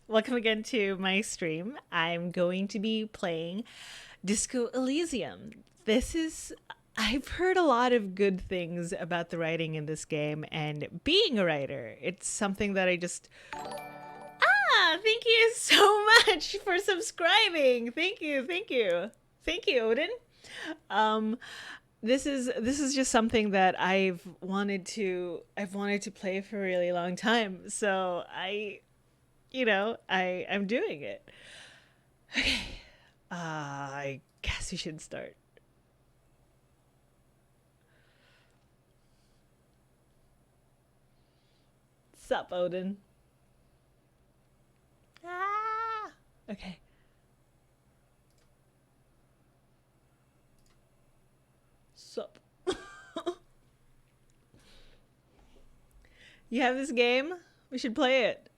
welcome again to my stream. I'm going to be playing Disco Elysium. This is I've heard a lot of good things about the writing in this game, and being a writer, it's something that I just thank you so much for subscribing. Thank you, Odin. Um, this is just something that I've wanted to play for a really long time. So I'm doing it. Okay. I guess we should start. Sup, Odin? Ah. Okay. Sup. You have this game? We should play it.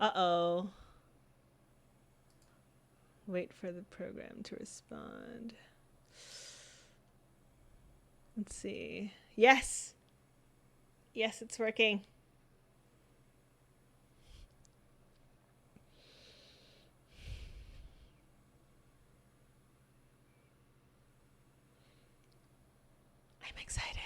Uh-oh. Wait for the program to respond. Let's see. Yes. Yes, it's working. I'm excited.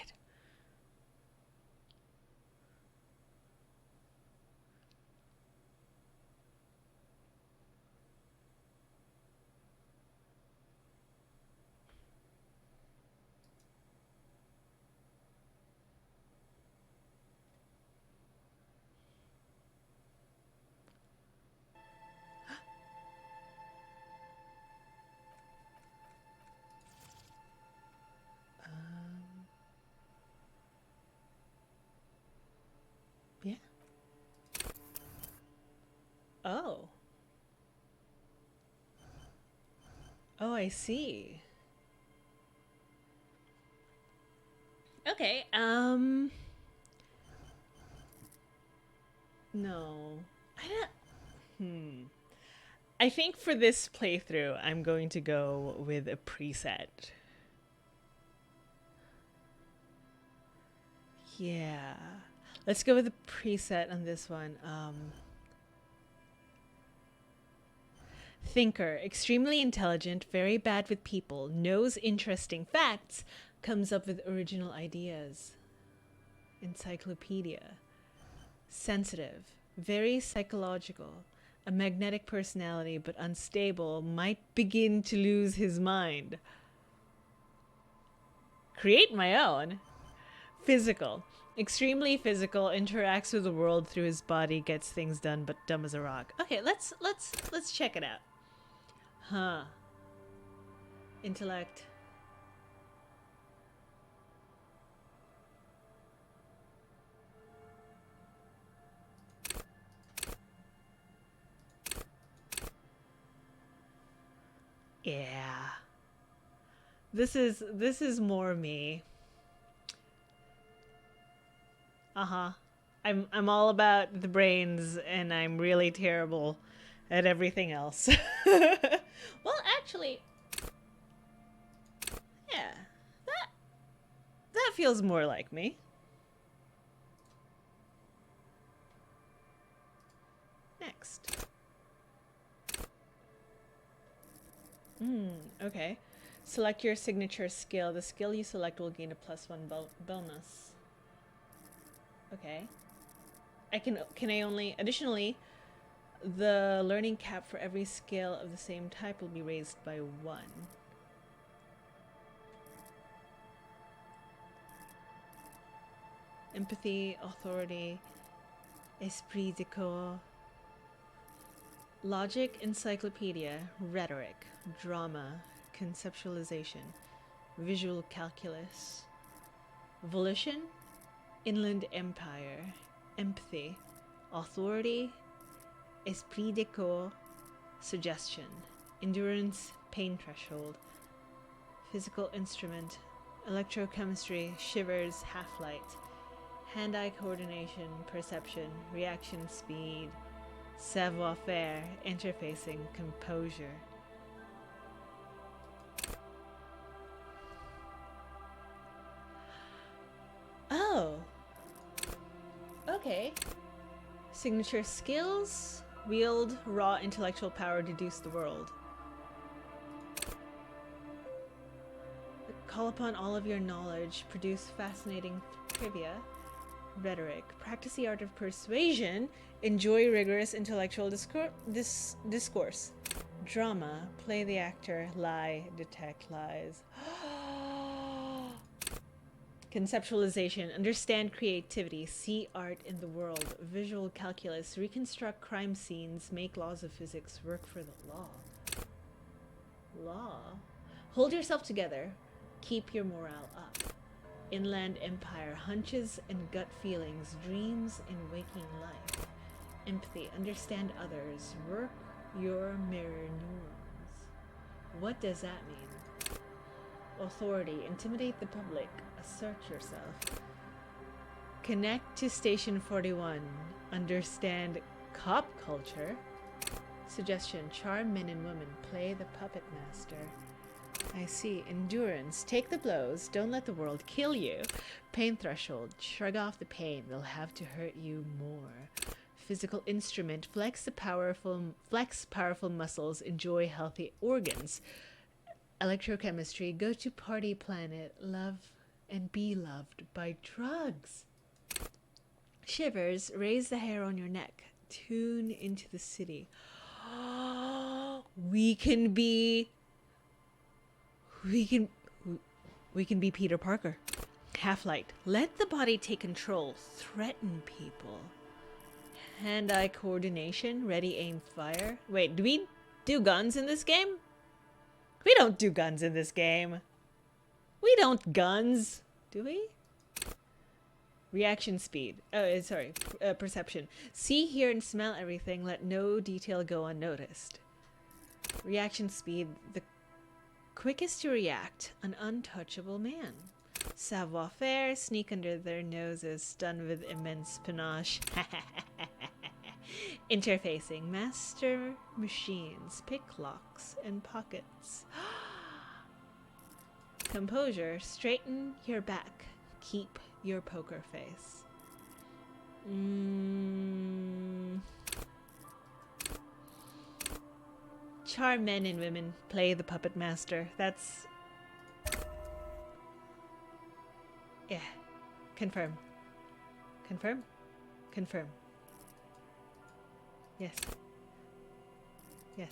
Yeah. Oh. Oh, I see. Okay. No. I don't. Hmm. I think for this playthrough, I'm going to go with a preset. Yeah. Let's go with a preset on this one. Thinker, extremely intelligent, very bad with people, knows interesting facts, comes up with original ideas. Encyclopedia. Sensitive, very psychological, a magnetic personality but unstable, might begin to lose his mind. Create my own. Physical. Extremely physical, interacts with the world through his body, gets things done, but dumb as a rock. Okay, let's check it out. Huh. Intellect. Yeah. This is more me. Uh-huh. I'm all about the brains, and I'm really terrible at everything else. Well, actually, yeah. That that feels more like me. Next. Okay. Select your signature skill. The skill you select will gain a +1 bonus. Okay. Can I only additionally the learning cap for every skill of the same type will be raised by 1. Empathy, authority, esprit de corps, logic, encyclopedia, rhetoric, drama, conceptualization, visual calculus, volition, inland empire, empathy, authority, esprit de corps, suggestion, endurance, pain threshold, physical instrument, electrochemistry, shivers, half-light, hand-eye coordination, perception, reaction speed, savoir-faire, interfacing, composure. Oh. Signature skills. Wield raw intellectual power, deduce the world. Call upon all of your knowledge, produce fascinating trivia. Rhetoric. Practice the art of persuasion, enjoy rigorous intellectual discourse. Drama. Play the actor, lie, detect lies. Conceptualization. Understand creativity, see art in the world. Visual calculus. Reconstruct crime scenes, make laws of physics, work for the law. Law. Hold yourself together. Keep your morale up. Inland empire. Hunches and gut feelings, dreams in waking life. Empathy. Understand others. Work your mirror neurons. What does that mean? Authority. Intimidate the public. Assert yourself. Connect to Station 41. Understand cop culture. Suggestion. Charm men and women. Play the puppet master. I see. Endurance. Take the blows. Don't let the world kill you. Pain threshold. Shrug off the pain. They'll have to hurt you more. Physical instrument. Flex powerful muscles. Enjoy healthy organs. Electrochemistry. Go to party planet. Love and be loved by drugs. Shivers. Raise the hair on your neck. Tune into the city. We can be Peter Parker. Half-light. Let the body take control. Threaten people. Hand-eye coordination. Ready, aim, fire. Wait, do we do guns in this game? We don't do guns in this game. We don't guns. Do we? Reaction speed. Oh, sorry. Perception. See, hear, and smell everything. Let no detail go unnoticed. Reaction speed. The quickest to react, an untouchable man. Savoir-faire, sneak under their noses, stun with immense panache. Interfacing, master machines, pick locks and pockets. Composure, straighten your back, keep your poker face. Charm men and women, play the puppet master. That's... yeah. Confirm. Confirm? Confirm. Yes. Yes.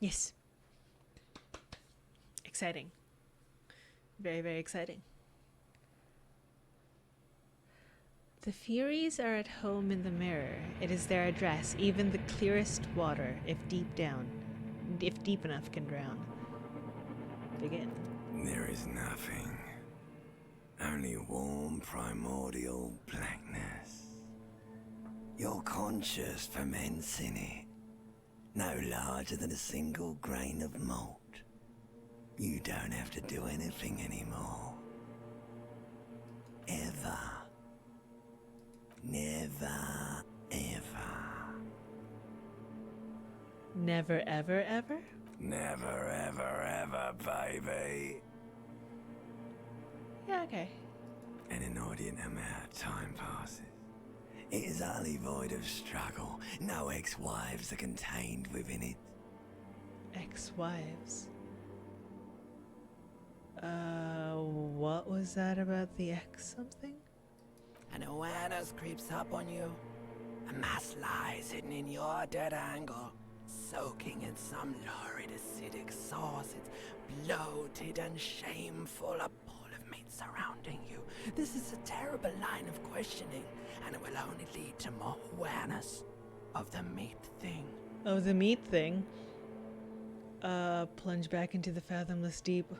Yes. Exciting. Very, very exciting. The Furies are at home in the mirror. It is their address, even the clearest water, if deep enough can drown. Begin. There is nothing. Only warm primordial blackness. Your conscious ferments in it. No larger than a single grain of malt. You don't have to do anything anymore. Ever. Never, ever. Never, ever, ever? Never, ever, ever, baby. Yeah, okay. An inordinate amount of time passes. It is utterly void of struggle. No ex-wives are contained within it. Ex-wives. What was that about the ex something? An awareness creeps up on you. A mass lies hidden in your dead angle, soaking in some lurid acidic sauce. It's bloated and shameful, a pool of meat surrounding you. This is a terrible line of questioning, and it will only lead to more awareness of the meat thing. Oh, the meat thing. Plunge back into the fathomless deep.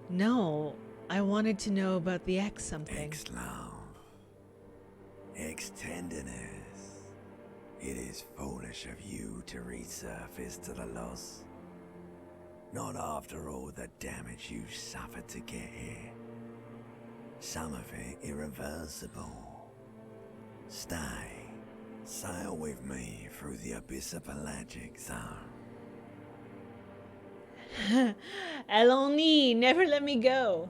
No. I wanted to know about the ex something. Ex-love. Ex-tenderness. It is foolish of you to resurface to the loss. Not after all the damage you suffered to get here. Some of it irreversible. Stay. Sail with me through the abyss of pelagic zone. Eloni, never let me go.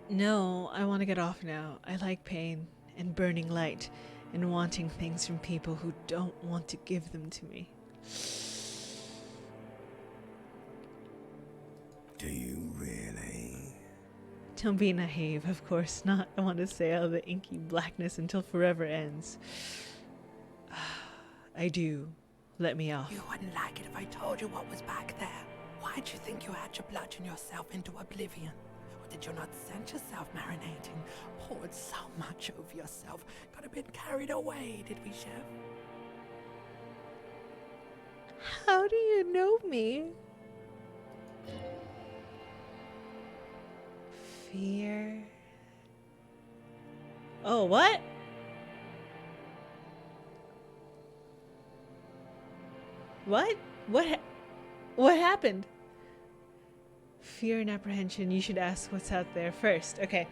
No, I want to get off now. I like pain and burning light and wanting things from people who don't want to give them to me. Do you really? Don't be naive, of course not. I want to sail the inky blackness until forever ends. I do. Let me off. You wouldn't like it if I told you what was back there. Why'd you think you had to bludgeon yourself into oblivion? Or did you not scent yourself marinating? Poured so much over yourself. Got a bit carried away, did we, Chef? How do you know me? Fear. Oh, what? What? What happened? Fear and apprehension. You should ask what's out there first. Okay.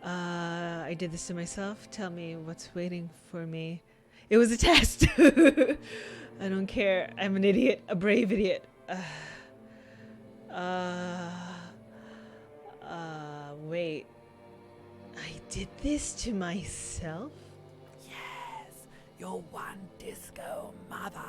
I did this to myself. Tell me what's waiting for me. It was a test. I don't care. I'm an idiot. A brave idiot. Wait. I did this to myself? Yes, your one disco mother.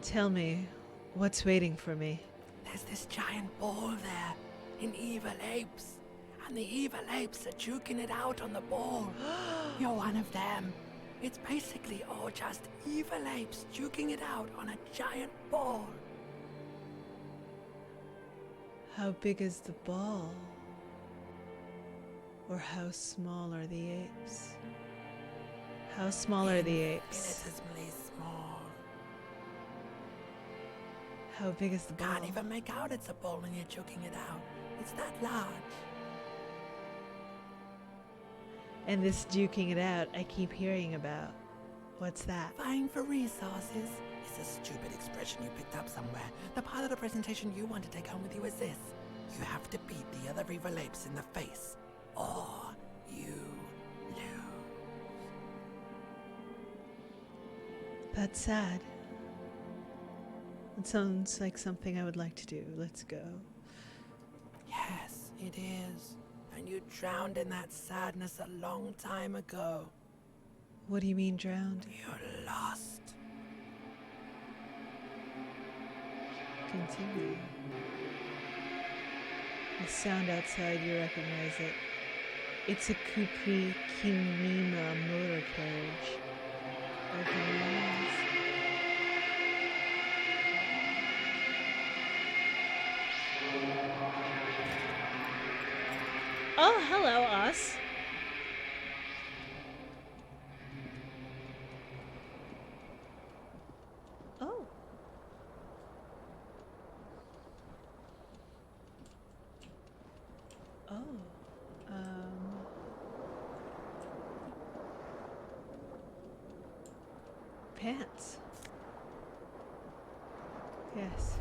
Tell me, what's waiting for me? There's this giant ball there, in evil apes. And the evil apes are juking it out on the ball. You're one of them. It's basically all just evil apes juking it out on a giant ball. How big is the ball? Or how small are the apes? How small are the apes? Infinitesimally small. How big is the ball? Can't even make out it's a ball when you're juking it out. It's that large. And this duking it out I keep hearing about. What's that? Vying for resources is a stupid expression you picked up somewhere. The part of the presentation you want to take home with you is this. You have to beat the other evil apes in the face, or you lose. That's sad. It sounds like something I would like to do. Let's go. Yes, it is. And you drowned in that sadness a long time ago. What do you mean drowned? You're lost. Continue. The sound outside, you recognize it. It's a Kupri Kinema motor carriage. Recognize. Oh, hello, us. Oh. Oh. Pants. Yes.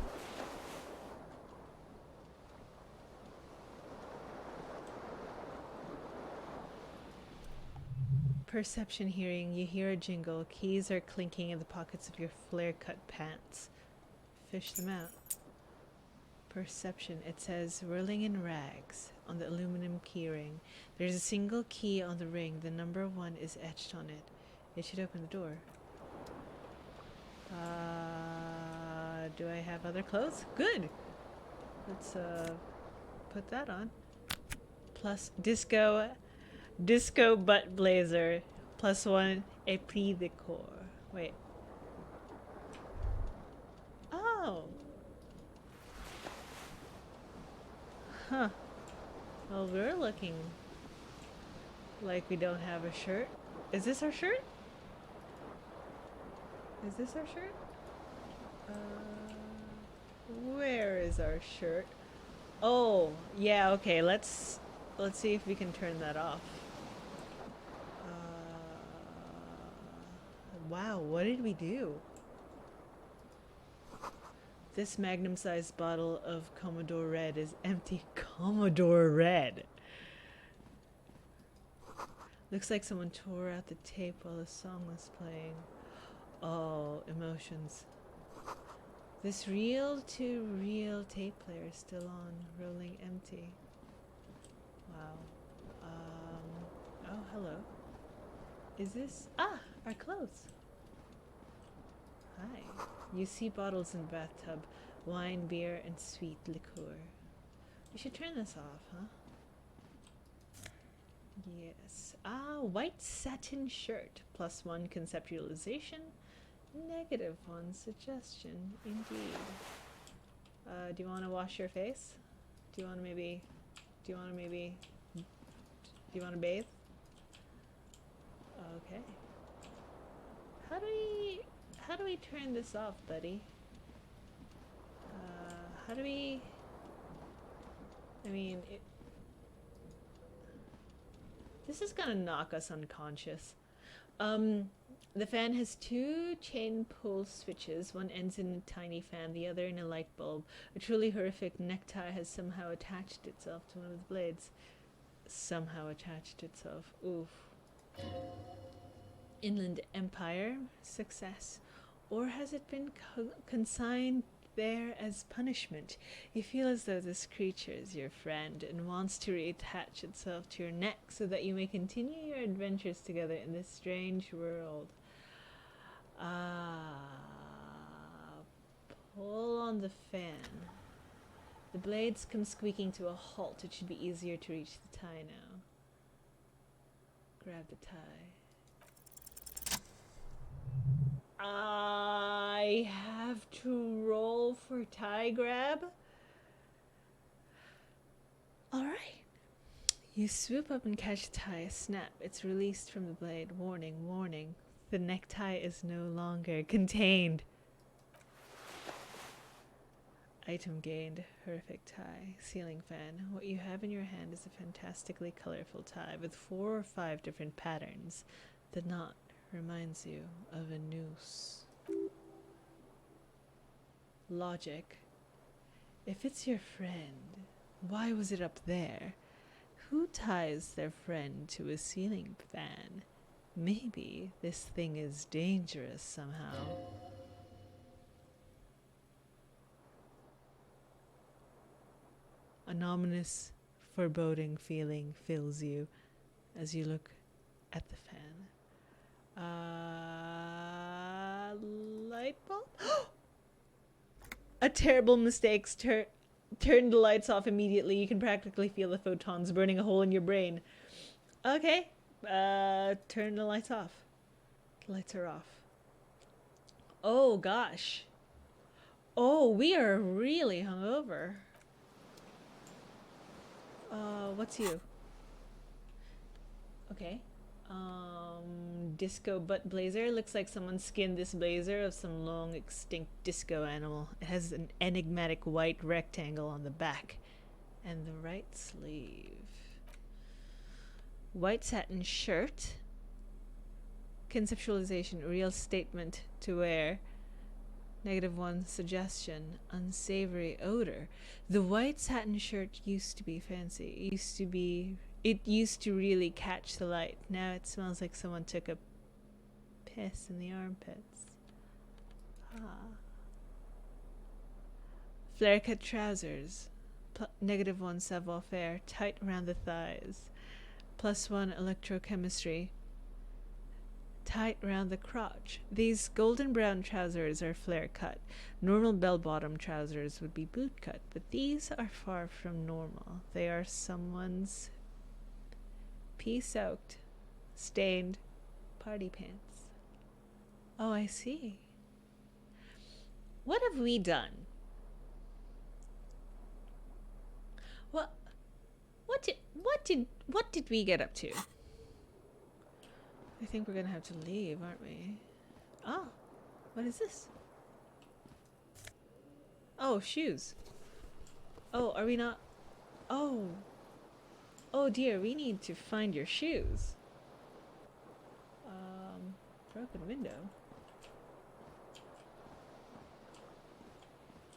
Perception hearing, you hear a jingle. Keys are clinking in the pockets of your flare-cut pants. Fish them out. Perception, it says whirling in rags on the aluminum keyring. There's a single key on the ring. The number 1 is etched on it. It should open the door. Do I have other clothes? Good. Let's put that on. Plus disco butt blazer. Plus 1 épris de corps. Wait. Oh. Huh. Well, we're looking like we don't have a shirt. Is this our shirt? Is this our shirt? Where is our shirt? Oh, yeah, okay, let's see if we can turn that off. Wow, what did we do? This magnum-sized bottle of Commodore Red is empty. Commodore Red! Looks like someone tore out the tape while the song was playing. Oh, emotions. This reel-to-reel tape player is still on, rolling empty. Wow. Oh, hello. Is this... Ah, our clothes. Hi. You see bottles in the bathtub. Wine, beer, and sweet liqueur. We should turn this off, huh? Yes. Ah, white satin shirt. +1 conceptualization. -1 suggestion. Indeed. Do you want to wash your face? Do you want to maybe... Do you want to bathe? Okay. How do we turn this off, buddy? How do we... I mean, this is gonna knock us unconscious. The fan has 2 chain pull switches. One ends in a tiny fan, the other in a light bulb. A truly horrific necktie has somehow attached itself to one of the blades. Somehow attached itself. Oof. Inland Empire, success. Or has it been consigned there as punishment? You feel as though this creature is your friend and wants to reattach itself to your neck so that you may continue your adventures together in this strange world. Pull on the fan. The blades come squeaking to a halt. It should be easier to reach the tie now. Grab the tie. I have to roll for tie grab. Alright. You swoop up and catch the tie. Snap. It's released from the blade. Warning, warning. The necktie is no longer contained. Item gained. Horrific tie. Ceiling fan. What you have in your hand is a fantastically colorful tie with 4 or 5 different patterns. The knot reminds you of a noose. Logic. If it's your friend, why was it up there? Who ties their friend to a ceiling fan? Maybe this thing is dangerous somehow. An ominous, foreboding feeling fills you as you look at the fan. Light bulb? A terrible mistake. Turn the lights off immediately. You can practically feel the photons burning a hole in your brain. Okay. Turn the lights off. The lights are off. Oh, gosh. Oh, we are really hungover. What's you? Okay. Disco butt blazer. Looks like someone skinned this blazer of some long extinct disco animal. It has an enigmatic white rectangle on the back and the right sleeve. White satin shirt. Conceptualization. Real statement to wear. -1 suggestion. Unsavory odor. The white satin shirt used to be fancy. It used to really catch the light. Now it smells like someone took a piss in the armpits. Flare cut trousers. -1 savoir-faire. Tight around the thighs. +1 electrochemistry. Tight around the crotch. These golden brown trousers are flare cut. Normal bell-bottom trousers would be boot cut, but these are far from normal. They are someone's pea-soaked, stained party pants. Oh, I see. What have we done? What did we get up to? I think we're gonna have to leave, aren't we? Oh, what is this? Oh, shoes. Oh, are we not? Oh. Oh dear, we need to find your shoes. Broken window.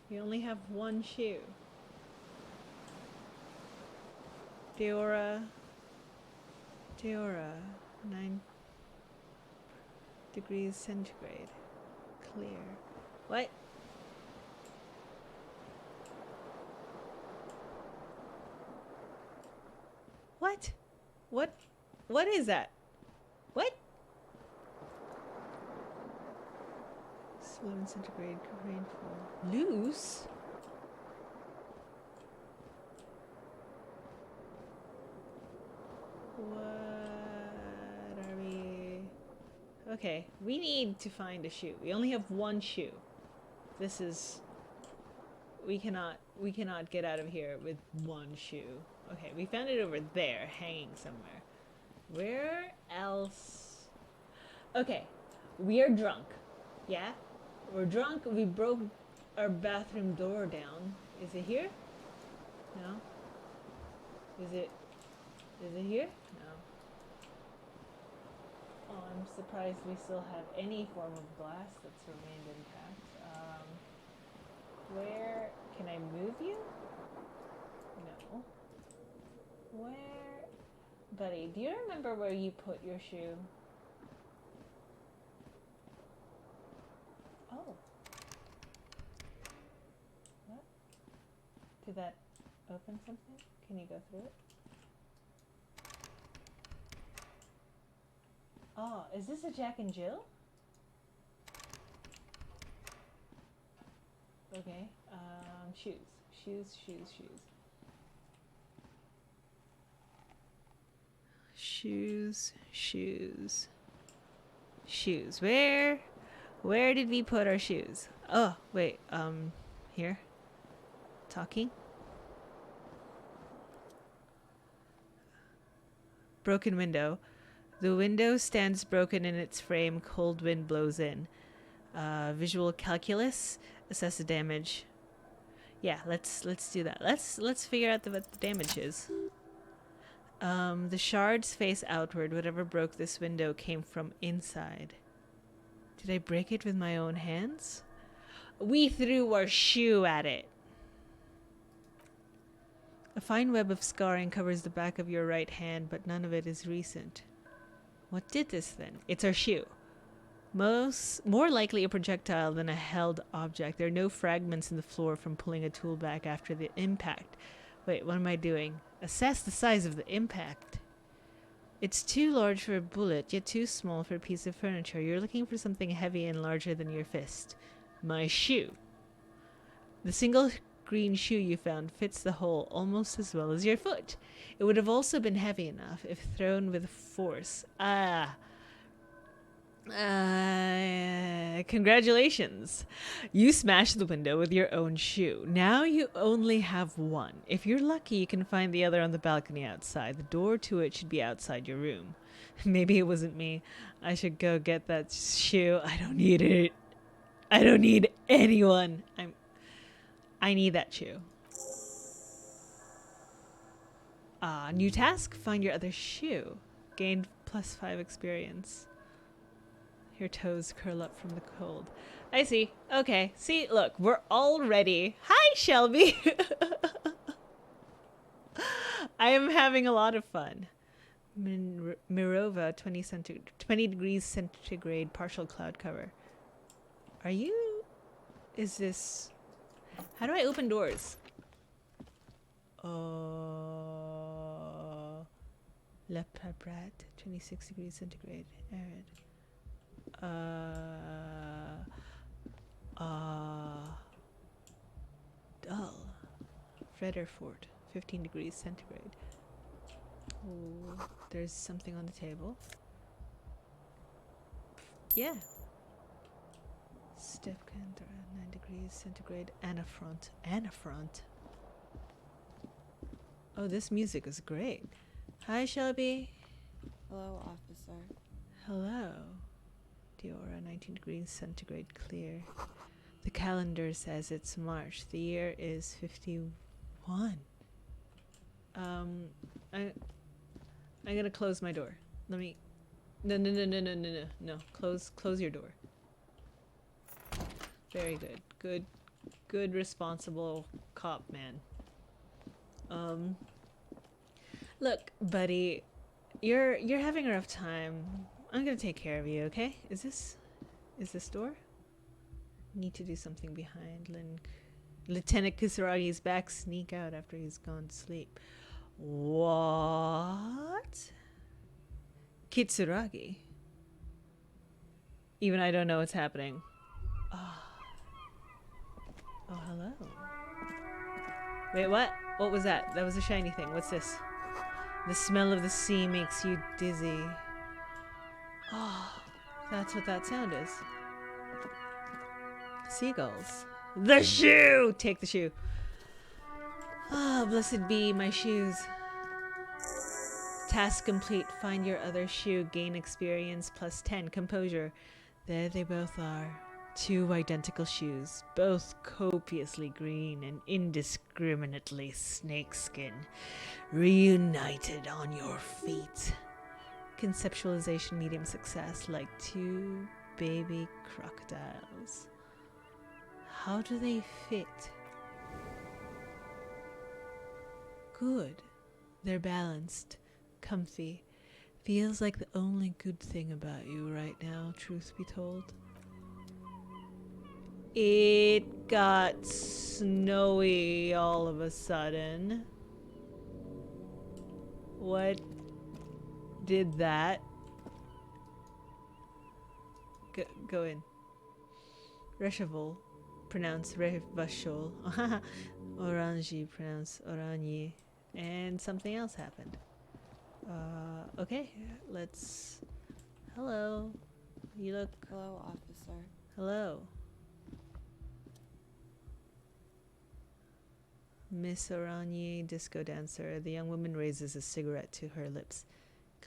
You only have 1 shoe. Deora, 9 degrees centigrade. clear. What? What? What? What is that? What? Slow and centigrade rainfall. Loose? What are we? Okay, we need to find a shoe. We only have one shoe. This is... We cannot get out of here with one shoe. Okay, we found it over there, hanging somewhere. Where else? Okay, we are drunk. Yeah? We're drunk. We broke our bathroom door down. Is it here? No? Is it here? No. Oh, I'm surprised we still have any form of glass that's remained intact. Where can I move you? No. Where? Buddy, do you remember where you put your shoe? Oh. What? Did that open something? Can you go through it? Oh, is this a Jack and Jill? Okay, shoes. Shoes. Where did we put our shoes? Oh, wait, here. Talking. Broken window. The window stands broken in its frame. Cold wind blows in. Visual calculus. Assess the damage. Yeah, let's do that. Let's figure out what the damage is. The shards face outward. Whatever broke this window came from inside. Did I break it with my own hands? We threw our shoe at it. A fine web of scarring covers the back of your right hand, but none of it is recent. What did this then? It's our shoe. More likely a projectile than a held object. There are no fragments in the floor from pulling a tool back after the impact. Wait, what am I doing? Assess the size of the impact. It's too large for a bullet, yet too small for a piece of furniture. You're looking for something heavy and larger than your fist. My shoe. The single green shoe you found fits the hole almost as well as your foot. It would have also been heavy enough if thrown with force. Congratulations. You smashed the window with your own shoe. Now you only have one. If you're lucky, you can find the other on the balcony outside. The door to it should be outside your room. Maybe it wasn't me. I should go get that shoe. I don't need it. I don't need anyone. I need that shoe. New task? Find your other shoe. Gained +5 experience. Your toes curl up from the cold. I see. Okay. See, look, we're all ready. Hi, Shelby. I am having a lot of fun. Mirova, 20 degrees centigrade, partial cloud cover. Are you... Is this... How do I open doors? Le Pabrat, 26 degrees centigrade, arid. Dull. Frederfort, 15 degrees centigrade. Ooh, there's something on the table. Yeah. Stepkind, 9 degrees centigrade. Anafront. Anafront. Oh, this music is great. Hi, Shelby. Hello, officer. Hello. Diora, 19 degrees centigrade clear. The calendar says it's March. The year is 51. I'm gonna close my door. Let me... No. Close your door. Very good. Good responsible cop man. Look, buddy, you're having a rough time. I'm gonna take care of you, okay? Is this door? Need to do something behind Lieutenant Kusaragi's back. Sneak out after he's gone to sleep. What? Kitsuragi? Even I don't know what's happening. Oh, hello. Wait, what? What was that? That was a shiny thing. What's this? The smell of the sea makes you dizzy. Oh, that's what that sound is. Seagulls. The shoe! Take the shoe. Ah, blessed be my shoes. Task complete. Find your other shoe. Gain experience plus 10. Composure. There they both are. 2 identical shoes, both copiously green and indiscriminately snakeskin, reunited on your feet. Conceptualization medium success, like 2 baby crocodiles. How do they fit? Good. They're balanced, comfy. Feels like the only good thing about you right now, truth be told. It got snowy all of a sudden. What did that? Go in. Recheval, pronounce Revachol. Orangi, pronounce Oranje. And something else happened. Okay, let's... Hello. You look... Hello, officer. Hello. Miss Oranje, disco dancer. The young woman raises a cigarette to her lips.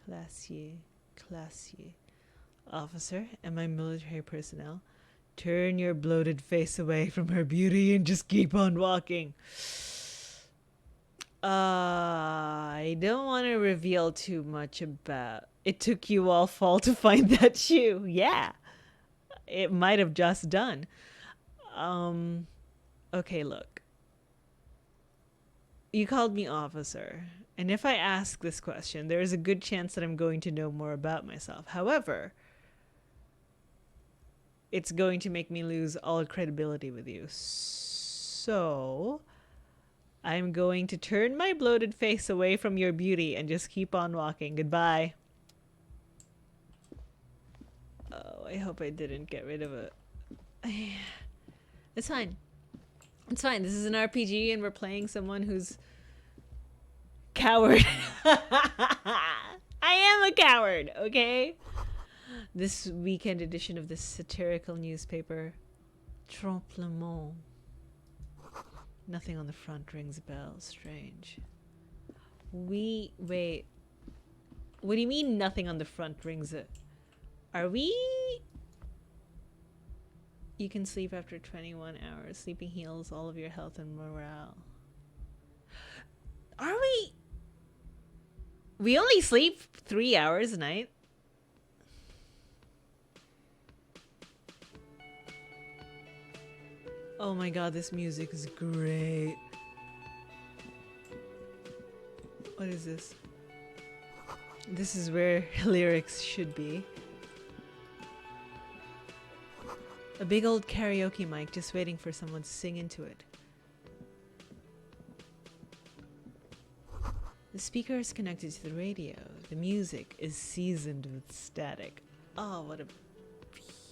Classier, classier. Officer, am I military personnel? Turn your bloated face away from her beauty and just keep on walking. I don't want to reveal too much about... It took you all fall to find that shoe. Yeah. It might have just done. Okay, look. You called me officer, and if I ask this question, there is a good chance that I'm going to know more about myself. However, it's going to make me lose all credibility with you. So, I'm going to turn my bloated face away from your beauty and just keep on walking. Goodbye. Oh, I hope I didn't get rid of it. It's fine. It's fine. This is an RPG and we're playing someone who's coward. I am a coward, okay? This weekend edition of this satirical newspaper, Trompe-le-Monde. Nothing on the front rings a bell. Strange. Wait. What do you mean nothing on the front rings it? Are we... You can sleep after 21 hours. Sleeping heals all of your health and morale. Are we... We only sleep 3 hours a night? Oh my god, this music is great. What is this? This is where lyrics should be. A big old karaoke mic just waiting for someone to sing into it. The speaker is connected to the radio. The music is seasoned with static. Oh, what a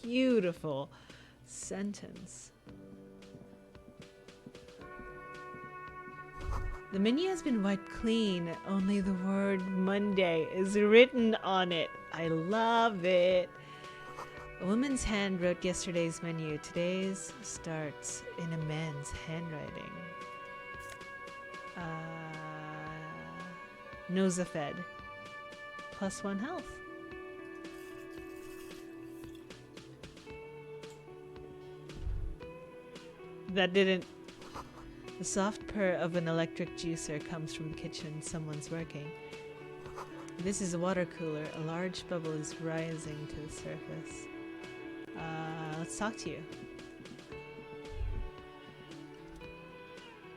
beautiful sentence. The menu has been wiped clean. Only the word Monday is written on it. I love it. A woman's hand wrote yesterday's menu. Today's starts in a man's handwriting. Nosafed. +1 health. That didn't... The soft purr of an electric juicer comes from the kitchen. Someone's working. This is a water cooler. A large bubble is rising to the surface. Let's talk to you.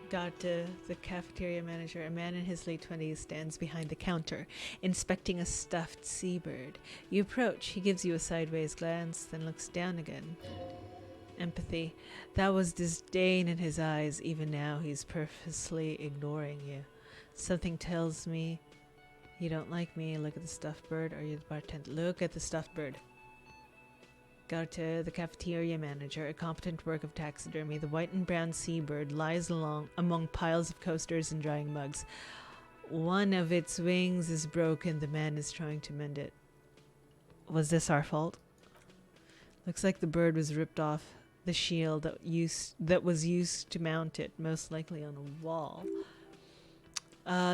Dr. The cafeteria manager, a man in his late 20s, stands behind the counter, inspecting a stuffed seabird. You approach. He gives you a sideways glance, then looks down again. Empathy. That was disdain in his eyes. Even now, he's purposely ignoring you. Something tells me you don't like me. Look at the stuffed bird. Are you the bartender? Look at the stuffed bird. Garte, the cafeteria manager, a competent work of taxidermy. The white and brown seabird lies along among piles of coasters and drying mugs. One of its wings is broken. The man is trying to mend it. Was this our fault? Looks like the bird was ripped off the shield that was used to mount it, most likely on a wall.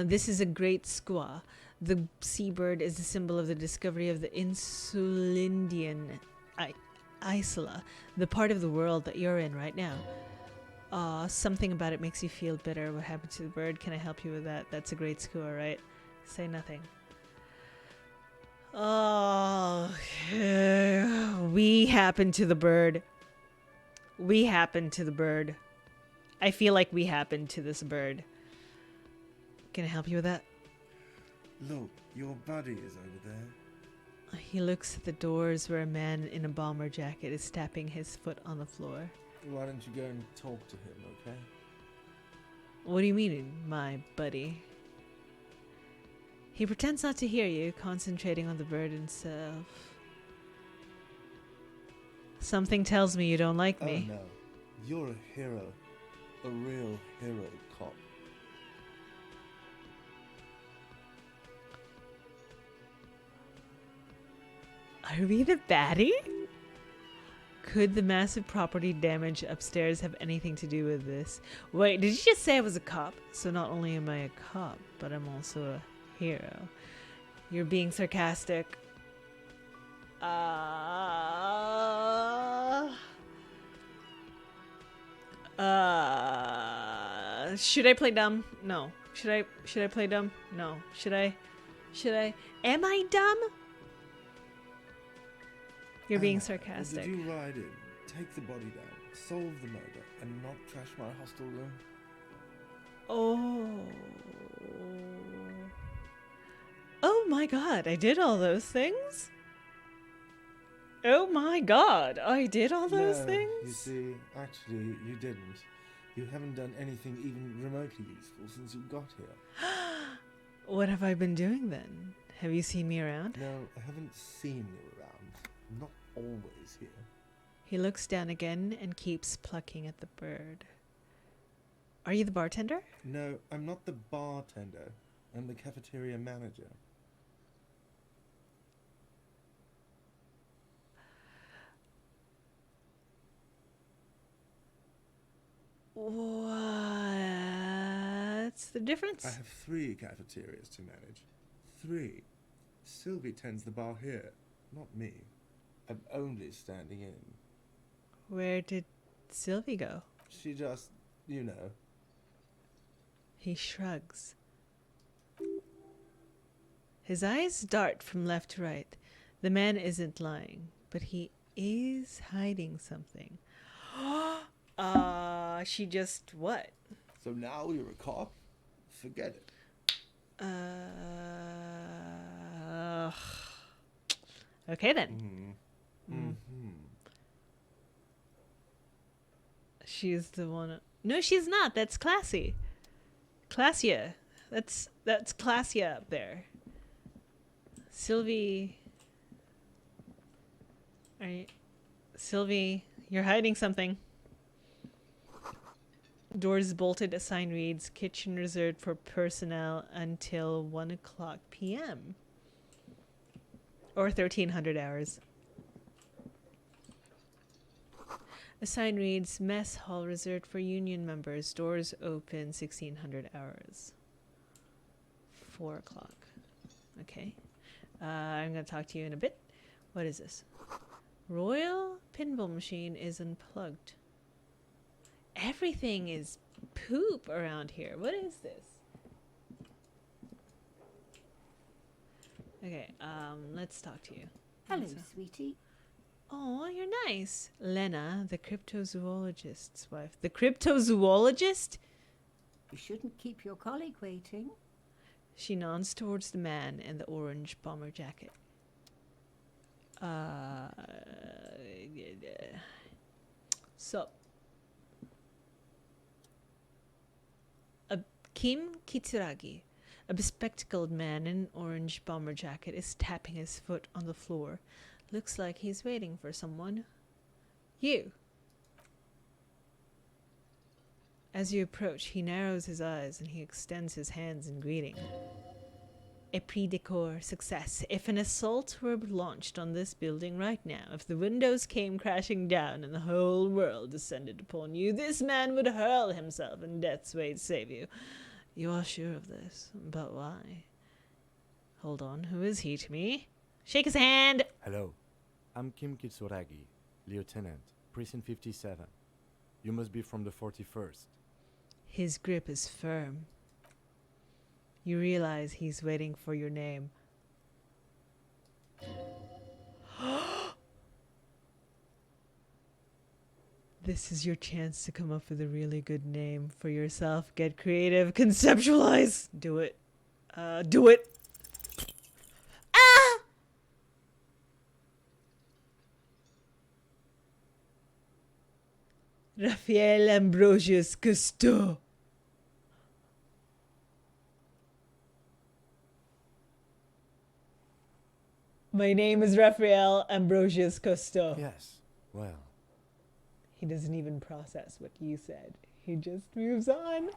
This is a great squaw. The seabird is a symbol of the discovery of the Insulindian Isola, the part of the world that you're in right now. Something about it makes you feel bitter. What happened to the bird? Can I help you with that? That's a great squaw, right? Say nothing. Oh, we happened to the bird. We happened to the bird. I feel like we happened to this bird. Can I help you with that? Look, your buddy is over there. He looks at the doors where a man in a bomber jacket is tapping his foot on the floor. Why don't you go and talk to him, okay? What do you mean, my buddy? He pretends not to hear you, concentrating on the bird himself. Something tells me you don't like me. Oh no, you're a hero. A real hero cop. Are we the baddie? Could the massive property damage upstairs have anything to do with this? Wait, did you just say I was a cop? So not only am I a cop, but I'm also a hero. You're being sarcastic. Should I play dumb? No. Should I play dumb? No. Should I? Am I dumb? You're being sarcastic. Did you ride in, take the body down, solve the murder, and not trash my hostel room? Oh. Oh my god, I did all those things? Oh my god, I did all those things? You see, actually, you didn't. You haven't done anything even remotely useful since you got here. What have I been doing then? Have you seen me around? No, I haven't seen you around. I'm not always here. He looks down again and keeps plucking at the bird. Are you the bartender? No, I'm not the bartender. I'm the cafeteria manager. What's the difference? I have 3 cafeterias to manage. 3. Sylvie tends the bar here, not me. I'm only standing in. Where did Sylvie go? She just, you know. He shrugs. His eyes dart from left to right. The man isn't lying, but he is hiding something. She just what? So now you're a cop? Forget it. Okay then. She's the one. No, she's not. That's classy. Classia. That's Classia up there. Sylvie. Alright. Sylvie, you're hiding something. Doors bolted, a sign reads, kitchen reserved for personnel until 1 o'clock p.m. Or 1300 hours. A sign reads, mess hall reserved for union members. Doors open 1600 hours. 4 o'clock. Okay. I'm going to talk to you in a bit. What is this? Royal pinball machine is unplugged. Everything is poop around here. What is this? Okay, let's talk to you. Hello, sweetie. Oh, you're nice. Lena, the cryptozoologist's wife. The cryptozoologist? You shouldn't keep your colleague waiting. She nods towards the man in the orange bomber jacket. Sup? Kim Kitsuragi, a bespectacled man in an orange bomber jacket, is tapping his foot on the floor. Looks like he's waiting for someone. You. As you approach, he narrows his eyes and he extends his hands in greeting. A pre-decor success. If an assault were launched on this building right now, if the windows came crashing down and the whole world descended upon you, this man would hurl himself in death's way to save you. You are sure of this, but why? Hold on, who is he to me? Shake his hand! Hello, I'm Kim Kitsuragi, Lieutenant, Precinct 57. You must be from the 41st. His grip is firm. You realize he's waiting for your name. This is your chance to come up with a really good name for yourself. Get creative. Conceptualize. Do it. Do it. Ah! Raphael Ambrosius Cousteau. My name is Raphael Ambrosius Cousteau. Yes, well, He doesn't even process what you said. He just moves on.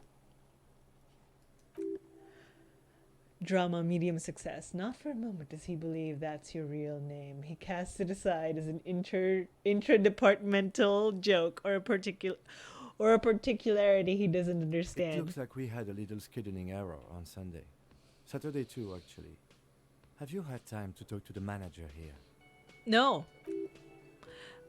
Drama, medium success. Not for a moment does he believe that's your real name. He casts it aside as an intradepartmental joke or a particularity he doesn't it understand. looks like we had a little scheduling error on Sunday. Saturday too, actually. Have you had time to talk to the manager here? No.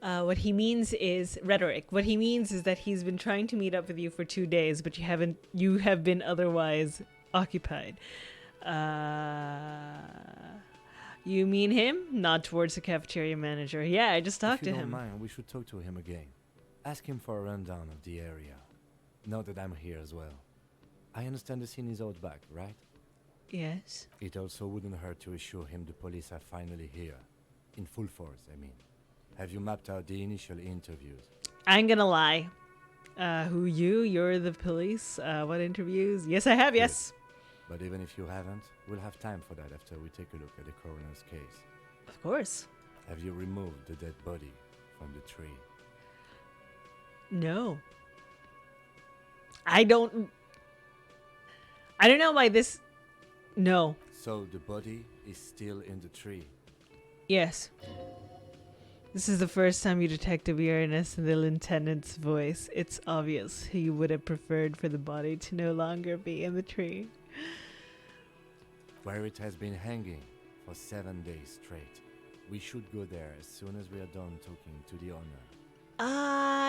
What he means is rhetoric. What he means is that he's been trying to meet up with you for 2 days, but you have been otherwise occupied. You mean him? Nod towards the cafeteria manager. Yeah, I just talked If you to don't him. mind, we should talk to him again. Ask him for a rundown of the area. Now that I'm here as well. I understand the scene is out back, right? Yes. It also wouldn't hurt to assure him the police are finally here. In full force, I mean. Have you mapped out the initial interviews? I'm gonna lie. Who you? You're the police? What interviews? Yes, I have, yes. But even if you haven't, we'll have time for that after we take a look at the coroner's case. Of course. Have you removed the dead body from the tree? No. I don't know why this... No. So the body is still in the tree. Yes. This is the first time you detect a weirdness in the lieutenant's voice. It's obvious he would have preferred for the body to no longer be in the tree. Where it has been hanging for 7 days straight. We should go there as soon as we are done talking to the owner.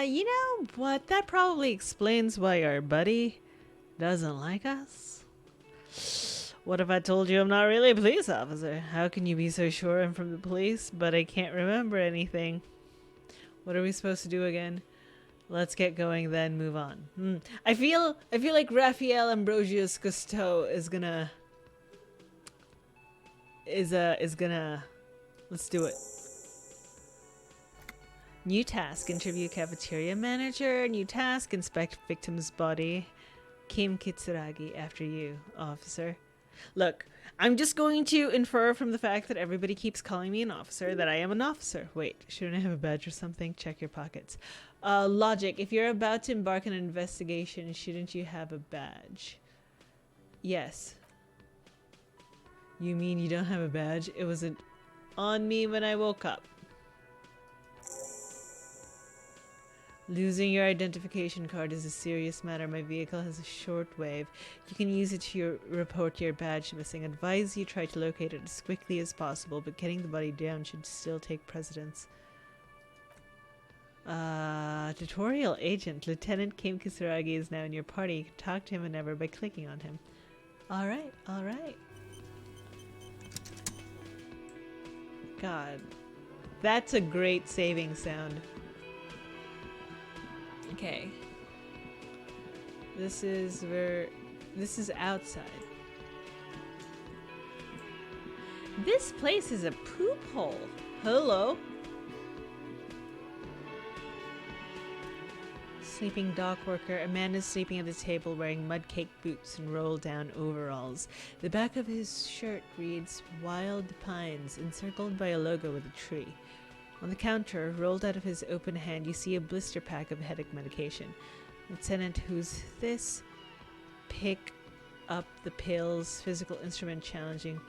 You know what? That probably explains why our buddy doesn't like us. What if I told you I'm not really a police officer? How can you be so sure I'm from the police, but I can't remember anything? What are we supposed to do again? Let's get going, then move on. I feel like Raphael Ambrosius Cousteau is gonna. Let's do it. New task: interview cafeteria manager. New task: inspect victim's body. Kim Kitsuragi, after you, officer. Look, I'm just going to infer from the fact that everybody keeps calling me an officer that I am an officer. Wait, shouldn't I have a badge or something? Check your pockets. Logic, if you're about to embark on an investigation, shouldn't you have a badge? Yes. You mean you don't have a badge? It wasn't on me when I woke up. Losing your identification card is a serious matter. My vehicle has a shortwave. You can use it to report your badge missing. Advise you try to locate it as quickly as possible, but getting the body down should still take precedence. Tutorial agent. Lieutenant Kim Kisaragi is now in your party. You can talk to him whenever by clicking on him. Alright, alright. God. That's a great saving sound. Okay. This is outside. This place is a poop hole. Hello. Sleeping dock worker. A man is sleeping at the table wearing mud-caked boots and roll-down overalls. The back of his shirt reads Wild Pines, encircled by a logo with a tree. On the counter, rolled out of his open hand, you see a blister pack of headache medication. Lieutenant, who's this? Pick up the pills. Physical instrument challenging.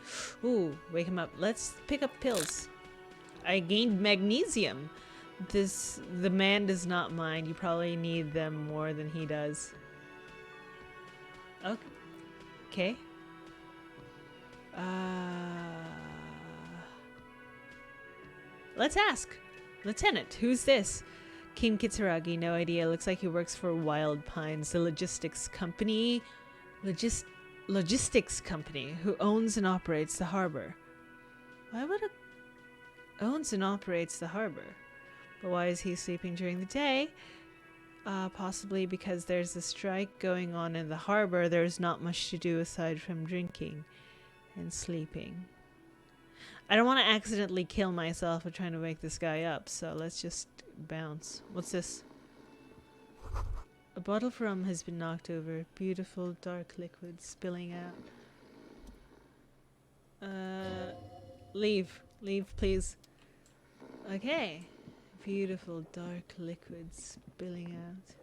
Ooh, wake him up. Let's pick up pills. I gained magnesium. The man does not mind. You probably need them more than he does. Okay. Let's ask. Lieutenant, who's this? Kim Kitsuragi, no idea. Looks like he works for Wild Pines, the logistics company. Logistics company who owns and operates the harbor. Why would owns and operates the harbor? But why is he sleeping during the day? Possibly because there's a strike going on in the harbor. There's not much to do aside from drinking and sleeping. I don't want to accidentally kill myself for trying to wake this guy up, so let's just bounce. What's this? A bottle of rum has been knocked over. Beautiful dark liquid spilling out. Leave. Leave, please. Okay. Beautiful dark liquid spilling out.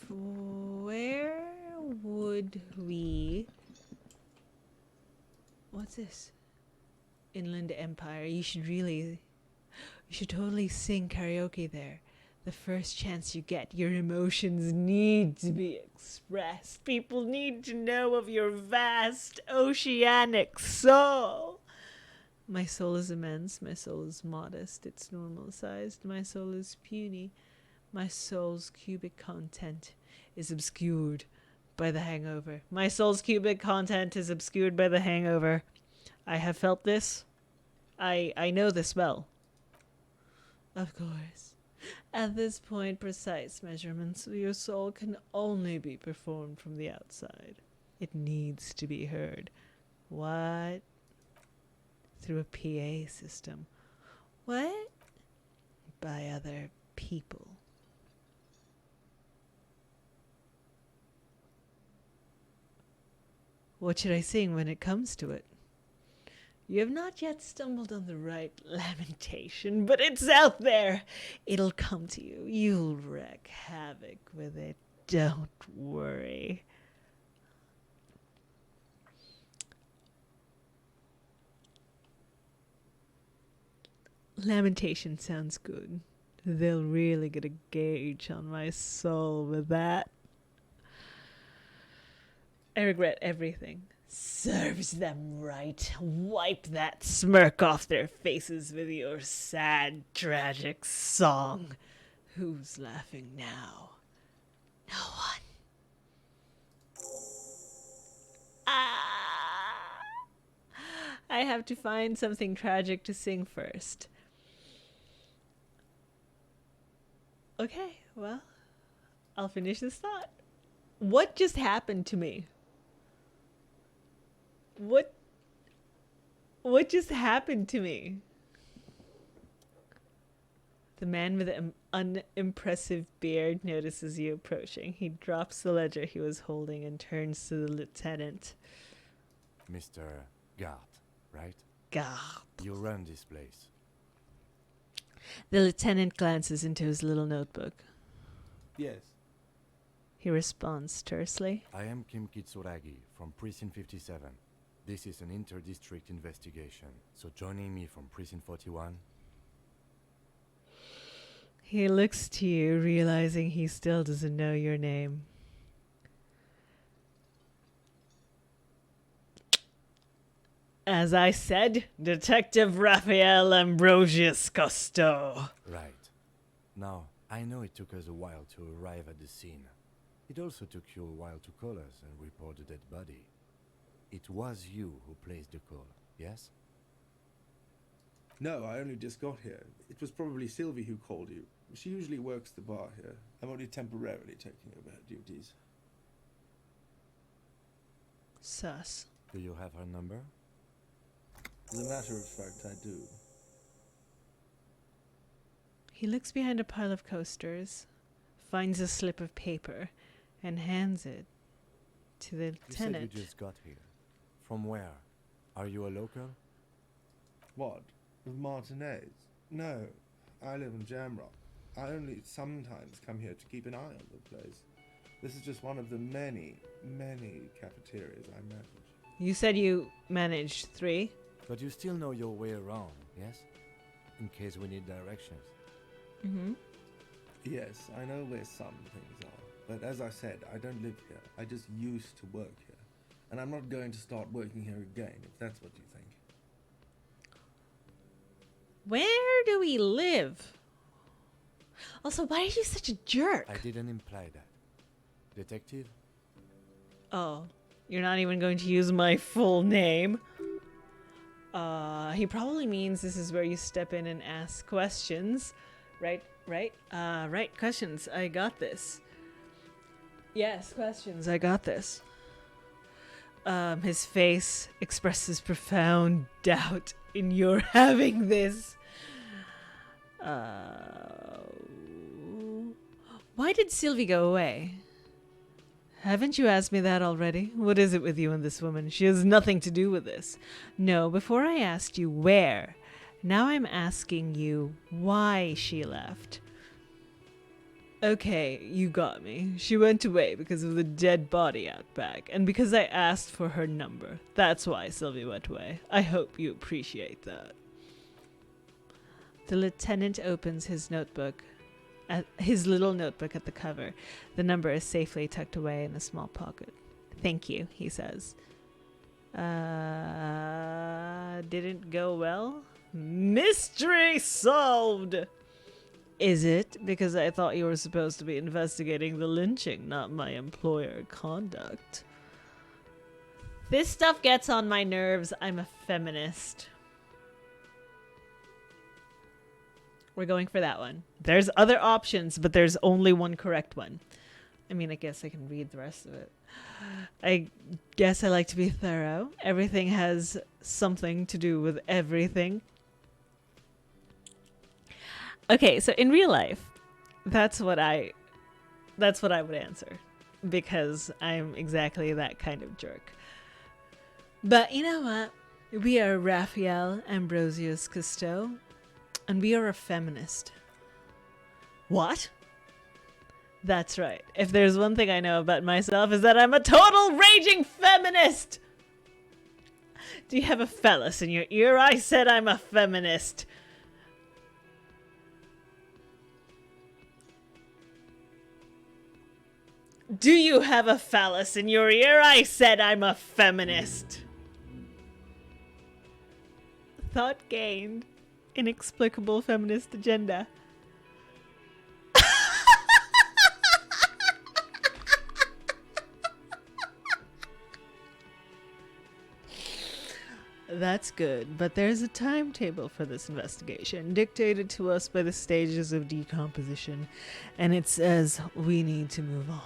Where would we... What's this? Inland Empire. You should totally sing karaoke there. The first chance you get. Your emotions need to be expressed. People need to know of your vast oceanic soul. My soul is immense. My soul is modest. It's normal sized. My soul is puny. My soul's cubic content is obscured by the hangover. My soul's cubic content is obscured by the hangover. I have felt this. I know this well. Of course. At this point, precise measurements of your soul can only be performed from the outside. It needs to be heard. What? Through a PA system. What? By other people. What should I sing when it comes to it? You have not yet stumbled on the right lamentation, but it's out there. It'll come to you. You'll wreak havoc with it. Don't worry. Lamentation sounds good. They'll really get a gauge on my soul with that. I regret everything. Serves them right. Wipe that smirk off their faces with your sad, tragic song. Who's laughing now? No one. I have to find something tragic to sing first. Okay, well, I'll finish this thought. What just happened to me? What just happened to me? The man with the unimpressive beard notices you approaching. He drops the ledger he was holding and turns to the lieutenant. Mr. Gart, right? Gart. You run this place. The lieutenant glances into his little notebook. Yes. He responds tersely. I am Kim Kitsuragi from Precinct 57. This is an inter-district investigation, so joining me from Precinct 41... He looks to you, realizing he still doesn't know your name. As I said, Detective Raphael Ambrosius Cousteau. Right. Now, I know it took us a while to arrive at the scene. It also took you a while to call us and report the dead body. It was you who placed the call, yes? No, I only just got here. It was probably Sylvie who called you. She usually works the bar here. I'm only temporarily taking over her duties. Sus. Do you have her number? As a matter of fact, I do. He looks behind a pile of coasters, finds a slip of paper, and hands it to the You said you lieutenant. just got here. From where? Are you a local? What? With Martinez? No, I live in Jamrock. I only sometimes come here to keep an eye on the place. This is just one of the many, many cafeterias I manage. You said you managed 3? But you still know your way around, yes? In case we need directions. Mm-hmm. Yes, I know where some things are. But as I said, I don't live here. I just used to work here. And I'm not going to start working here again, if that's what you think. Where do we live? Also, why are you such a jerk? I didn't imply that. Detective? Oh, you're not even going to use my full name? He probably means this is where you step in and ask questions. Right, questions. I got this. Yes, questions. I got this. His face expresses profound doubt in your having this. Why did Sylvie go away? Haven't you asked me that already? What is it with you and this woman? She has nothing to do with this. No, before I asked you where, now I'm asking you why she left. Okay, you got me. She went away because of the dead body out back, and because I asked for her number. That's why Sylvie went away. I hope you appreciate that. The lieutenant opens his notebook, his little notebook at the cover. The number is safely tucked away in a small pocket. Thank you, he says. Didn't go well? Mystery solved! Is it? Because I thought you were supposed to be investigating the lynching, not my employer conduct. This stuff gets on my nerves. I'm a feminist. We're going for that one. There's other options, but there's only one correct one. I mean, I guess I can read the rest of it. I guess I like to be thorough. Everything has something to do with everything. Okay, so in real life, that's what I would answer, because I'm exactly that kind of jerk. But you know what? We are Raphael Ambrosius Cousteau, and we are a feminist. What? That's right. If there's one thing I know about myself, is that I'm a total raging feminist! Do you have a phallus in your ear? I said I'm a feminist. Do you have a phallus in your ear? I said I'm a feminist. Thought gained. Inexplicable feminist agenda. That's good, but there's a timetable for this investigation, dictated to us by the stages of decomposition, and it says we need to move on.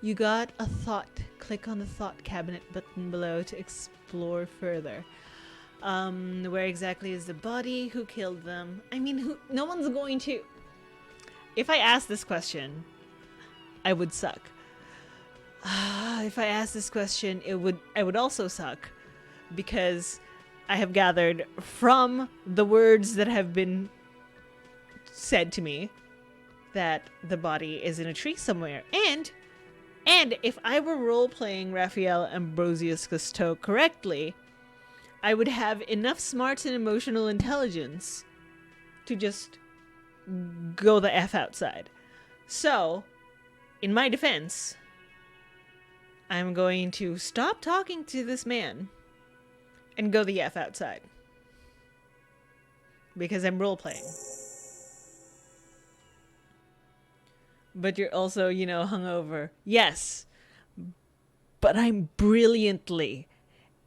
You got a thought. Click on the thought cabinet button below to explore further. Where exactly is the body? Who killed them? I mean, no one's going to... If I ask this question, I would suck. If I ask this question, I would also suck, because I have gathered from the words that have been said to me that the body is in a tree somewhere. And if I were role-playing Raphael Ambrosius Cousteau correctly, I would have enough smarts and emotional intelligence to just go the F outside. So, in my defense, I'm going to stop talking to this man and go the F outside. Because I'm role-playing. But you're also, hungover. Yes. But I'm brilliantly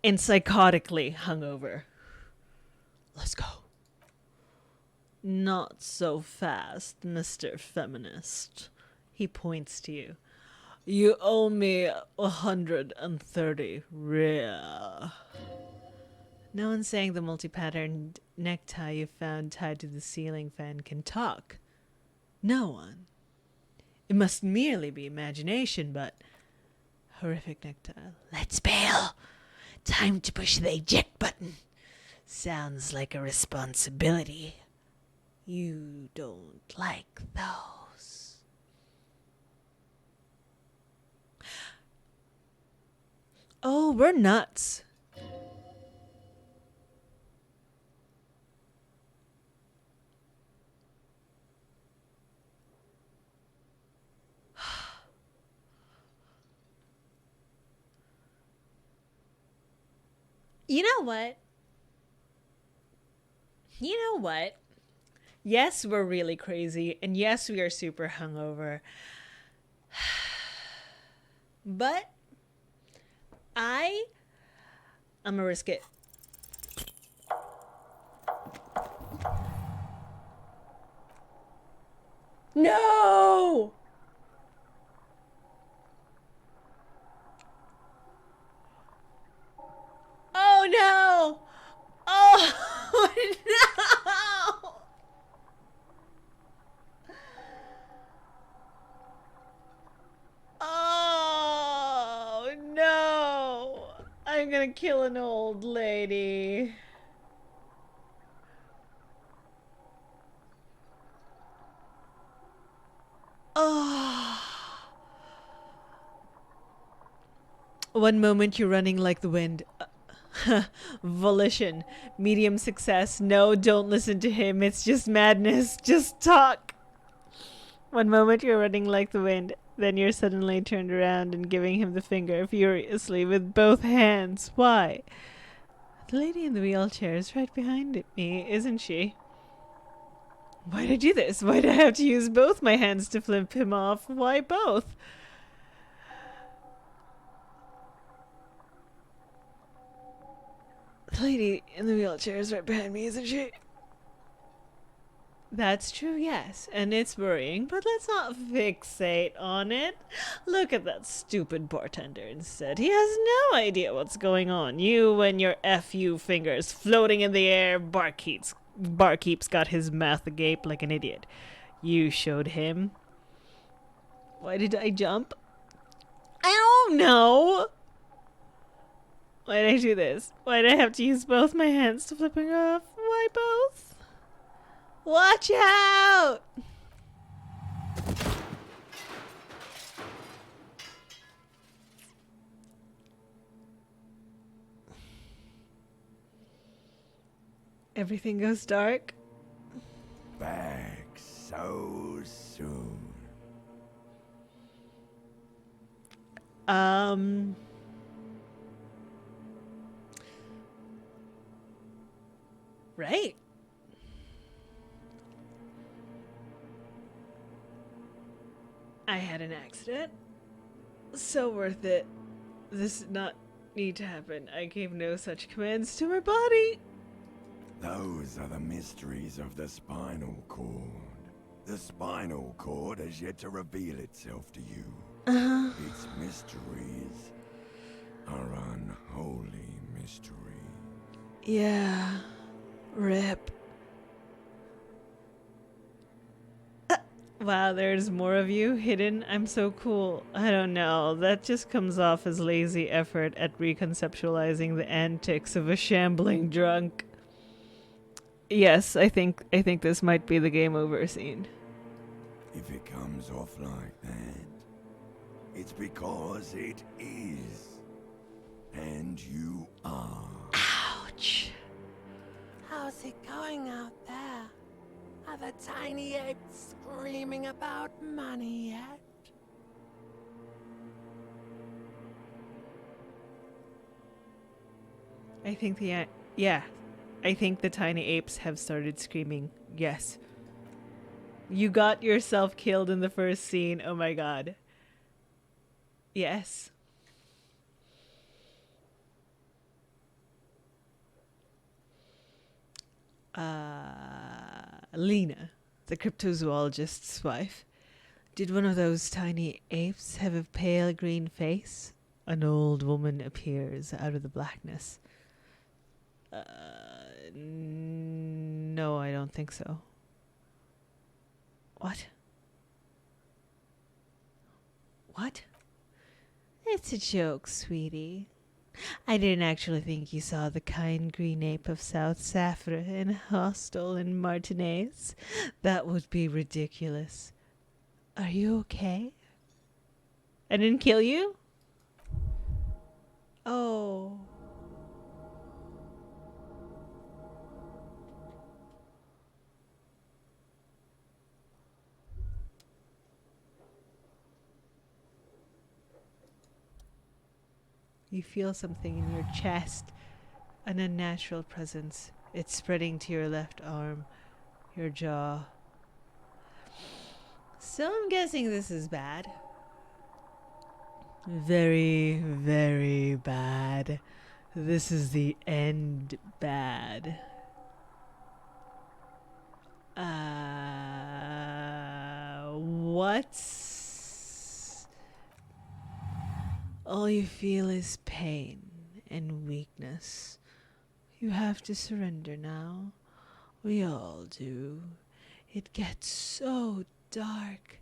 and psychotically hungover. Let's go. Not so fast, Mr. Feminist. He points to you. You owe me 130 rare. No one's saying the multi-patterned necktie you found tied to the ceiling fan can talk. No one. It must merely be imagination, but... Horrific necktie. Let's bail. Time to push the eject button. Sounds like a responsibility. You don't like those. Oh, we're nuts. You know what? You know what? Yes, we're really crazy, and yes, we are super hungover. But I'm gonna risk it. No! Oh no! Oh no! Oh no! I'm gonna kill an old lady. Oh. One moment you're running like the wind. Volition. Medium success. No, don't listen to him. It's just madness. Just talk. One moment you're running like the wind. Then you're suddenly turned around and giving him the finger furiously with both hands. Why? The lady in the wheelchair is right behind me, isn't she? Why'd I do this? Why'd I have to use both my hands to flip him off? Why both? The lady in the wheelchair is right behind me, isn't she? That's true, yes, and it's worrying, but let's not fixate on it. Look at that stupid bartender instead. He has no idea what's going on. You and your FU fingers floating in the air. Barkeep's got his mouth agape like an idiot. You showed him. Why did I jump? I don't know. Why did I do this? Why did I have to use both my hands to flipping off? Why both? Watch out! Everything goes dark. Back so soon. Right. I had an accident. So worth it. This did not need to happen. I gave no such commands to my body. Those are the mysteries of the spinal cord. The spinal cord has yet to reveal itself to you. Its mysteries are unholy mysteries. Yeah. Rip. Wow, there's more of you hidden. I'm so cool. I don't know. That just comes off as lazy effort at reconceptualizing the antics of a shambling drunk. Yes, I think this might be the game over scene. If it comes off like that, it's because it is. And you are. Ouch. How's it going out there? Are the tiny apes screaming about money yet? I think I think the tiny apes have started screaming. Yes. You got yourself killed in the first scene. Oh my god. Yes. Lena, the cryptozoologist's wife. Did one of those tiny apes have a pale green face? An old woman appears out of the blackness. No, I don't think so. What? What? It's a joke, sweetie. I didn't actually think you saw the kind green ape of South Safra in a hostel in Martinez. That would be ridiculous. Are you okay? I didn't kill you? Oh. You feel something in your chest, an unnatural presence. It's spreading to your left arm, your jaw. So I'm guessing this is bad. Very, very bad. This is the end bad. What's... All you feel is pain and weakness. You have to surrender now. We all do. It gets so dark.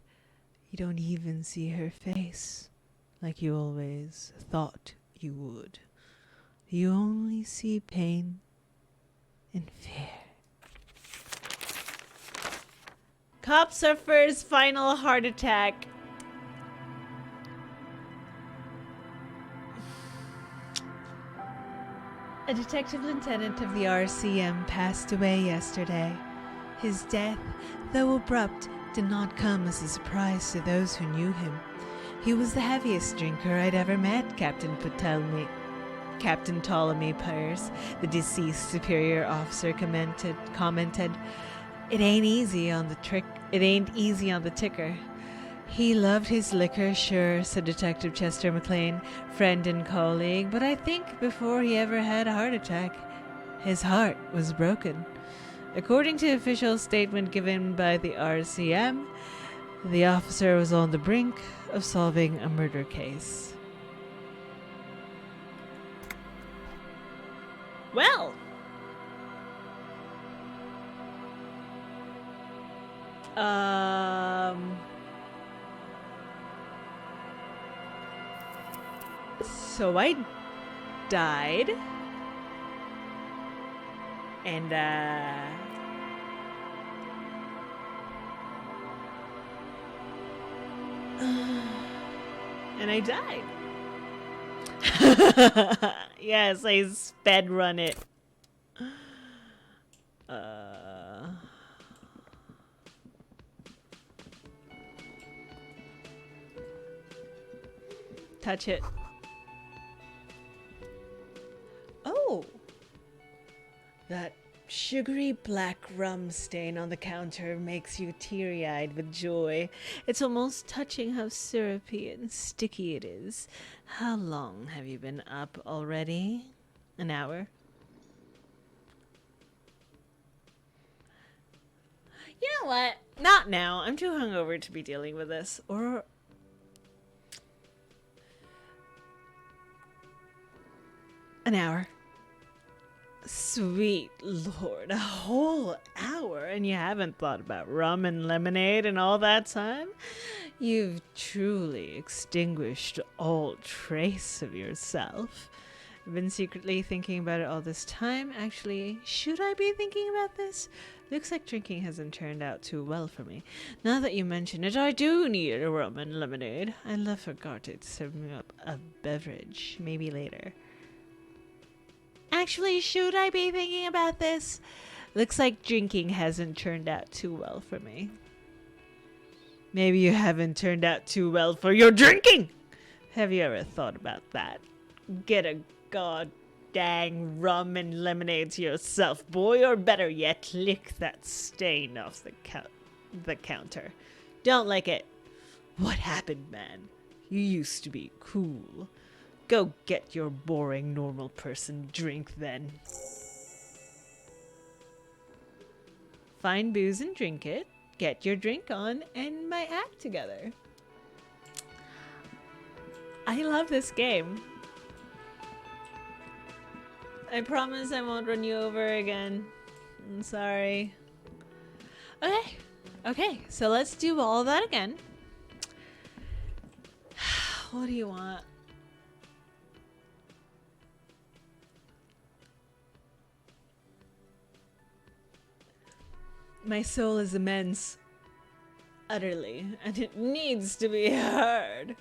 You don't even see her face, like you always thought you would. You only see pain and fear. Cop suffers final heart attack. A detective lieutenant of the RCM passed away yesterday. His death, though abrupt, did not come as a surprise to those who knew him. He was the heaviest drinker I'd ever met, Captain Ptolemy Peirce, the deceased superior officer, commented. It ain't easy on the ticker. He loved his liquor, sure, said Detective Chester McLean, friend and colleague, but I think before he ever had a heart attack, his heart was broken. According to official statement given by the RCM, the officer was on the brink of solving a murder case. Well, so I died, and I died. Yes, I sped run it. Touch it. Oh! That sugary black rum stain on the counter makes you teary-eyed with joy. It's almost touching how syrupy and sticky it is. How long have you been up already? An hour? You know what? Not now. I'm too hungover to be dealing with this. Or... an hour. Sweet Lord, a whole hour, and you haven't thought about rum and lemonade and all that time? You've truly extinguished all trace of yourself. I've been secretly thinking about it all this time. Actually, should I be thinking about this? Looks like drinking hasn't turned out too well for me. Now that you mention it, I do need a rum and lemonade. I forgot to serve me up a beverage. Maybe later. Actually, should I be thinking about this? Looks like drinking hasn't turned out too well for me. Maybe you haven't turned out too well for your drinking. Have you ever thought about that? Get a god dang rum and lemonade to yourself, boy, or better yet, lick that stain off the counter. Don't like it. What happened, man? You used to be cool. Go get your boring normal person drink then. Find booze and drink it. get your drink on, and my act together. I love this game. I promise I won't run you over again. I'm sorry. Okay. Okay, so let's do all that again. What do you want? My soul is immense. Utterly. And it needs to be heard.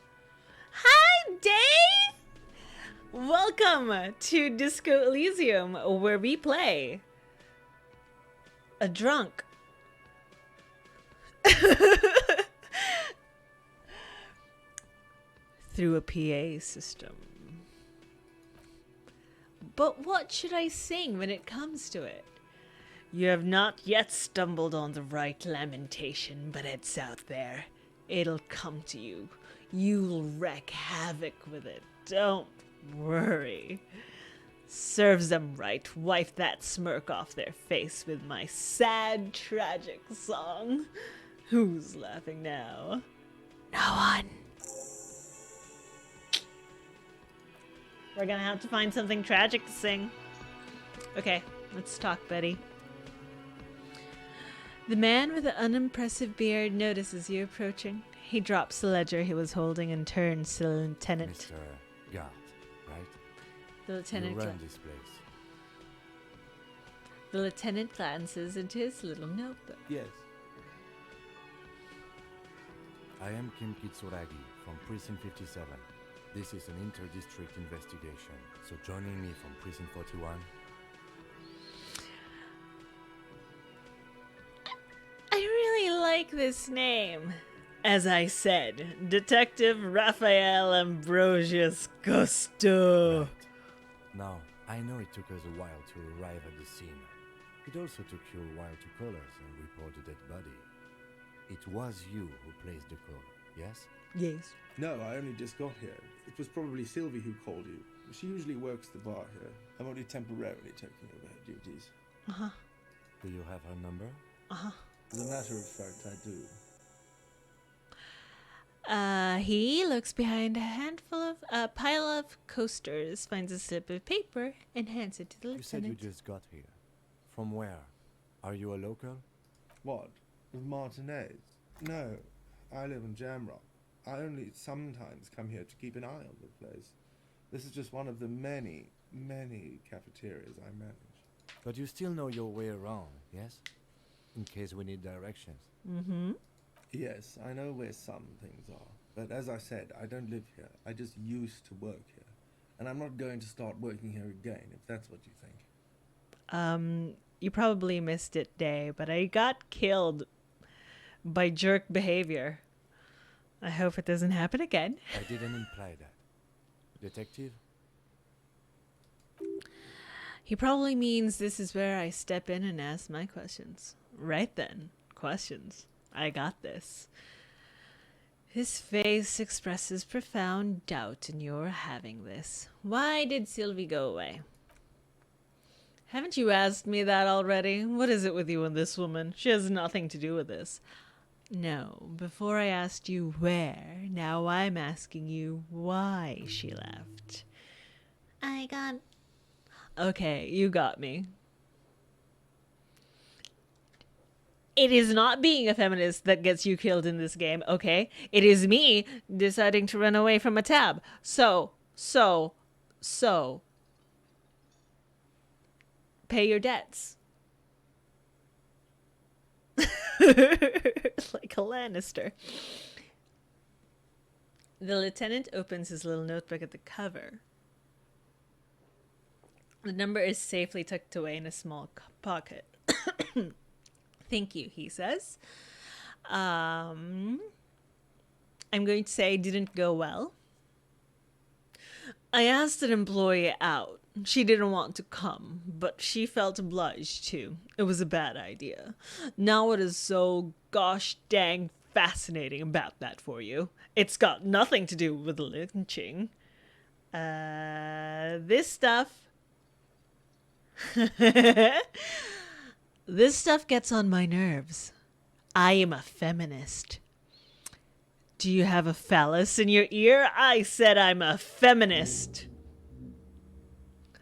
Hi, Dave! Welcome to Disco Elysium, where we play a drunk. Through a PA system. But what should I sing when it comes to it? You have not yet stumbled on the right lamentation, but it's out there. It'll come to you. You'll wreak havoc with it. Don't worry. Serves them right. Wipe that smirk off their face with my sad, tragic song. Who's laughing now? No one. We're gonna have to find something tragic to sing. Okay, let's talk, Betty. The man with the unimpressive beard notices you approaching. He drops the ledger he was holding and turns to the lieutenant. Mr. Gart, right? The lieutenant, You run this place. the lieutenant glances into his little notebook. Yes. I am Kim Kitsuragi from Precinct 57. This is an inter-district investigation, so joining me from Precinct 41... I really like this name. As I said, Detective Raphael Ambrosius Gusto. Right. Now, I know it took us a while to arrive at the scene. It also took you a while to call us and report the dead body. It was you who placed the call, yes? Yes. No, I only just got here. It was probably Sylvie who called you. She usually works the bar here. I'm only temporarily taking over her duties. Uh-huh. Do you have her number? Uh-huh. As a matter of fact, I do. He looks behind a pile of coasters, finds a slip of paper, and hands it to the You said lieutenant. you just got here. From where? Are you a local? What? With Martinez? No, I live in Jamrock. I only sometimes come here to keep an eye on the place. This is just one of the many, many cafeterias I manage. But you still know your way around, yes? In case we need directions. Mm-hmm. Yes, I know where some things are. But as I said, I don't live here. I just used to work here. And I'm not going to start working here again, if that's what you think. You probably missed it, Day, but I got killed by jerk behavior. I hope it doesn't happen again. I didn't imply that. Detective? He probably means this is where I step in and ask my questions. Right then. Questions. I got this. His face expresses profound doubt in your having this. Why did Sylvie go away? Haven't you asked me that already? What is it with you and this woman? She has nothing to do with this. No, before I asked you where, now I'm asking you why she left. I got... Okay, you got me. It is not being a feminist that gets you killed in this game, okay? It is me deciding to run away from a tab. So. Pay your debts. Like a Lannister. The lieutenant opens his little notebook at the cover. The number is safely tucked away in a small pocket. Thank you, he says. I'm going to say didn't go well. I asked an employee out. She didn't want to come, but she felt obliged to. It was a bad idea. Now what is so gosh dang fascinating about that for you? It's got nothing to do with lynching. This stuff... This stuff gets on my nerves. I am a feminist. Do you have a phallus in your ear? I said I'm a feminist.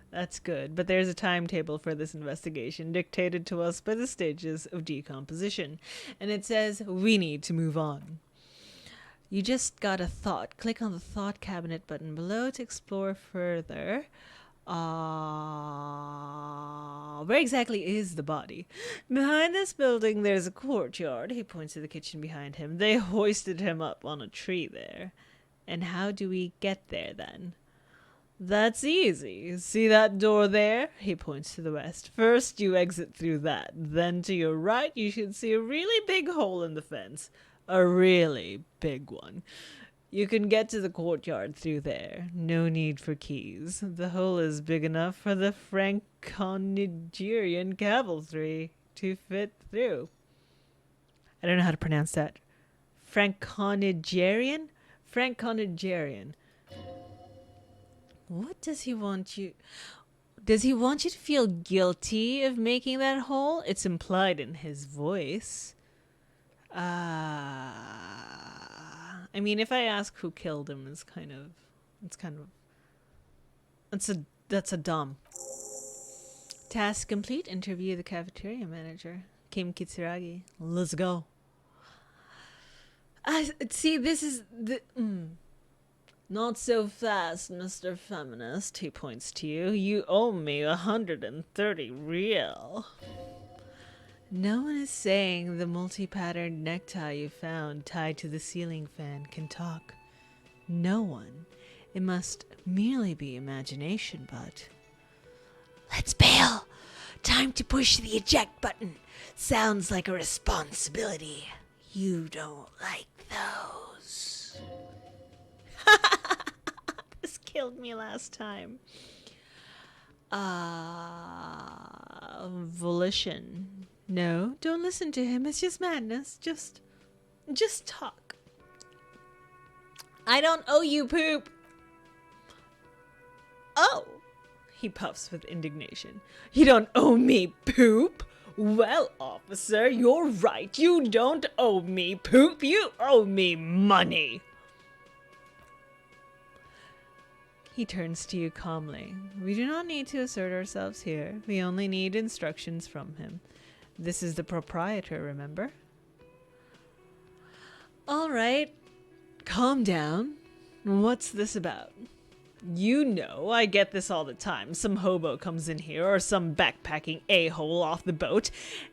That's good, but there's a timetable for this investigation dictated to us by the stages of decomposition. And it says we need to move on. You just got a thought. Click on the thought cabinet button below to explore further. Where exactly is the body? Behind this building, there's a courtyard. He points to the kitchen behind him. They hoisted him up on a tree there. And how do we get there then? That's easy. See that door there? He points to the west. First, you exit through that. Then to your right, you should see a really big hole in the fence. A really big one. You can get to the courtyard through there. No need for keys. The hole is big enough for the Franco-Nigerian cavalry to fit through. I don't know how to pronounce that. Franco-Nigerian? Franco-Nigerian. What does he want you... Does he want you to feel guilty of making that hole? It's implied in his voice. I mean, if I ask who killed him, that's a dumb. Task complete. Interview the cafeteria manager, Kim Kitsuragi. Let's go. See, this is the. Not so fast, Mr. Feminist, he points to you. You owe me 130 real. No one is saying the multi-patterned necktie you found tied to the ceiling fan can talk. No one. It must merely be imagination, but... Let's bail! Time to push the eject button. Sounds like a responsibility. You don't like those. This killed me last time. Volition. No, don't listen to him. It's just madness. Just talk. I don't owe you poop. Oh, he puffs with indignation. You don't owe me poop? Well, officer, you're right. You don't owe me poop. You owe me money. He turns to you calmly. We do not need to assert ourselves here. We only need instructions from him. This is the proprietor, remember? All right. Calm down. What's this about? You know, I get this all the time. Some hobo comes in here or some backpacking a-hole off the boat.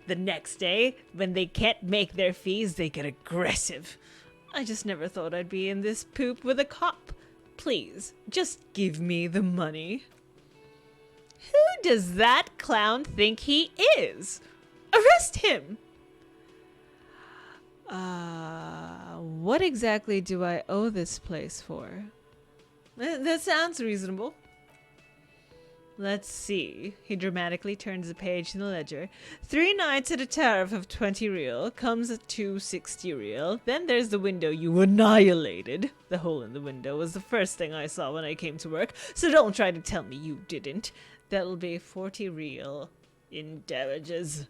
The next day, when they can't make their fees, they get aggressive. I just never thought I'd be in this poop with a cop. Please, just give me the money. Who does that clown think he is? Arrest him! What exactly do I owe this place for? That sounds reasonable. Let's see. He dramatically turns the page in the ledger. 3 nights at a tariff of 20 real comes at 260 real. Then there's the window you annihilated. The hole in the window was the first thing I saw when I came to work, so don't try to tell me you didn't. That'll be 40 real in damages.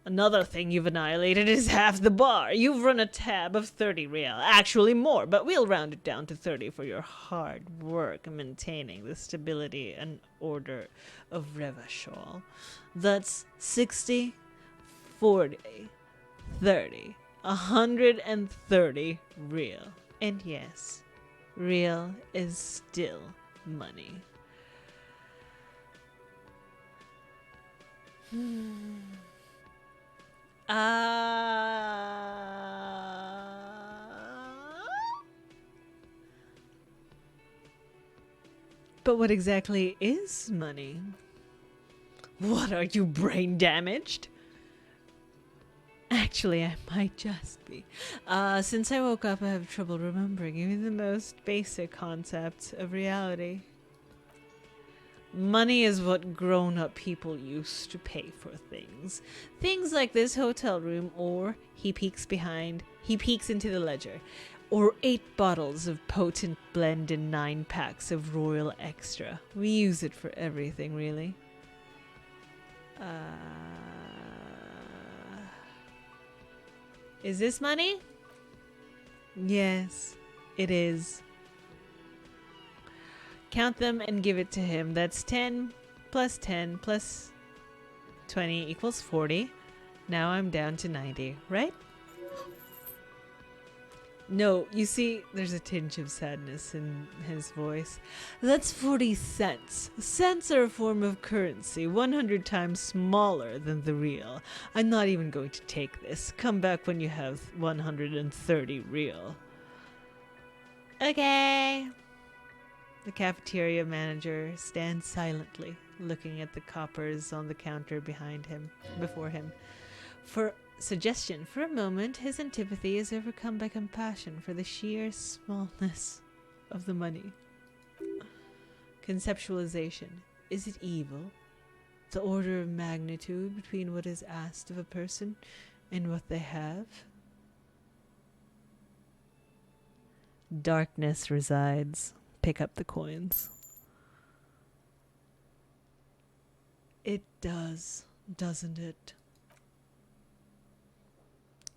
Another thing you've annihilated is half the bar. You've run a tab of 30 real. Actually more, but we'll round it down to 30 for your hard work maintaining the stability and order of Revachol. That's 60, 40, 30, 130 real. And yes, real is still money. But what exactly is money? What, are you brain damaged? Actually, I might just be. Since I woke up, I have trouble remembering even the most basic concepts of reality. Money is what grown-up people used to pay for things. Things like this hotel room, or he peeks into the ledger, or 8 bottles of potent blend and 9 packs of Royal Extra. We use it for everything, really. Is this money? Yes, it is. Count them and give it to him. That's 10 plus 10 plus 20 equals 40. Now I'm down to 90, right? No, you see, there's a tinge of sadness in his voice. That's 40 cents. Cents are a form of currency, 100 times smaller than the real. I'm not even going to take this. Come back when you have 130 real. Okay. The cafeteria manager stands silently, looking at the coppers on the counter before him. For suggestion, for a moment, his antipathy is overcome by compassion for the sheer smallness of the money. Conceptualization. Is it evil? The order of magnitude between what is asked of a person and what they have? Darkness resides. Pick up the coins. It does, doesn't it?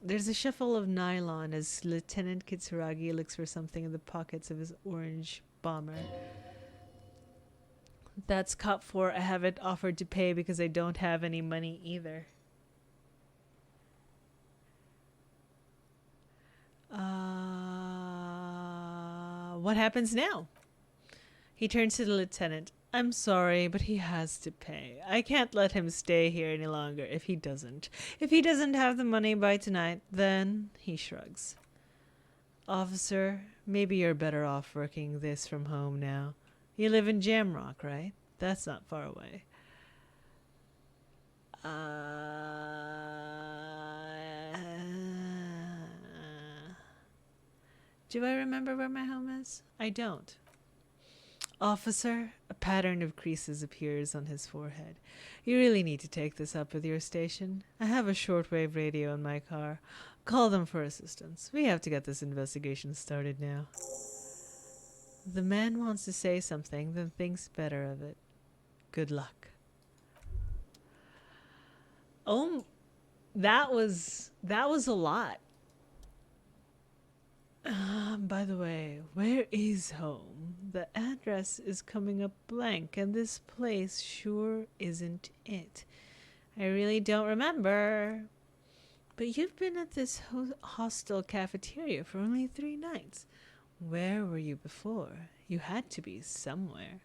There's a shuffle of nylon as Lieutenant Kitsuragi looks for something in the pockets of his orange bomber. That's Cop 4. I haven't offered to pay because I don't have any money either. What happens now? He turns to the lieutenant. I'm sorry, but he has to pay. I can't let him stay here any longer if he doesn't. If he doesn't have the money by tonight, then he shrugs. Officer, maybe you're better off working this from home now. You live in Jamrock, right? That's not far away. Do I remember where my home is? I don't. Officer, a pattern of creases appears on his forehead. You really need to take this up with your station. I have a shortwave radio in my car. Call them for assistance. We have to get this investigation started now. The man wants to say something, then thinks better of it. Good luck. Oh, that was a lot. By the way, where is home? The address is coming up blank, and this place sure isn't it. I really don't remember. But you've been at this hostel cafeteria for only 3 nights. Where were you before? You had to be somewhere.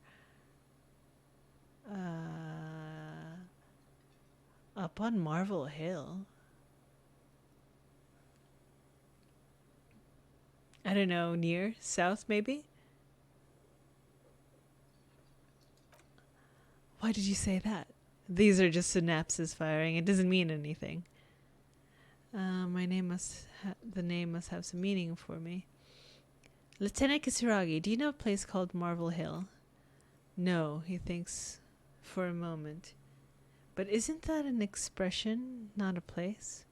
Up on Marvel Hill. I don't know, near, south maybe? Why did you say that? These are just synapses firing. It doesn't mean anything. The name must have some meaning for me. Lieutenant Kisaragi, do you know a place called Marvel Hill? No, he thinks for a moment. But isn't that an expression, not a place?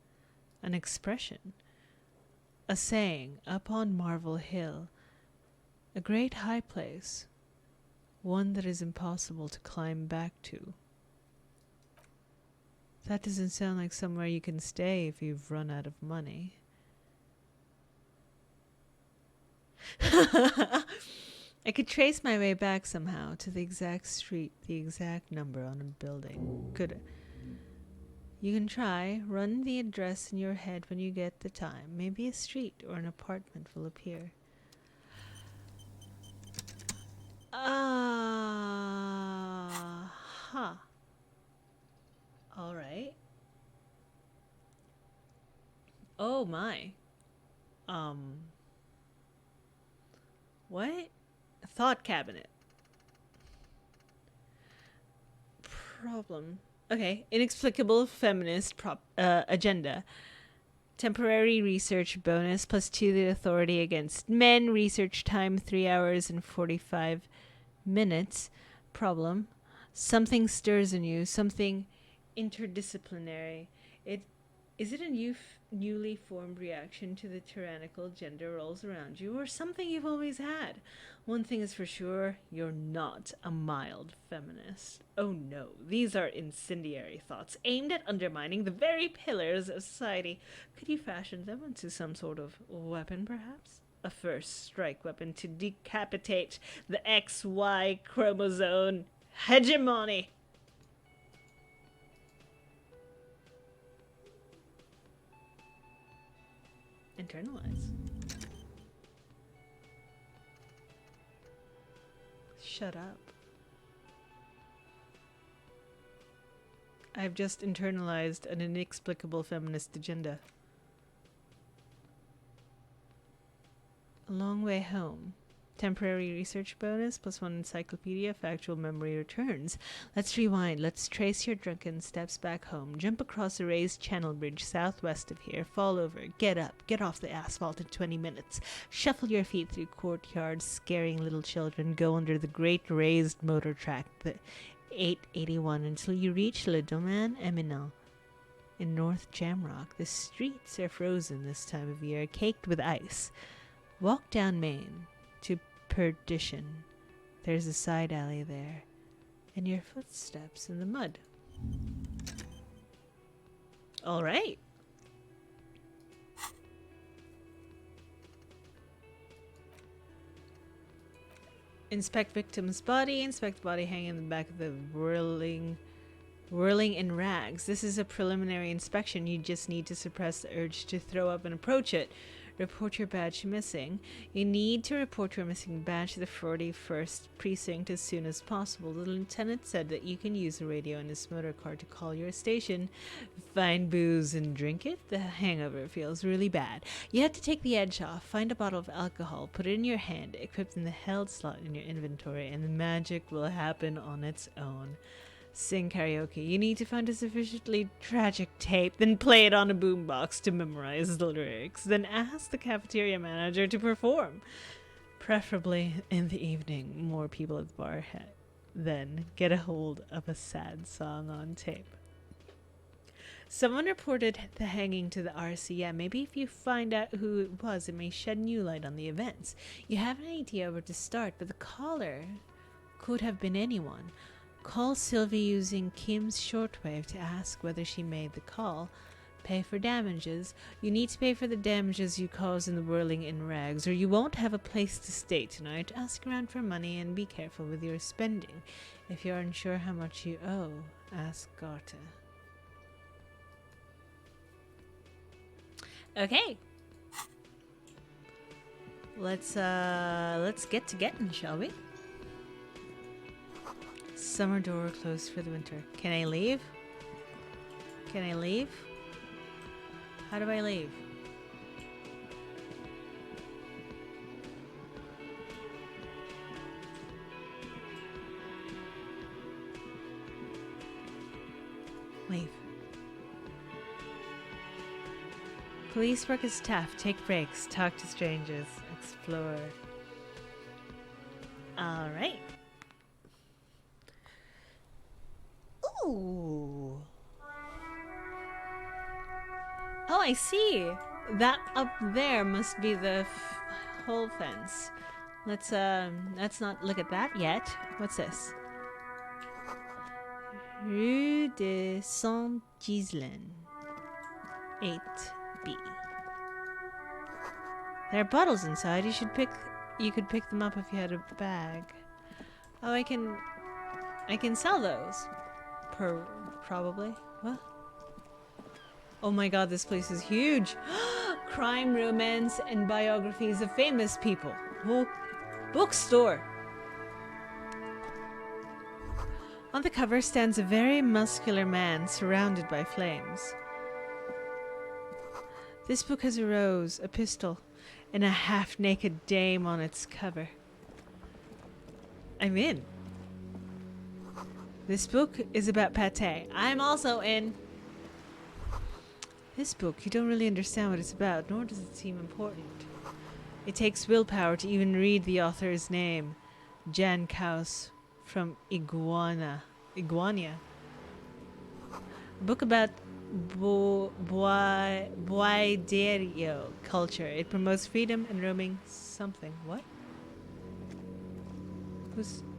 An expression. A saying, up on Marvel Hill. A great high place. One that is impossible to climb back to. That doesn't sound like somewhere you can stay if you've run out of money. I could trace my way back somehow to the exact street, the exact number on a building. Could you can try. Run the address in your head when you get the time. Maybe a street or an apartment will appear. Huh. All right. Oh my. What? Thought cabinet. Problem. Okay. Inexplicable feminist agenda. Temporary research bonus plus 2 the authority against men. Research time 3 hours and 45 minutes. Problem. Something stirs in you. Something interdisciplinary. Is it a newly formed reaction to the tyrannical gender roles around you, or something you've always had? One thing is for sure, you're not a mild feminist. Oh no, these are incendiary thoughts aimed at undermining the very pillars of society. Could you fashion them into some sort of weapon, perhaps? A first strike weapon to decapitate the XY chromosome hegemony. Internalize. Shut up. I've just internalized an inexplicable feminist agenda. A long way home. Temporary research bonus +1 encyclopedia factual memory returns. Let's rewind. Let's trace your drunken steps back home. Jump across a raised channel bridge southwest of here. Fall over. Get up. Get off the asphalt in 20 minutes. Shuffle your feet through courtyards, scaring little children. Go under the great raised motor track, the 881, until you reach Le Domaine Eminent. In North Jamrock, the streets are frozen this time of year, caked with ice. Walk down Main to Perdition. There's a side alley there, and your footsteps in the mud. All right. Inspect victim's body. Inspect body hanging in the back of the whirling in rags. This is a preliminary inspection. You just need to suppress the urge to throw up and approach it. Report your badge missing. You need to report your missing badge to the 41st precinct as soon as possible. The lieutenant said that you can use the radio in his motor car to call your station. Find booze and drink it. The hangover feels really bad. You have to take the edge off. Find a bottle of alcohol. Put it in your hand, equipped in the held slot in your inventory, and the magic will happen on its own. Sing karaoke. You need to find a sufficiently tragic tape, then play it on a boombox to memorize the lyrics, then ask the cafeteria manager to perform. Preferably in the evening. More people at the bar. Then get a hold of a sad song on tape. Someone reported the hanging to the RCM. Maybe if you find out who it was, it may shed new light on the events. You have an idea where to start, but the caller could have been anyone. Call Sylvie using Kim's shortwave to ask whether she made the call. Pay for damages. You need to pay for the damages you caused in the whirling in rags, or you won't have a place to stay tonight. Ask around for money and be careful with your spending. If you're unsure how much you owe, ask Garta. Okay. Let's get to getting, shall we? Summer door closed for the winter. Can I leave? Can I leave? How do I leave? Leave. Police work is tough. Take breaks. Talk to strangers. Explore. All right. Ooh. Oh, I see. That up there must be the whole fence. Let's not look at that yet. What's this? Rue de Saint-Ghislain, 8B. There are bottles inside. You could pick them up if you had a bag. Oh, I can sell those. Probably. What? Oh my god, this place is huge. Crime, romance, and biographies of famous people. Oh, bookstore. On the cover stands a very muscular man surrounded by flames. This book has a rose, a pistol, and a half-naked dame on its cover. I'm in. This book is about pate. I'm also in. This book, you don't really understand what it's about, nor does it seem important. It takes willpower to even read the author's name. Jan Kaus from Iguania. A book about Buaiderio culture. It promotes freedom and roaming something. What?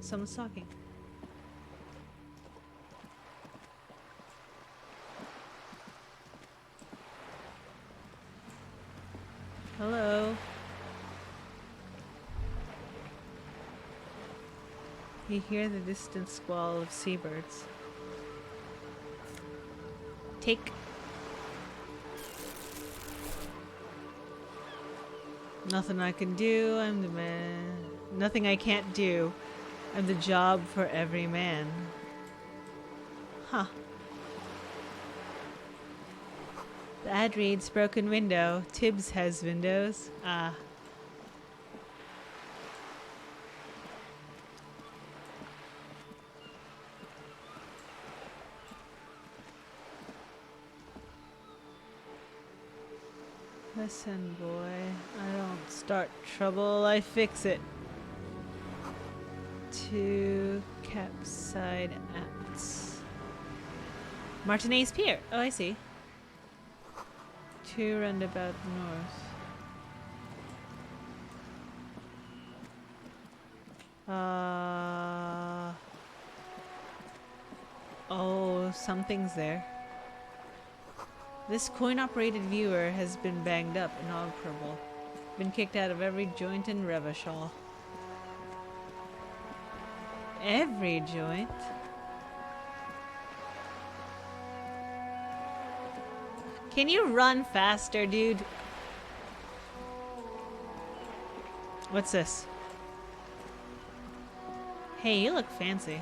Someone's talking. Hello. You hear the distant squall of seabirds. Take. Nothing I can do. I'm the man. Nothing I can't do. I'm the job for every man. Huh. The ad reads broken window. Tibbs has windows. Ah. Listen, boy. I don't start trouble, I fix it. 2 Capside Apts. Martinez Pier. Oh, I see. 2 Roundabout North. Oh, something's there. This coin-operated viewer has been banged up, inoperable. Been kicked out of every joint in Revachol. Every joint? Can you run faster, dude? What's this? Hey, you look fancy.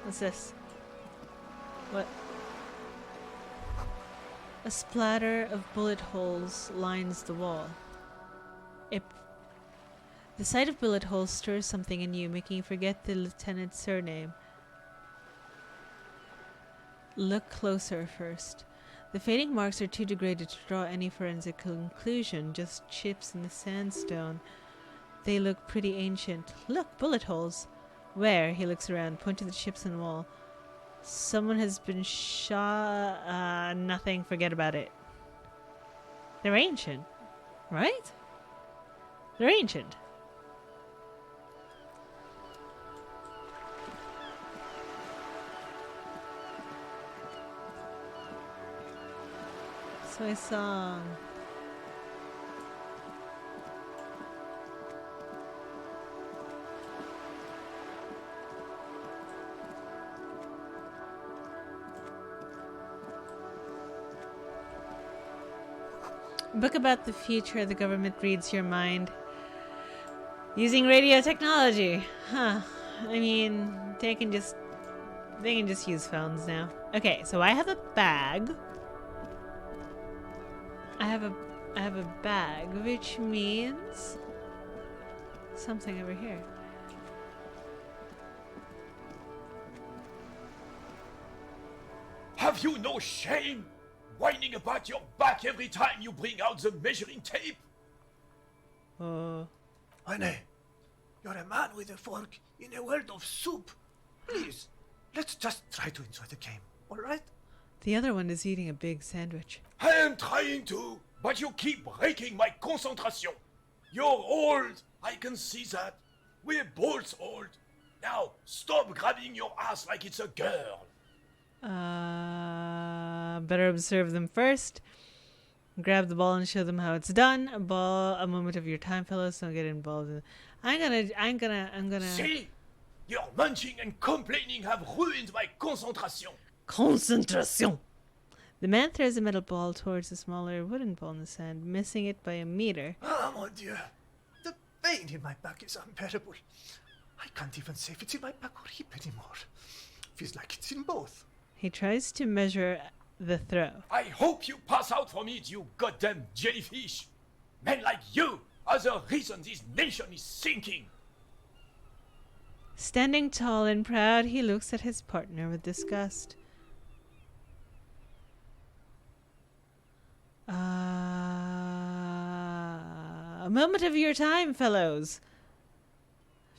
What's this? What? A splatter of bullet holes lines the wall. The sight of bullet holes stirs something in you, making you forget the lieutenant's surname. Look closer first. The fading marks are too degraded to draw any forensic conclusion, just chips in the sandstone. They look pretty ancient. Look, bullet holes. Where? He looks around, pointing to the chips on the wall. Someone has been shot. Nothing. Forget about it. They're ancient, right? They're ancient. So I song. Book about the future. The government reads your mind. Using radio technology. Huh. I mean, they can just use phones now. Okay, so I have a bag. I have a bag, which means something over here. Have you no shame? Whining about your back every time you bring out the measuring tape? Honey, you're a man with a fork in a world of soup. Please, let's just try to enjoy the game, alright? The other one is eating a big sandwich. I am trying to, but you keep breaking my concentration. You're old, I can see that. We're both old. Now, stop grabbing your ass like it's a girl. Better observe them first. Grab the ball and show them how it's done. A moment of your time, fellows. Don't get involved in. I'm gonna. See? Your munching and complaining have ruined my concentration. Concentration. The man throws a metal ball towards a smaller wooden ball in the sand, missing it by a meter. Ah, mon Dieu. The pain in my back is unbearable. I can't even say if it's in my back or hip anymore. Feels like it's in both. He tries to measure the throw. I hope you pass out from it, you goddamn jellyfish. Men like you are the reason this nation is sinking. Standing tall and proud, he looks at his partner with disgust. A moment of your time, fellows.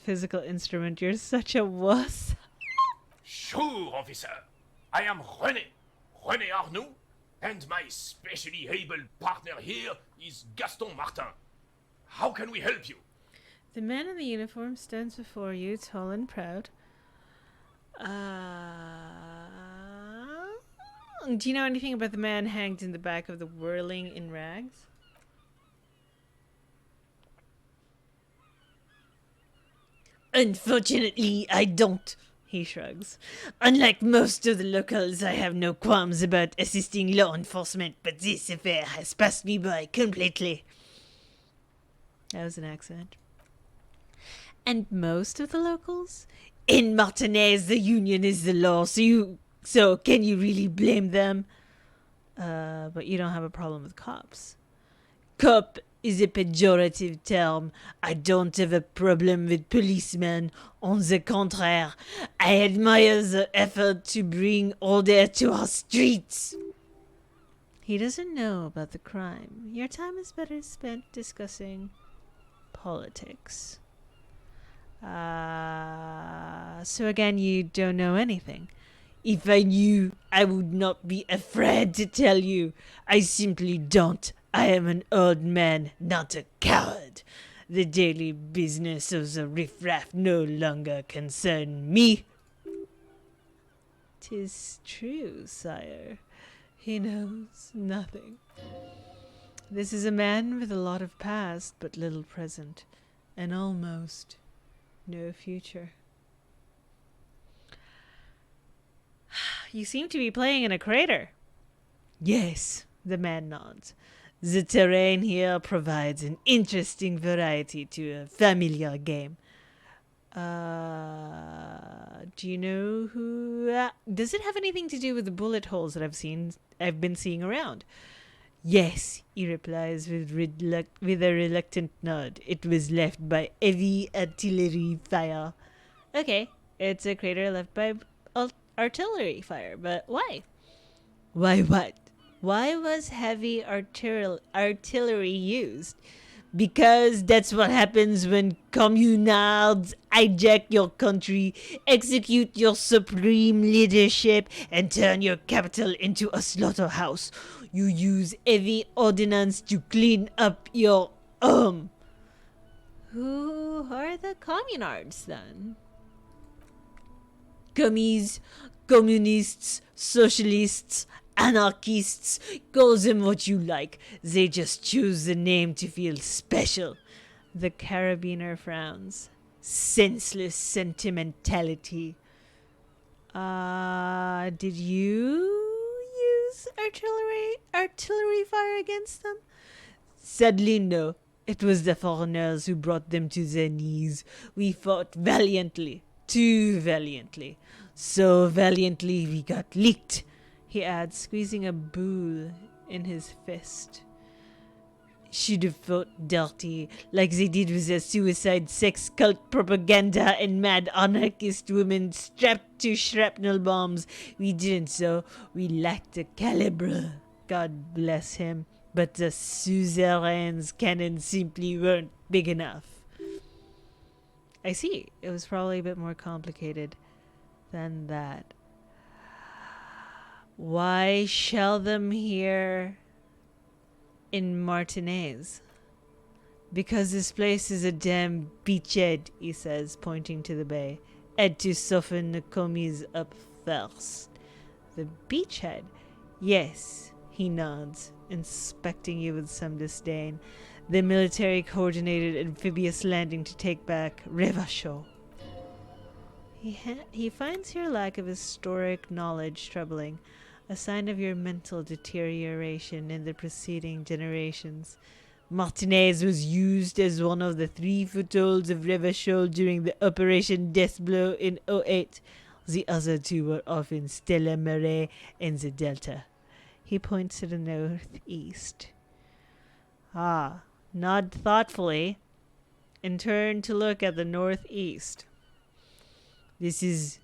Physical instrument, you're such a wuss. Sure, officer. I am René. René Arnoux, and my specially able partner here is Gaston Martin. How can we help you? The man in the uniform stands before you, tall and proud. Do you know anything about the man hanged in the back of the whirling in rags? Unfortunately, I don't, he shrugs. Unlike most of the locals, I have no qualms about assisting law enforcement, but this affair has passed me by completely. That was an accent. And most of the locals? In Martinez, the union is the law, so can you really blame them? But you don't have a problem with cops. Cop is a pejorative term. I don't have a problem with policemen. On the contraire, I admire the effort to bring order to our streets. He doesn't know about the crime. Your time is better spent discussing politics. So again, you don't know anything. If I knew, I would not be afraid to tell you. I simply don't. I am an old man, not a coward. The daily business of the riffraff no longer concern me. 'Tis true, sire. He knows nothing. This is a man with a lot of past, but little present, and almost no future. You seem to be playing in a crater. Yes, the man nods. The terrain here provides an interesting variety to a familiar game. Do you know who... does it have anything to do with the bullet holes that I've been seeing around? Yes, he replies with a reluctant nod. It was left by heavy artillery fire. Okay, it's a crater left by artillery fire, but why? Why what? Why was heavy artillery used? Because that's what happens when communards hijack your country, execute your supreme leadership, and turn your capital into a slaughterhouse. You use heavy ordnance to clean up your home. Who are the communards then? Commies, communists, socialists, anarchists, call them what you like. They just choose the name to feel special. The carabiner frowns. Senseless sentimentality. Did you use artillery fire against them? Sadly, no. It was the foreigners who brought them to their knees. We fought valiantly. Too valiantly. So valiantly we got licked, he adds, squeezing a boule in his fist. Should have fought dirty, like they did with their suicide sex cult propaganda and mad anarchist women strapped to shrapnel bombs. We didn't so. We lacked the calibre. God bless him. But the suzerain's cannons simply weren't big enough. I see. It was probably a bit more complicated than that. Why shell them here in Martinez? Because this place is a damn beachhead, he says, pointing to the bay. Had to soften the commies up first. The beachhead? Yes, he nods, inspecting you with some disdain. The military-coordinated amphibious landing to take back Revachol. He finds your lack of historic knowledge troubling, a sign of your mental deterioration in the preceding generations. Martinez was used as one of the 3 footholds of Revachol during the Operation Deathblow in 08. The other 2 were off in Stella Marais and the Delta. He points to the northeast. Nod thoughtfully and turn to look at the northeast. This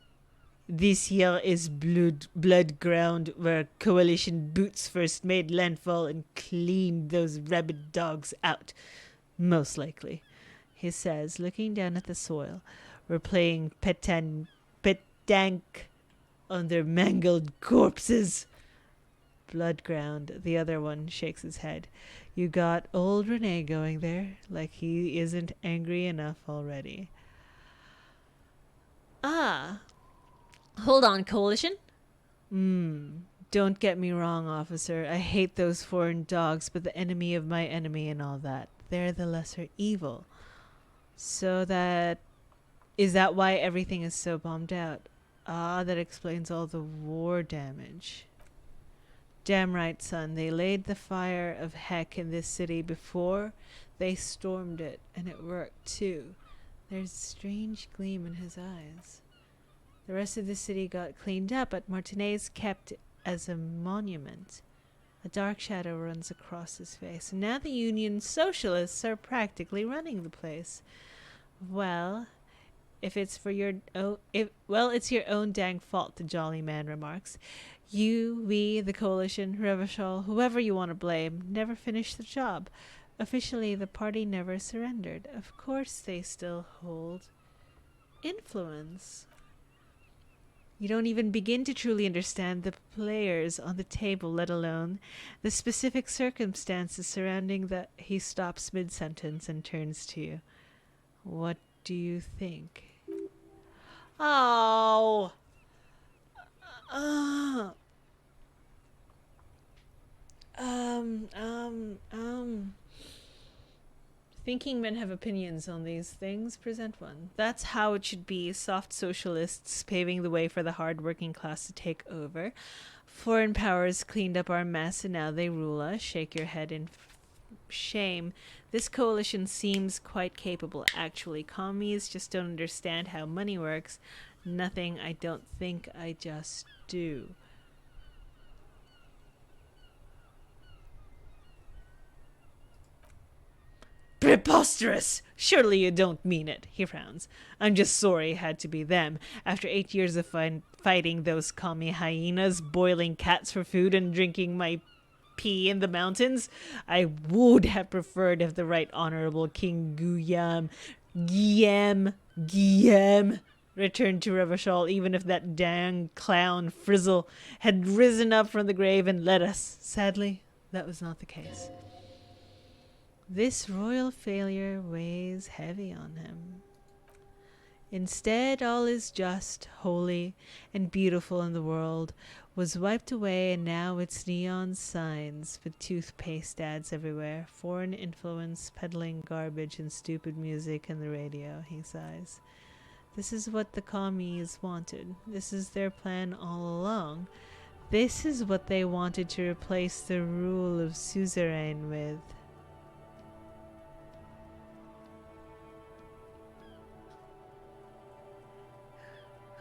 here is blood ground where coalition boots first made landfall and cleaned those rabid dogs out. Most likely, he says, looking down at the soil. We're playing petanque on their mangled corpses. Bloodground. The other one shakes his head. You got old Rene going there, like he isn't angry enough already. Ah. Hold on, Coalition. Don't get me wrong, officer. I hate those foreign dogs, but the enemy of my enemy and all that. They're the lesser evil. So that... Is that why everything is so bombed out? Ah, that explains all the war damage. Damn right, son. They laid the fire of heck in this city before they stormed it, and it worked too. There's a strange gleam in his eyes. The rest of the city got cleaned up, but Martinez kept as a monument. A dark shadow runs across his face, and now the Union Socialists are practically running the place. Well, it's your own dang fault, the jolly man remarks. You, we, the coalition, Revachol, whoever you want to blame, never finished the job. Officially, the party never surrendered. Of course they still hold influence. You don't even begin to truly understand the players on the table, let alone the specific circumstances surrounding the... He stops mid-sentence and turns to you. What do you think? Oh! Thinking men have opinions on these things, present one. That's how it should be. Soft socialists paving the way for the hard-working class to take over. Foreign powers cleaned up our mess and now they rule us. Shake your head in shame. This coalition seems quite capable, actually. Commies just don't understand how money works. Nothing, I don't think, I just do. Preposterous! Surely you don't mean it, he frowns. I'm just sorry it had to be them. After 8 years of fighting those commie hyenas, boiling cats for food and drinking my pee in the mountains, I would have preferred if the right honorable King Guillaume returned to Revachol, even if that dang clown Frizzle had risen up from the grave and led us. Sadly, that was not the case. This royal failure weighs heavy on him. Instead, all is just, holy, and beautiful in the world was wiped away, and now it's neon signs with toothpaste ads everywhere, foreign influence peddling garbage and stupid music in the radio, he sighs. This is what the commies wanted. This is their plan all along. This is what they wanted to replace the rule of suzerain with.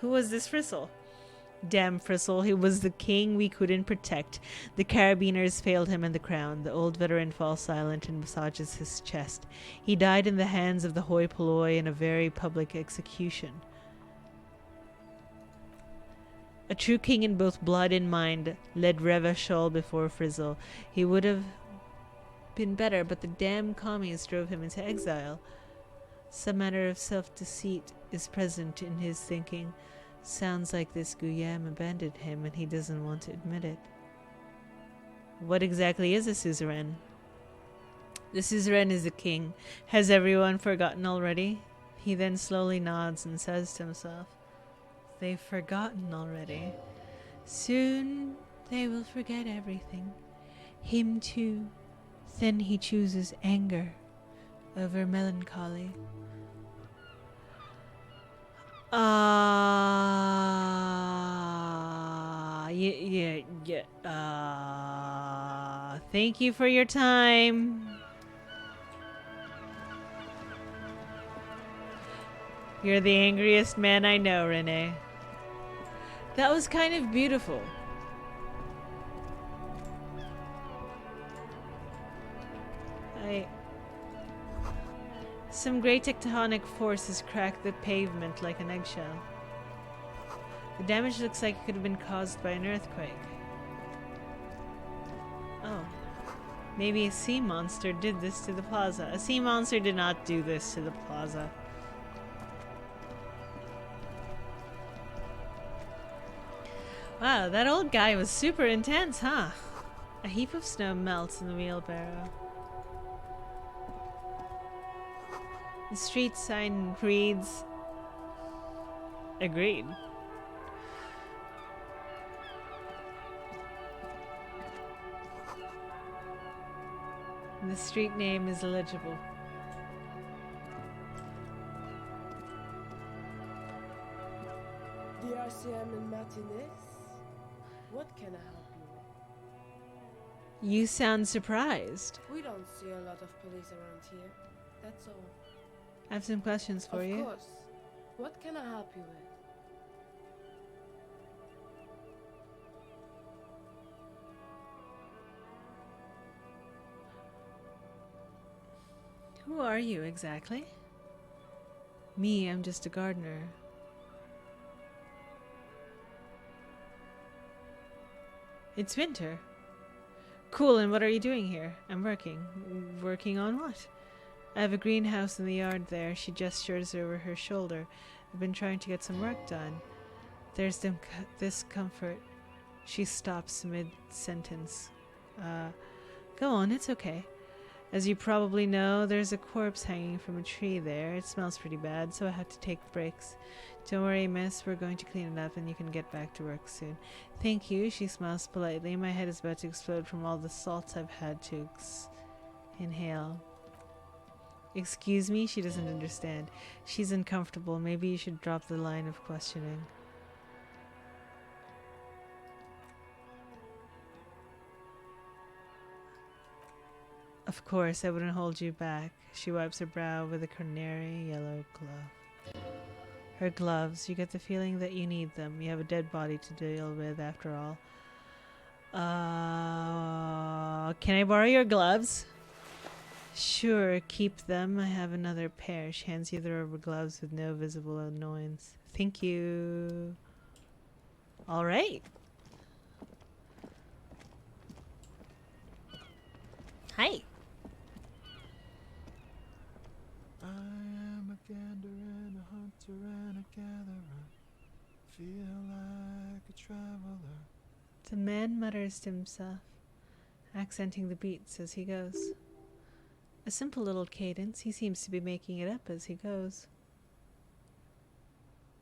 Who was this Frizzle? Damn Frizzle, he was the king we couldn't protect. The carabiners failed him in the crown. The old veteran falls silent and massages his chest. He died in the hands of the hoi polloi in a very public execution. A true king in both blood and mind led Revachol before Frizzle. He would have been better, but the damn commies drove him into exile. Some manner of self-deceit is present in his thinking. Sounds like this Guillaume abandoned him and he doesn't want to admit it. What exactly is a suzerain? The suzerain is the king. Has everyone forgotten already? He then slowly nods and says to himself, they've forgotten already. Soon they will forget everything. Him too. Then he chooses anger over melancholy. Thank you for your time. You're the angriest man I know, Rene. That was kind of beautiful. Some great tectonic force has cracked the pavement like an eggshell. The damage looks like it could have been caused by an earthquake. Oh. Maybe a sea monster did this to the plaza. A sea monster did not do this to the plaza. Wow, that old guy was super intense, huh? A heap of snow melts in the wheelbarrow. The street sign reads, "Agreed." The street name is illegible. The RCM and Martinez? What can I help you with? You sound surprised. We don't see a lot of police around here. That's all. I have some questions for you. Of course. What can I help you with? Who are you exactly? Me, I'm just a gardener. It's winter. Cool, and what are you doing here? I'm working. Working on what? I have a greenhouse in the yard there. She gestures over her shoulder. I've been trying to get some work done. There's this comfort. She stops mid-sentence. Go on, it's okay. As you probably know, there's a corpse hanging from a tree there. It smells pretty bad, so I had to take breaks. Don't worry, miss. We're going to clean it up and you can get back to work soon. Thank you. She smiles politely. My head is about to explode from all the salts I've had to inhale. Excuse me? She doesn't understand. She's uncomfortable. Maybe you should drop the line of questioning. Of course, I wouldn't hold you back. She wipes her brow with a canary yellow glove. Her gloves. You get the feeling that you need them. You have a dead body to deal with, after all. Can I borrow your gloves? Sure, keep them. I have another pair. She hands you the rubber gloves with no visible annoyance. Thank you. All right. Hi. I am a gander and a hunter and a gatherer. Feel like a traveler. The man mutters to himself, accenting the beats as he goes. A simple little cadence. He seems to be making it up as he goes.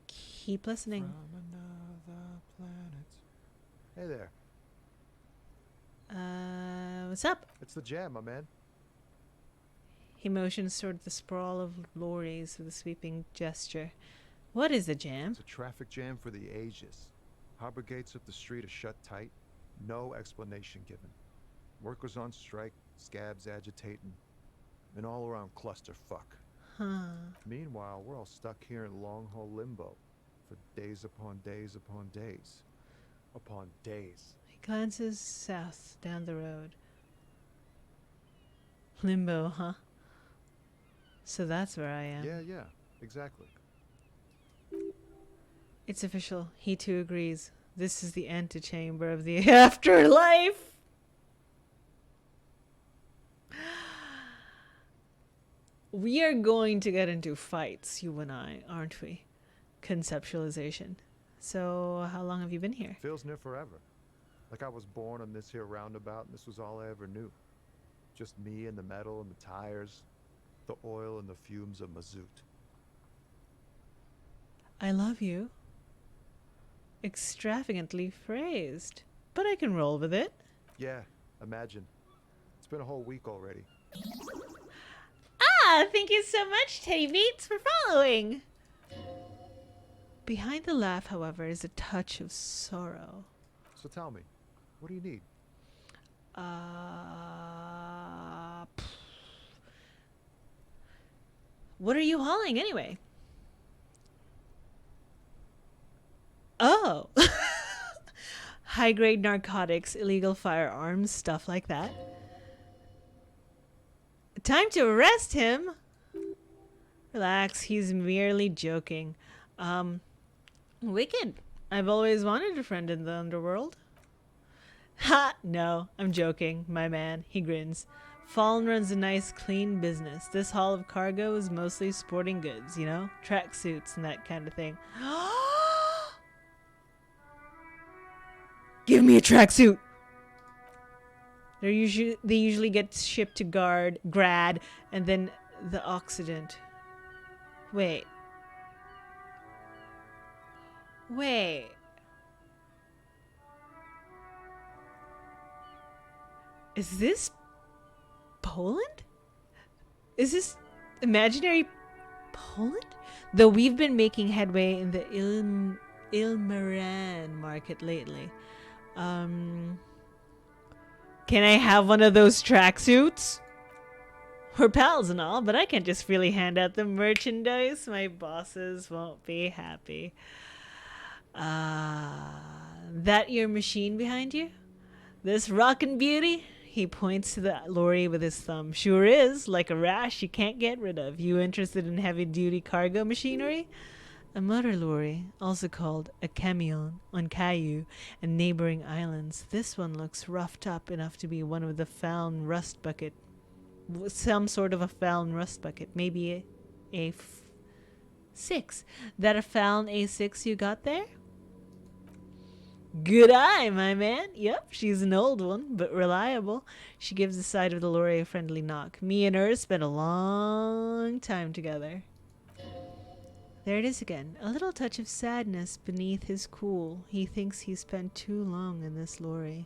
Keep listening. From another planet. Hey there. What's up? It's the Jam, my man. He motions toward the sprawl of lorries with a sweeping gesture. What is the jam? It's a traffic jam for the ages. Harbor gates up the street are shut tight. No explanation given. Workers on strike, scabs agitating. An all-around clusterfuck. Huh. Meanwhile, we're all stuck here in long-haul limbo. For days upon days upon days. Upon days. He glances south down the road. Limbo, huh? So that's where I am. Yeah, exactly. It's official. He too agrees. This is the antechamber of the afterlife. We are going to get into fights, you and I, aren't we? Conceptualization. So, how long have you been here? Feels near forever. Like I was born on this here roundabout and this was all I ever knew. Just me and the metal and the tires, the oil and the fumes of mazout. I love you. Extravagantly phrased. But I can roll with it. Yeah, imagine. It's been a whole week already. Thank you so much, Teddy Beats, for following. Behind the laugh, however, is a touch of sorrow. So tell me, what do you need? What are you hauling anyway? Oh. High-grade narcotics, illegal firearms, stuff like that. Time to arrest him. Relax, he's merely joking. Wicked. I've always wanted a friend in the underworld. Ha! No, I'm joking, my man. He grins. Fallen runs a nice, clean business. This haul of cargo is mostly sporting goods, you know? Tracksuits and that kind of thing. Give me a tracksuit! They usually get shipped to Grad, and then the Occident. Wait. Is this Poland? Is this imaginary Poland? Though we've been making headway in the Ilmaran market lately. Can I have one of those tracksuits? We're pals and all, but I can't just freely hand out the merchandise. My bosses won't be happy. That your machine behind you? This rockin' beauty? He points to the lorry with his thumb. Sure is, like a rash you can't get rid of. You interested in heavy-duty cargo machinery? A motor lorry, also called a camion, on Caillou and neighboring islands. This one looks roughed up enough to be one of the found rust bucket. Some sort of a found rust bucket. Maybe a 6. That a found A6 you got there? Good eye, my man. Yep, she's an old one, but reliable. She gives the side of the lorry a friendly knock. Me and her spent a long time together. There it is again. A little touch of sadness beneath his cool. He thinks he spent too long in this lorry.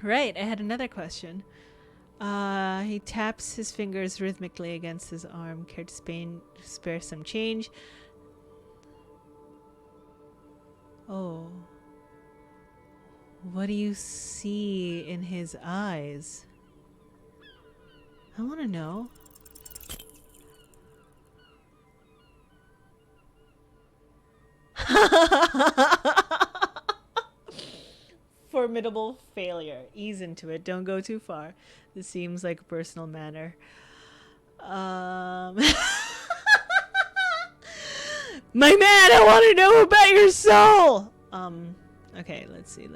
Right, I had another question. He taps his fingers rhythmically against his arm. Care to spare some change? Oh. What do you see in his eyes? I want to know. Formidable failure. Ease into it. Don't go too far. This seems like a personal matter. My man, I want to know about your soul. Okay, let's see.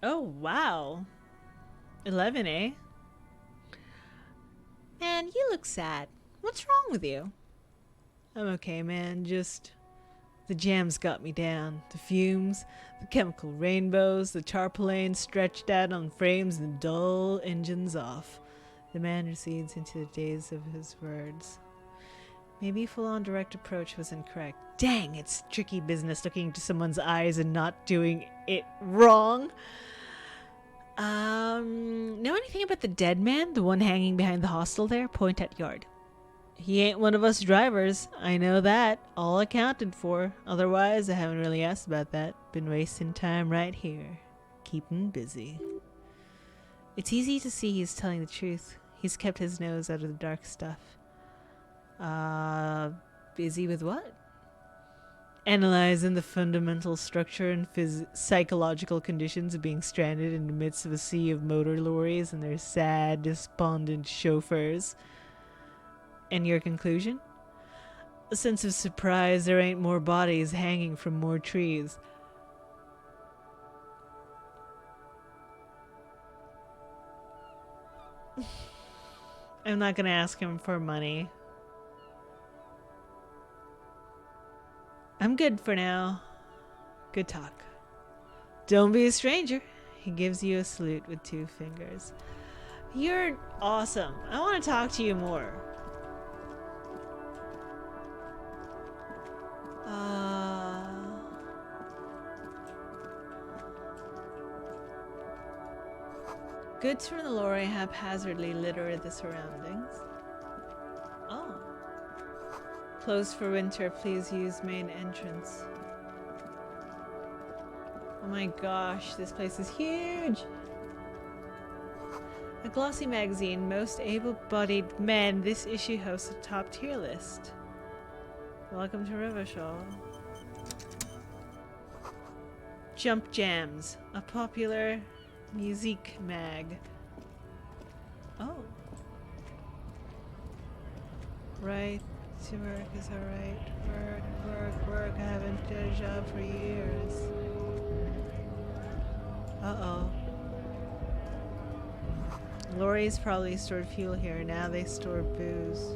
Oh, wow. 11, eh? Man, you look sad. What's wrong with you? I'm okay, man. Just the jam's got me down. The fumes, the chemical rainbows, the tarpaulin stretched out on frames and dull engines off. The man recedes into the daze of his words. Maybe full-on direct approach was incorrect. Dang, it's tricky business looking into someone's eyes and not doing it wrong. Know anything about the dead man? The one hanging behind the hostel there? Point at yard. He ain't one of us drivers. I know that. All accounted for. Otherwise, I haven't really asked about that. Been wasting time right here. Keeping busy. It's easy to see he's telling the truth. He's kept his nose out of the dark stuff. Busy with what? Analyzing the fundamental structure and psychological conditions of being stranded in the midst of a sea of motor lorries and their sad, despondent chauffeurs. And your conclusion? A sense of surprise there ain't more bodies hanging from more trees. I'm not gonna ask him for money. I'm good for now. Good talk. Don't be a stranger. He gives you a salute with 2 fingers. You're awesome. I want to talk to you more. Goods from the lorry haphazardly litter the surroundings. Oh. Closed for winter, please use main entrance. Oh my gosh, this place is huge! A glossy magazine, most able-bodied men. This issue hosts a top-tier list. Welcome to Rivashall. Jump Jams, a popular music mag. Oh. Right to work is alright. Work. I haven't done a job for years. Uh-oh. Lorries probably stored fuel here. Now they store booze.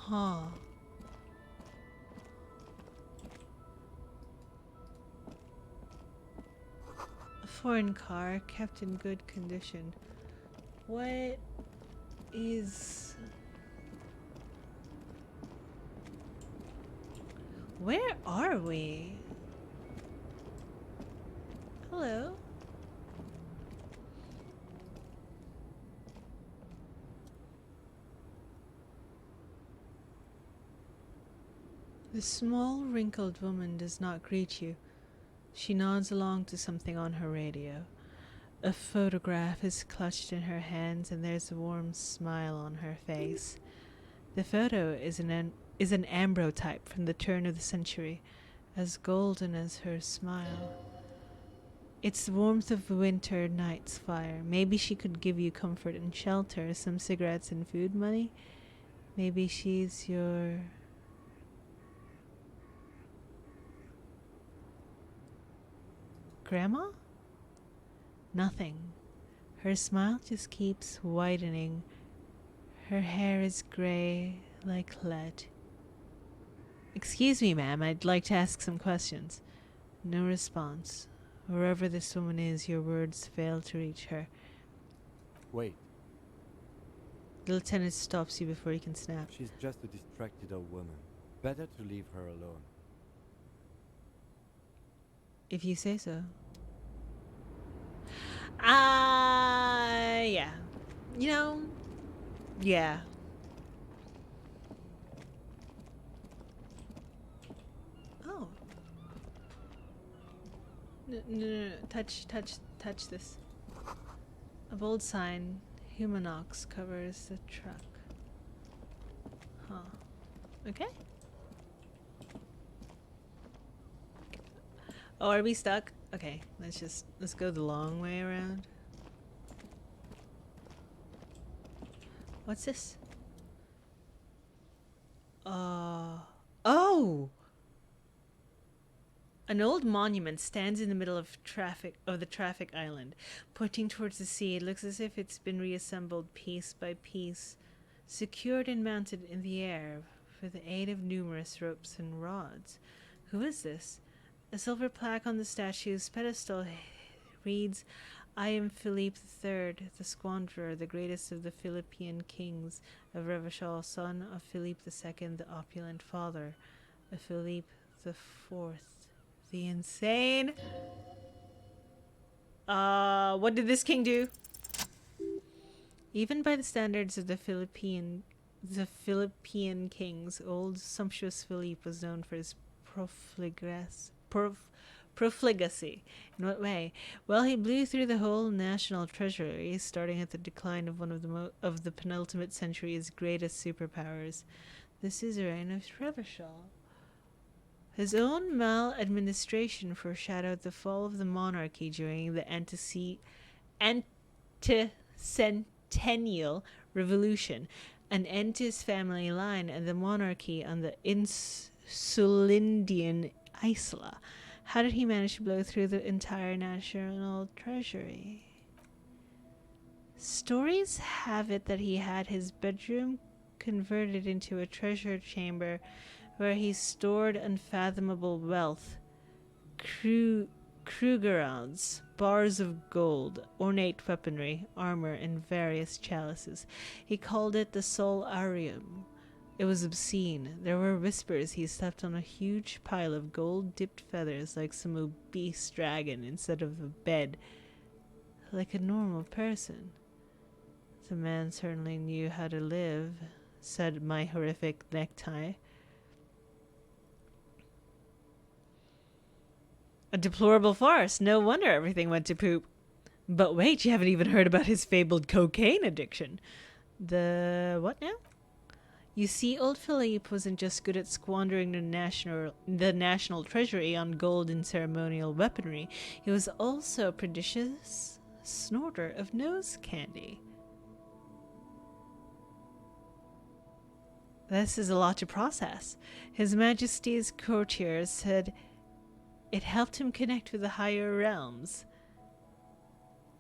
Huh. A foreign car kept in good condition. What is... Where are we? Hello? The small, wrinkled woman does not greet you. She nods along to something on her radio. A photograph is clutched in her hands and there's a warm smile on her face. The photo is an ambrotype from the turn of the century, as golden as her smile. It's the warmth of a winter night's fire. Maybe she could give you comfort and shelter, some cigarettes and food money. Maybe she's your... Grandma? Nothing. Her smile just keeps widening. Her hair is grey like lead. Excuse me, ma'am, I'd like to ask some questions. No response. Wherever this woman is, your words fail to reach her. Wait, The lieutenant stops you before you can snap. she's just a distracted old woman. Better to leave her alone. If you say so. Yeah. You know, yeah. Oh. No. Touch this. A bold sign, Humanox, covers the truck. Huh. Okay. Oh, are we stuck? Okay, let's go the long way around. What's this? Oh! An old monument stands in the middle of the traffic island, pointing towards the sea. It looks as if it's been reassembled piece by piece, secured and mounted in the air for the aid of numerous ropes and rods. Who is this? A silver plaque on the statue's pedestal reads, "I am Philippe III, the Squanderer, the greatest of the Philippine kings of Revachol, son of Philippe II, the opulent father of Philippe IV, the insane." What did this king do? Even by the standards of the Philippine kings, old sumptuous Philippe was known for his profligacy. In what way? Well, he blew through the whole national treasury, starting at the decline of one of the penultimate century's greatest superpowers, the suzerain of Revachol. His own maladministration foreshadowed the fall of the monarchy during the anticentennial revolution, an end to his family line and the monarchy on the Insulindian Isla. How did he manage to blow through the entire national treasury? Stories have it that he had his bedroom converted into a treasure chamber where he stored unfathomable wealth, Krugerrands, bars of gold, ornate weaponry, armor, and various chalices. He called it the Solarium. It was obscene. There were whispers he slept on a huge pile of gold-dipped feathers like some obese dragon instead of a bed, like a normal person. The man certainly knew how to live, said my horrific necktie. A deplorable farce. No wonder everything went to poop. But wait, you haven't even heard about his fabled cocaine addiction. The what now? You see, old Philippe wasn't just good at squandering the national treasury on gold and ceremonial weaponry. He was also a prodigious snorter of nose candy. This is a lot to process. His Majesty's courtiers said it helped him connect with the higher realms.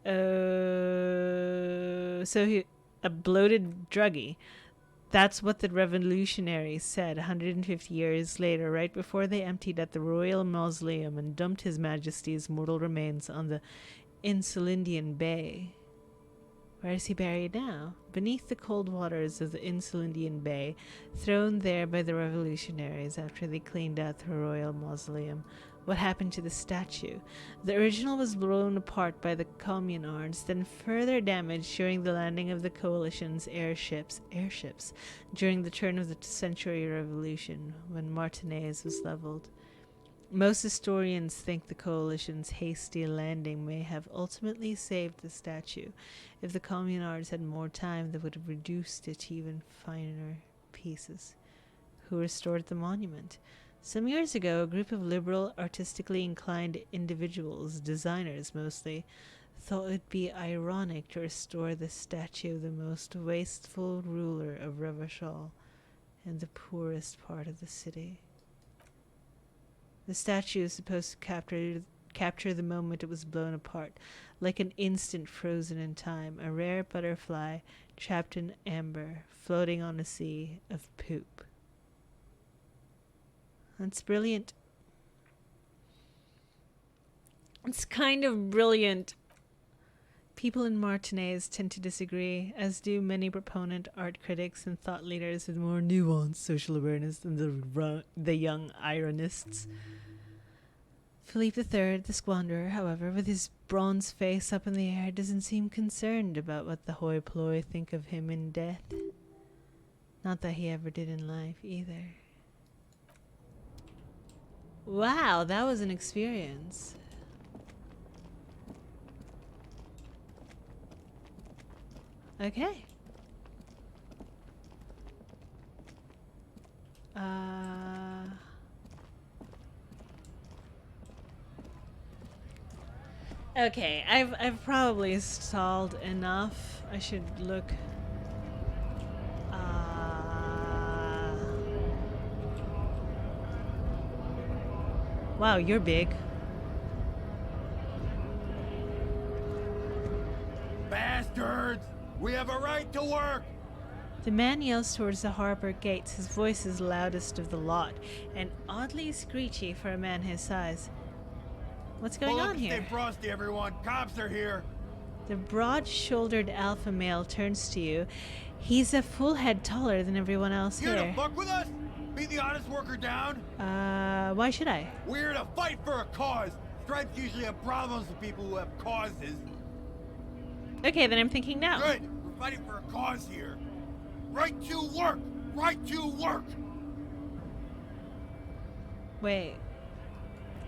So he, a bloated druggie. That's what the revolutionaries said 150 years later, right before they emptied out the royal mausoleum and dumped His Majesty's mortal remains on the Insulindian Bay. Where is he buried now? Beneath the cold waters of the Insulindian Bay, thrown there by the revolutionaries after they cleaned out the royal mausoleum. What happened to the statue? The original was blown apart by the communards, then further damaged during the landing of the coalition's airships during the turn of the century revolution, when Martinez was leveled. Most historians think the coalition's hasty landing may have ultimately saved the statue. If the communards had more time, they would have reduced it to even finer pieces. Who restored the monument? Some years ago, a group of liberal, artistically inclined individuals, designers mostly, thought it would be ironic to restore the statue of the most wasteful ruler of Revachol in the poorest part of the city. The statue is supposed to capture the moment it was blown apart, like an instant frozen in time, a rare butterfly trapped in amber, floating on a sea of poop. That's brilliant. It's kind of brilliant. People in Martinez tend to disagree, as do many proponent art critics and thought leaders with more nuanced social awareness than the young ironists. Philippe III, the squanderer, however, with his bronze face up in the air, doesn't seem concerned about what the hoi polloi think of him in death. Not that he ever did in life, either. Wow, that was an experience. Okay. Okay, I've probably stalled enough. I should look. Wow, you're big. Bastards! We have a right to work! The man yells towards the harbor gates, his voice is loudest of the lot, and oddly screechy for a man his size. What's going on here? Stay frosty, everyone. Cops are here. The broad-shouldered alpha male turns to you. He's a full head taller than everyone else Here here. to fuck with us? Beat the honest worker down? Why should I? We're here to fight for a cause. Stripes usually have problems with people who have causes. Okay, then I'm thinking now. Good. We're fighting for a cause here. Right to work. Right to work. Wait.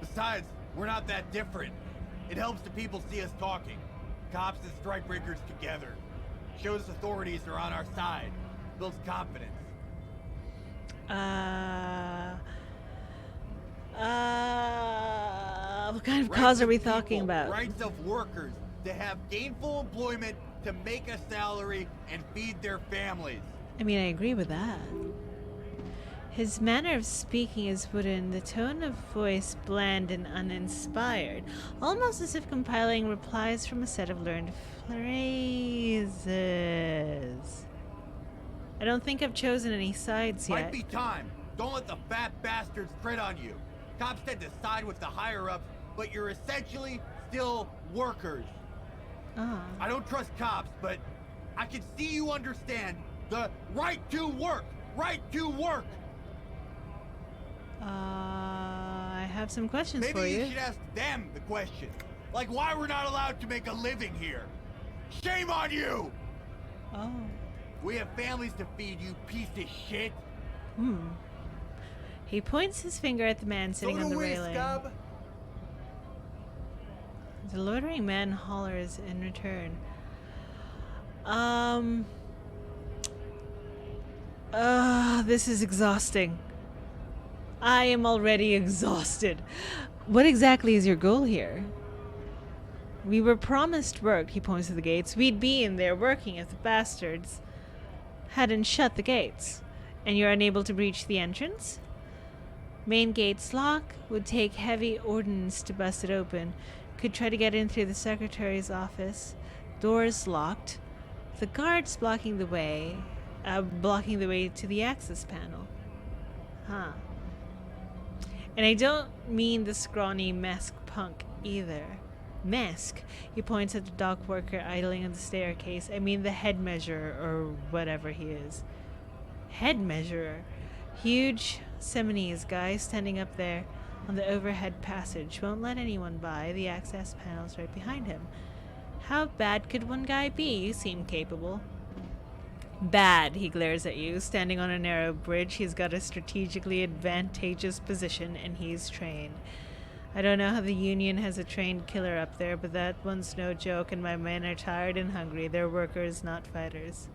Besides, we're not that different. It helps the people see us talking. Cops and strike breakers together. Shows authorities are on our side. Builds confidence. What kind of cause are we talking about? Rights of workers to have gainful employment, to make a salary, and feed their families. I mean, I agree with that. His manner of speaking is wooden, the tone of voice bland and uninspired, almost as if compiling replies from a set of learned phrases. I don't think I've chosen any sides yet. Might be time. Don't let the fat bastards tread on you. Cops tend to side with the higher-ups, but you're essentially still workers. I don't trust cops, but I can see you understand the right to work. Right to work. I have some questions for Maybe you. you should ask them the question. Like why we're not allowed to make a living here. Shame on you! Oh. We have families to feed, you piece of shit. He points his finger at the man sitting on the railing. Scub. The loitering man hollers in return. This is exhausting. I am already exhausted. What exactly is your goal here? We were promised work, he points to the gates. We'd be in there working if the bastards hadn't shut the gates. And you're unable to breach the entrance? Main gates lock, would take heavy ordnance to bust it open. Could try to get in through the secretary's office. Doors locked. The guards blocking the way. blocking the way to the access panel. Huh. And I don't mean the scrawny mask punk either. Mask? He points at the dock worker idling on the staircase. I mean the head measurer, or whatever he is. Head measurer? Huge Seminese guy standing up there on the overhead passage. Won't let anyone by. The access panel's right behind him. How bad could one guy be? You seem capable. Bad, he glares at you. Standing on a narrow bridge, he's got a strategically advantageous position, and he's trained. I don't know how the Union has a trained killer up there, but that one's no joke, and my men are tired and hungry. They're workers, not fighters.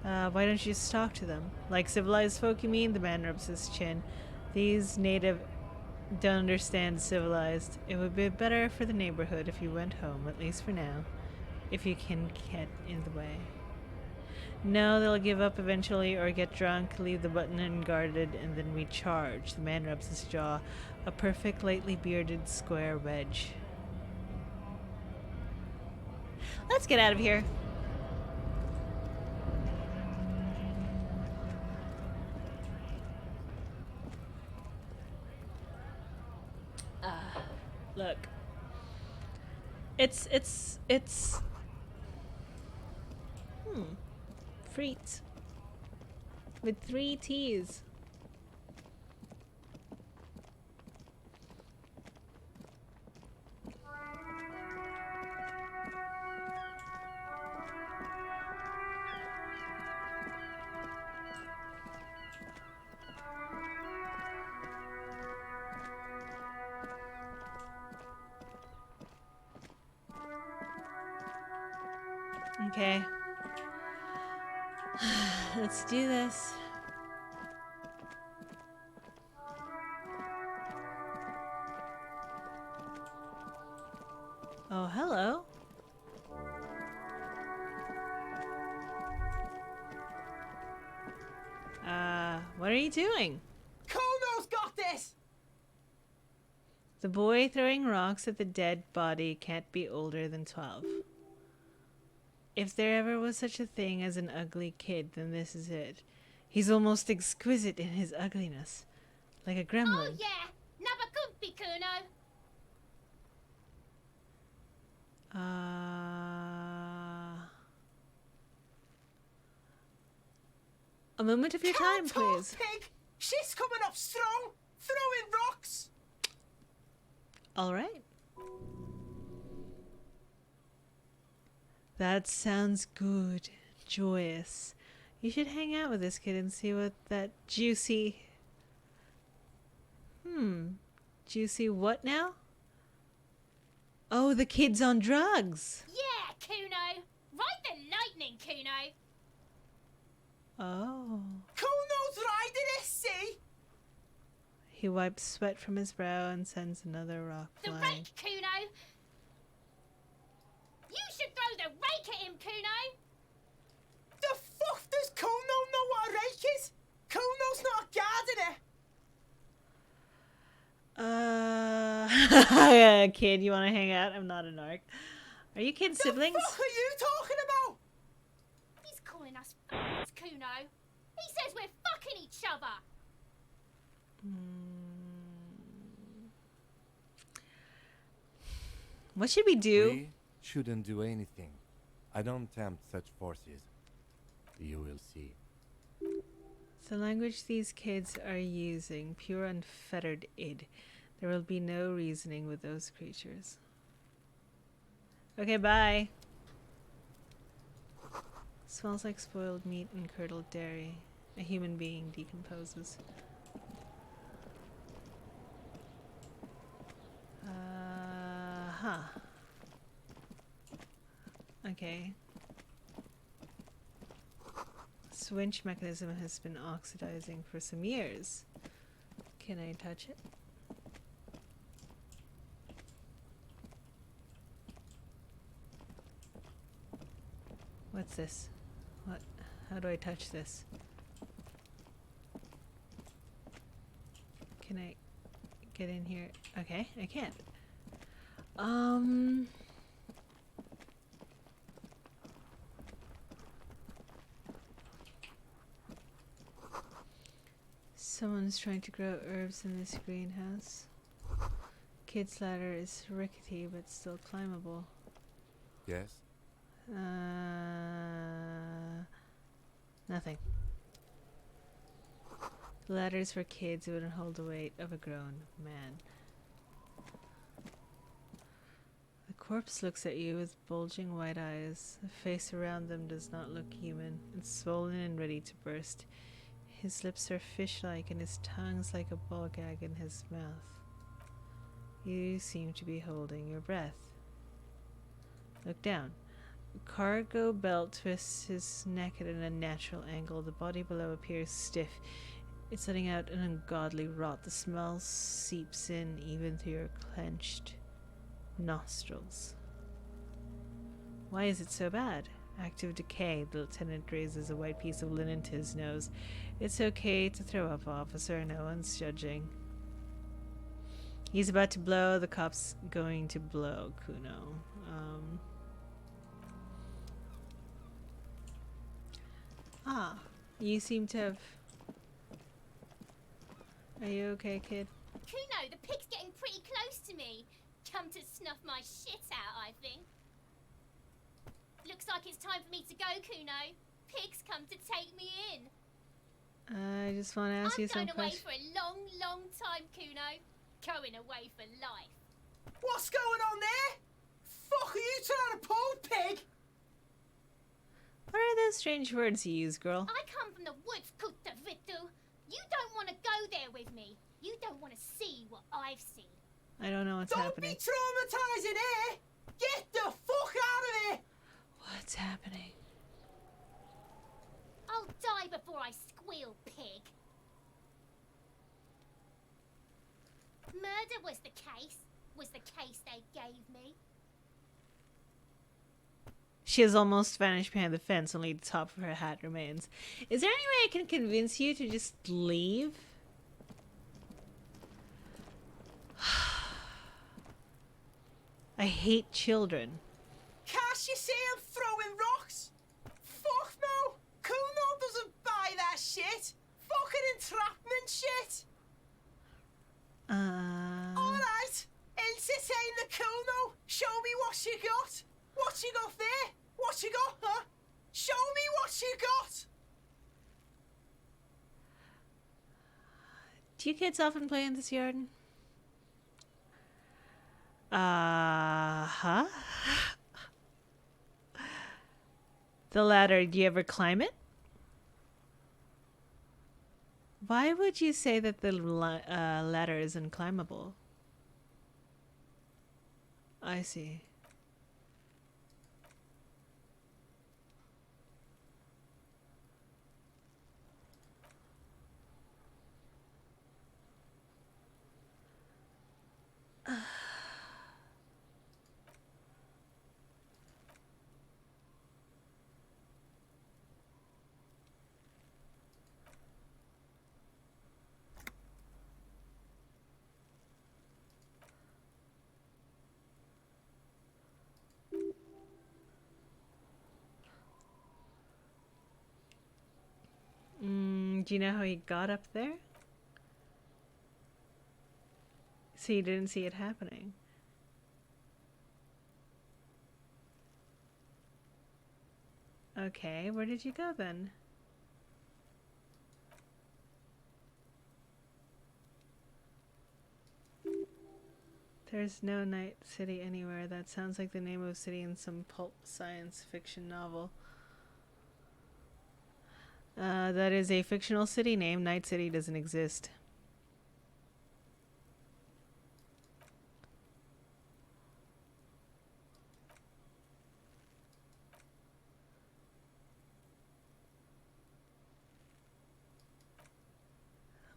Why don't you just talk to them? Like civilized folk, you mean? The man rubs his chin. These native don't understand civilized. It would be better for the neighborhood if you went home, at least for now. If you can get in the way. No, they'll give up eventually or get drunk, leave the button unguarded, and then we charge. The man rubs his jaw. A perfect, lightly bearded square wedge. Let's get out of here. Look. It's Frites. With 3 T's. Okay. Let's do this. Oh, hello. What are you doing? Kuno's got this! The boy throwing rocks at the dead body can't be older than 12. If there ever was such a thing as an ugly kid, then this is it. He's almost exquisite in his ugliness. Like a gremlin. Oh yeah, never comfy, Kuno. A moment of your time, please. Pig! She's coming up strong, throwing rocks! All right. That sounds good. Joyous. You should hang out with this kid and see what that juicy... Juicy what now? Oh, the kid's on drugs. Yeah, Kuno. Ride the lightning, Kuno. Oh. Kuno's riding it, see? He wipes sweat from his brow and sends another rock The flying. rake, Kuno. You should throw the rake at him, Kuno. The fuck does Kuno know what a rake is? Kuno's not a gardener. Kid, you want to hang out? I'm not a narc. Are you kid siblings? What the fuck are you talking about? He's calling us f***s, Kuno. He says we're fucking each other. What should we do? We shouldn't do anything. I don't tempt such forces. You will see. The language these kids are using, pure unfettered id. There will be no reasoning with those creatures. Okay, bye. Smells like spoiled meat and curdled dairy. A human being decomposes. Okay. Swinch mechanism has been oxidizing for some years. Can I touch it? What's this? What? How do I touch this? Can I get in here? Okay, I can't. Someone's trying to grow herbs in this greenhouse. Kid's ladder is rickety but still climbable. Yes? Nothing. The ladder's for kids who wouldn't hold the weight of a grown man. The corpse looks at you with bulging white eyes. The face around them does not look human. It's swollen and ready to burst. His lips are fish-like and his tongue's like a ball gag in his mouth. You seem to be holding your breath. Look down. A cargo belt twists his neck at an unnatural angle. The body below appears stiff. It's letting out an ungodly rot. The smell seeps in even through your clenched nostrils. Why is it so bad? Active decay. The lieutenant raises a white piece of linen to his nose. It's okay to throw up, officer. No one's judging. He's about to blow. The cop's going to blow Kuno. You seem to have... Are you okay, kid? Kuno, the pig's getting pretty close to me. Come to snuff my shit out, I think. Looks like it's time for me to go, Kuno. Pig's come to take me in. I just want to ask you some I'm going away questions. for a long, long time, Kuno. Going away for life. What's going on there? Fuck are you trying to pull, pig? What are those strange words you use, girl? I come from the woods, Kutta Vittu. You don't want to go there with me. You don't want to see what I've seen. I don't know what's happening. Don't be traumatizing here! Get the fuck out of here! What's happening? I'll die before I squeal, pig. Murder was the case they gave me. She has almost vanished behind the fence, only the top of her hat remains. Is there any way I can convince you to just leave? I hate children. Can't you see I'm throwing rocks? Fuck no! Kuno doesn't buy that shit! Fucking entrapment shit! Alright, entertain the Kuno! Show me what you got! What you got there? What you got, huh? Show me what you got! Do you kids often play in this yard? Huh? The ladder, do you ever climb it? Why would you say that the ladder is unclimbable? I see. Do you know how he got up there? So you didn't see it happening. Okay, where did you go then? There's no Night City anywhere. That sounds like the name of a city in some pulp science fiction novel. That is a fictional city name. Night City doesn't exist.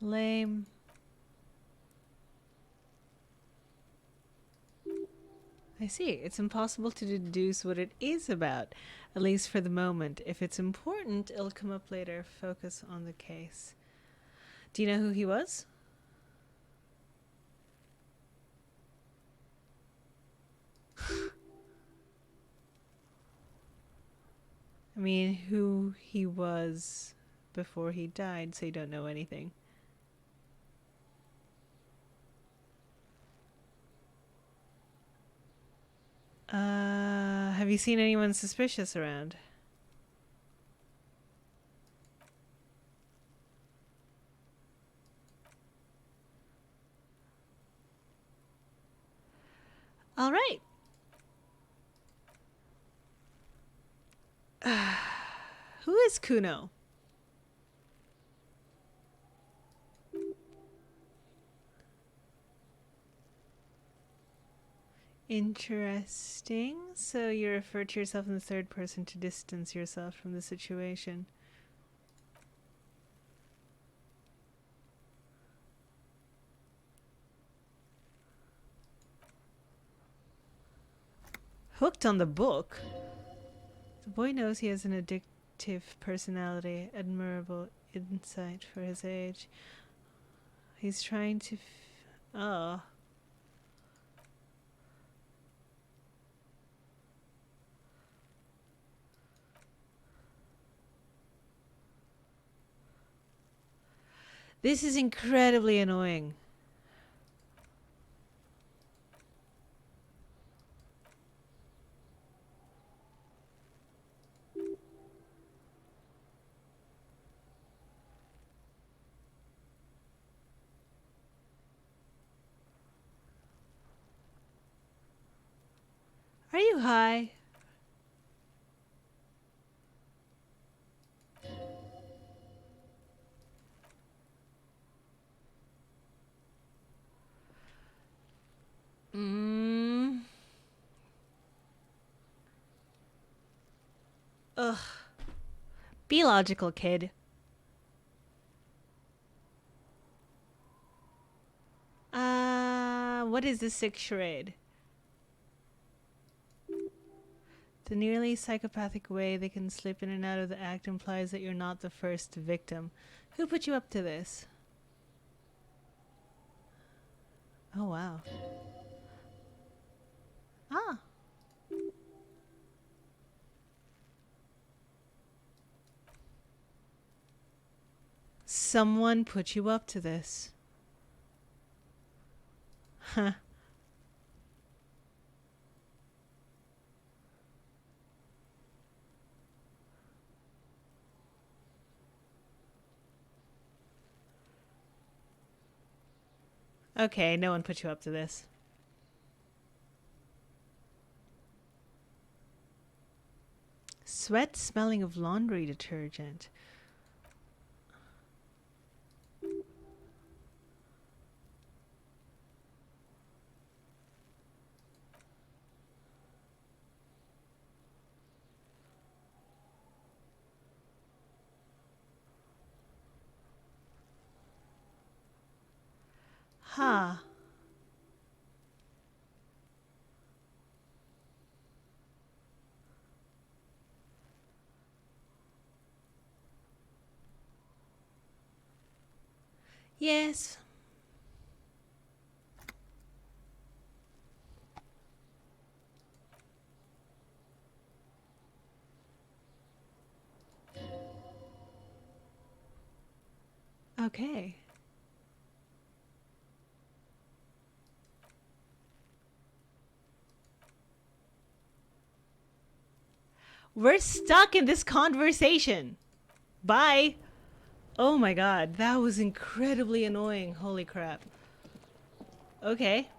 Lame. I see. It's impossible to deduce what it is about, at least for the moment. If it's important, it'll come up later. Focus on the case. Do you know who he was? I mean, who he was before he died, so you don't know anything. Have you seen anyone suspicious around? All right. Who is Kuno? Interesting. So you refer to yourself in the third person to distance yourself from the situation. Hooked on the book? The boy knows he has an addictive personality, admirable insight for his age. He's trying to... oh. This is incredibly annoying. Are you high? Ugh. Be logical, kid. What is this sick charade? The nearly psychopathic way they can slip in and out of the act implies that you're not the first victim. Who put you up to this? Oh, wow. Ah. Someone put you up to this. Huh. Okay, no one put you up to this. Sweat smelling of laundry detergent. Huh. Yes. Okay. We're stuck in this conversation. Bye. Oh my god, that was incredibly annoying. Holy crap. Okay.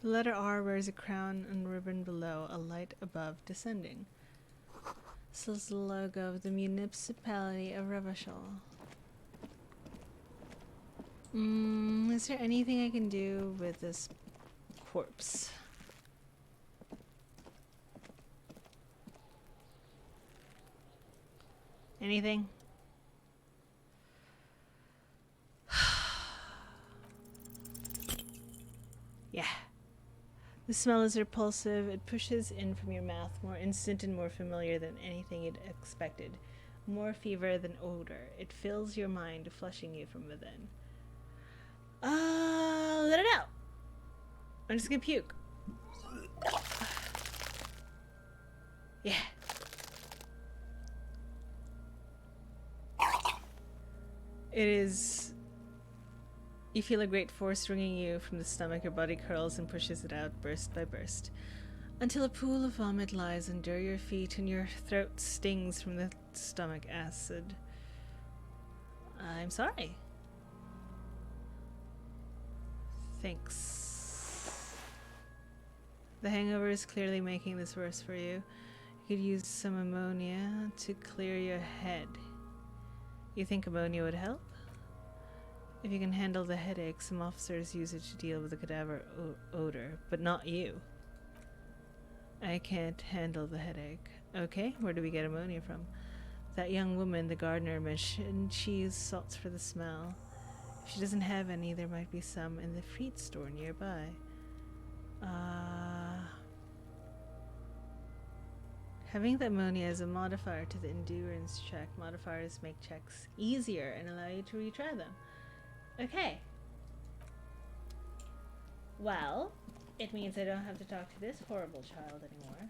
The letter R wears a crown and ribbon below, a light above, descending. This is the logo of the municipality of Revachol. Is there anything I can do with this corpse? Anything? Yeah. The smell is repulsive. It pushes in from your mouth, more instant and more familiar than anything you'd expected. More fever than odor. It fills your mind, flushing you from within. Let it out. I'm just gonna puke. Yeah. It is... You feel a great force wringing you from the stomach. Your body curls and pushes it out, burst by burst, until a pool of vomit lies under your feet and your throat stings from the stomach acid. I'm sorry. Thanks. The hangover is clearly making this worse for you. You could use some ammonia to clear your head. You think ammonia would help? If you can handle the headache, some officers use it to deal with the cadaver odor, but not you. I can't handle the headache. Okay, where do we get ammonia from? That young woman, the gardener, mentioned she used salts for the smell. If she doesn't have any, there might be some in the feed store nearby. Having the ammonia as a modifier to the endurance check. Modifiers make checks easier and allow you to retry them. Okay. Well, it means I don't have to talk to this horrible child anymore.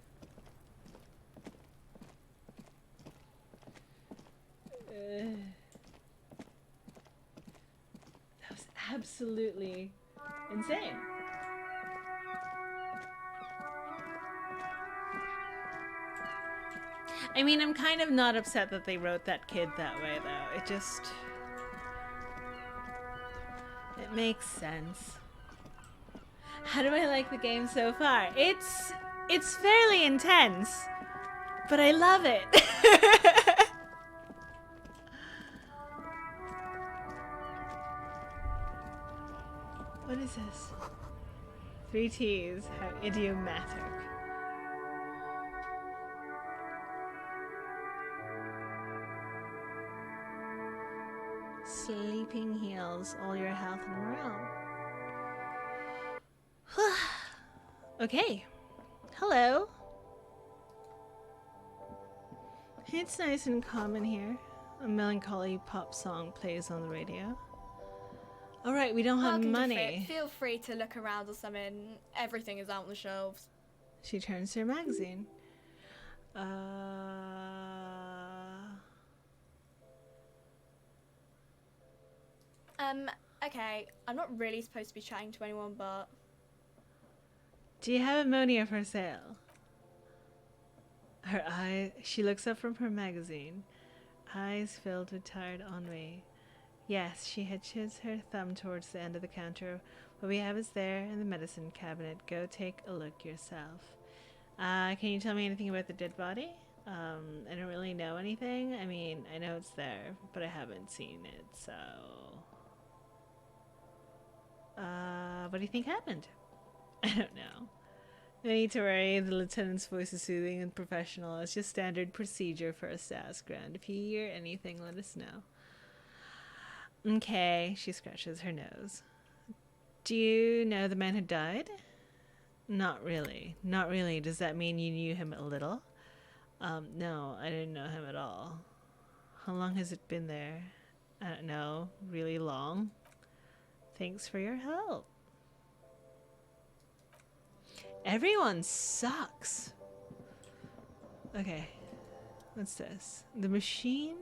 That was absolutely insane. I mean, I'm kind of not upset that they wrote that kid that way, though. It just... it makes sense. How do I like the game so far? It's fairly intense, but I love it. What is this? 3 T's. How idiomatic. Sleeping heals all your health and morale. Okay. Hello. It's nice and calm in here. A melancholy pop song plays on the radio. Alright, we don't have Welcome to money. Fit. Feel free to look around or something. Everything is out on the shelves. She turns to her magazine. Okay, I'm not really supposed to be chatting to anyone, but... Do you have ammonia for sale? She looks up from her magazine, eyes filled with tired ennui. Yes, she hitches her thumb towards the end of the counter. What we have is there in the medicine cabinet. Go take a look yourself. Can you tell me anything about the dead body? I don't really know anything. I mean, I know it's there, but I haven't seen it, so... what do you think happened? I don't know. No need to worry, the lieutenant's voice is soothing and professional. It's just standard procedure for a SAS grant. If you hear anything, let us know. Okay, she scratches her nose. Do you know the man who died? Not really. Not really. Does that mean you knew him a little? No, I didn't know him at all. How long has it been there? I don't know. Really long? Thanks for your help. Everyone sucks. Okay. What's this? The machine?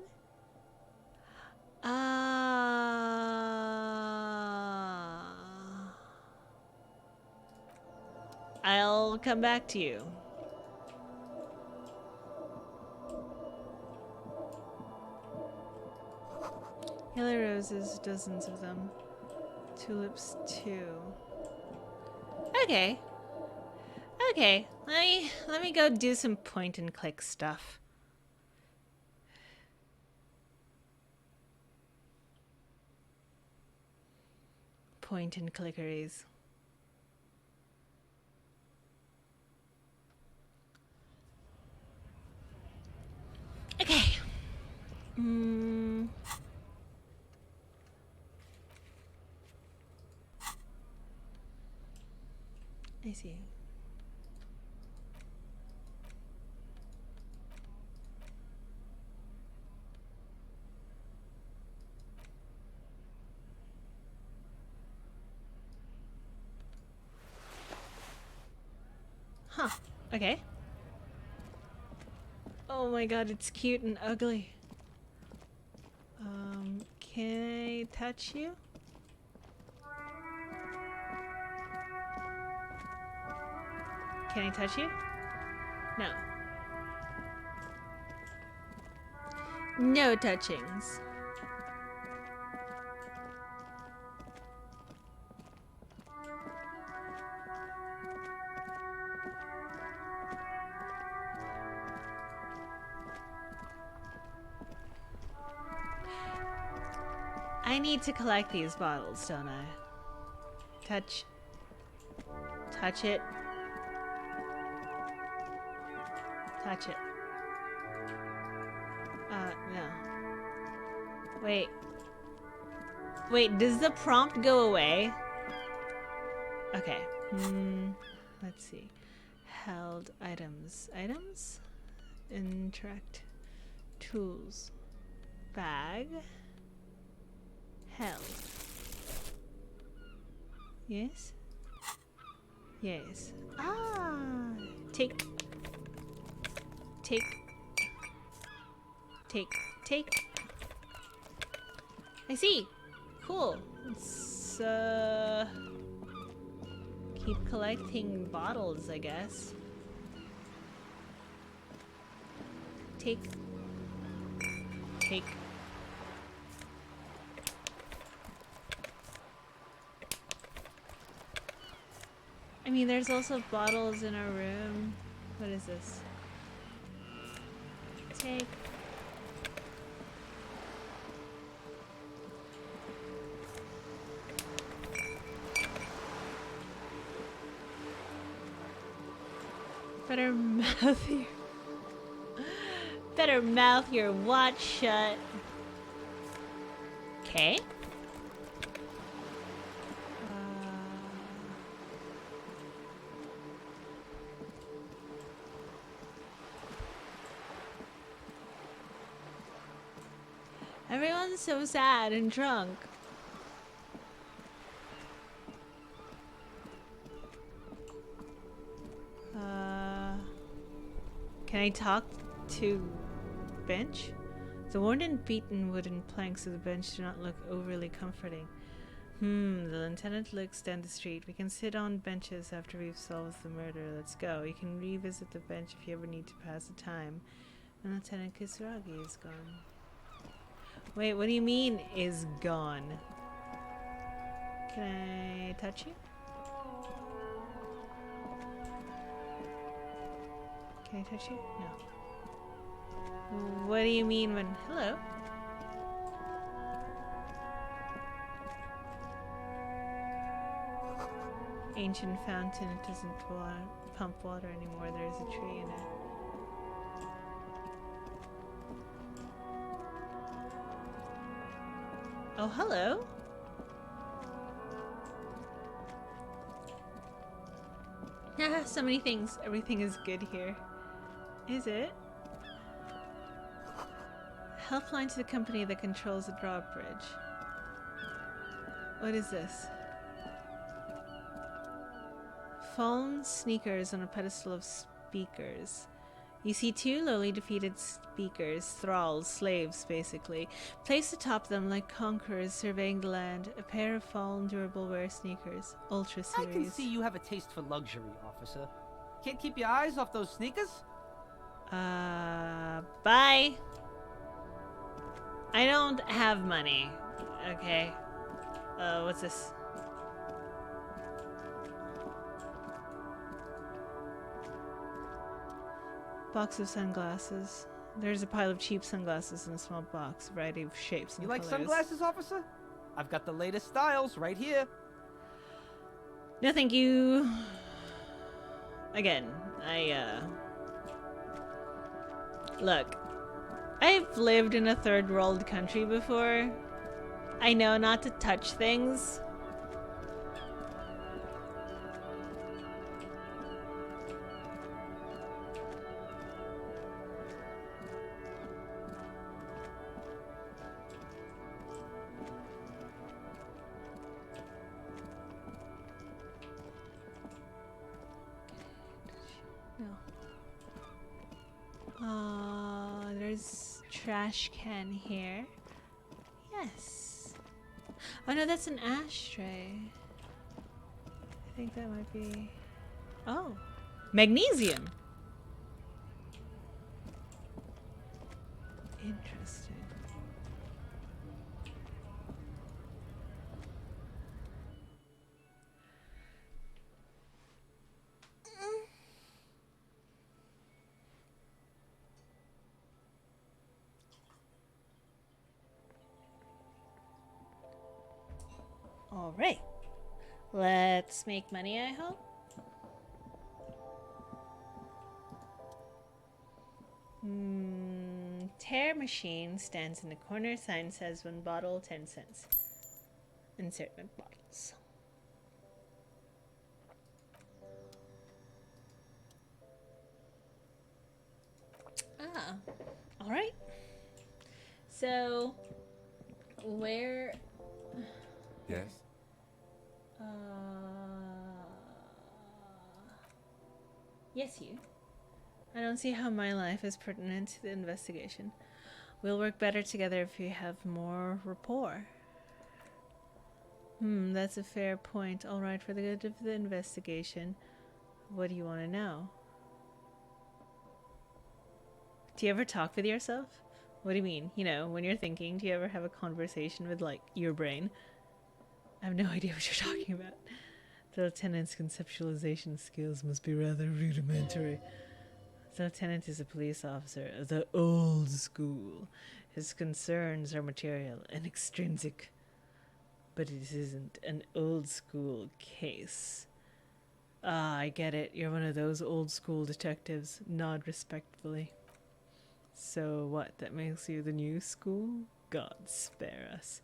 I'll come back to you. Yellow roses, dozens of them. Tulips, too. Okay. Okay, let me go do some point and click stuff. Point and clickeries. Okay. I see. Huh. Okay. Oh my god, it's cute and ugly. Can I touch you? Can I touch you? No. No touchings. I need to collect these bottles, don't I? Touch. Touch it. Touch it. No. Wait. Wait, does the prompt go away? Okay. Let's see. Held items. Items? Interact. Tools. Bag. Held. Yes? Yes. Ah! Take. Take. Take. Take. I see. Cool. Let's, keep collecting bottles, I guess. Take. Take. I mean, there's also bottles in our room. What is this? Take. Better mouth your... Better mouth your watch shut. Okay. Everyone's so sad and drunk. Can I talk to bench? The worn and beaten wooden planks of the bench do not look overly comforting. The lieutenant looks down the street. We can sit on benches after we've solved the murder. Let's go. You can revisit the bench if you ever need to pass the time. And Lieutenant Kisaragi is gone. Wait, what do you mean is gone? Can I touch you? Can I touch you? No. What do you mean when... Hello? Ancient fountain. It doesn't pump water anymore. There's a tree in it. Oh, hello. Haha, so many things. Everything is good here. Is it? Helpline to the company that controls the drawbridge. What is this? Fallen sneakers on a pedestal of speakers. You see two lowly defeated speakers, thralls, slaves, basically, placed atop them like conquerors surveying the land. A pair of fallen durable wear sneakers. Ultra series. I can see you have a taste for luxury, officer. Can't keep your eyes off those sneakers? Bye. I don't have money. Okay. What's this? Box of sunglasses. There's a pile of cheap sunglasses in a small box, a variety of shapes and You like colors. sunglasses, officer? I've got the latest styles right here. No, thank you. Again, look, I've lived in a third world country before. I know not to touch things. There's trash can here. Yes. Oh no, that's an ashtray. I think that might be... Oh. Magnesium. Interesting. All right. Let's make money, I hope. Tear machine stands in the corner. Sign says 1 bottle, 10 cents. Insert my bottles. Ah, all right. So, where? Yes? Yes, you. I don't see how my life is pertinent to the investigation. We'll work better together if we have more rapport. That's a fair point. All right, for the good of the investigation, what do you want to know? Do you ever talk with yourself? What do you mean? You know, when you're thinking, do you ever have a conversation with, like, your brain? I have no idea what you're talking about. The lieutenant's conceptualization skills must be rather rudimentary. The lieutenant is a police officer of the old school. His concerns are material and extrinsic. But it isn't an old school case. Ah, I get it. You're one of those old school detectives. Nod respectfully. So what, that makes you the new school? God spare us.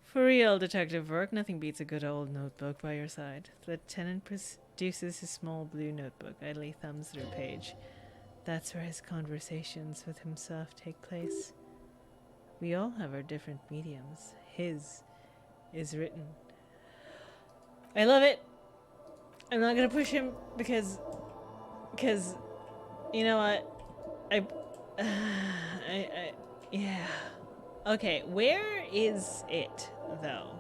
For real detective work, nothing beats a good old notebook by your side. The lieutenant produces his small blue notebook, idly thumbs through a page. That's where his conversations with himself take place. We all have our different mediums. His is written. I love it. I'm not gonna push him because you know what? Yeah. Okay, where is it though?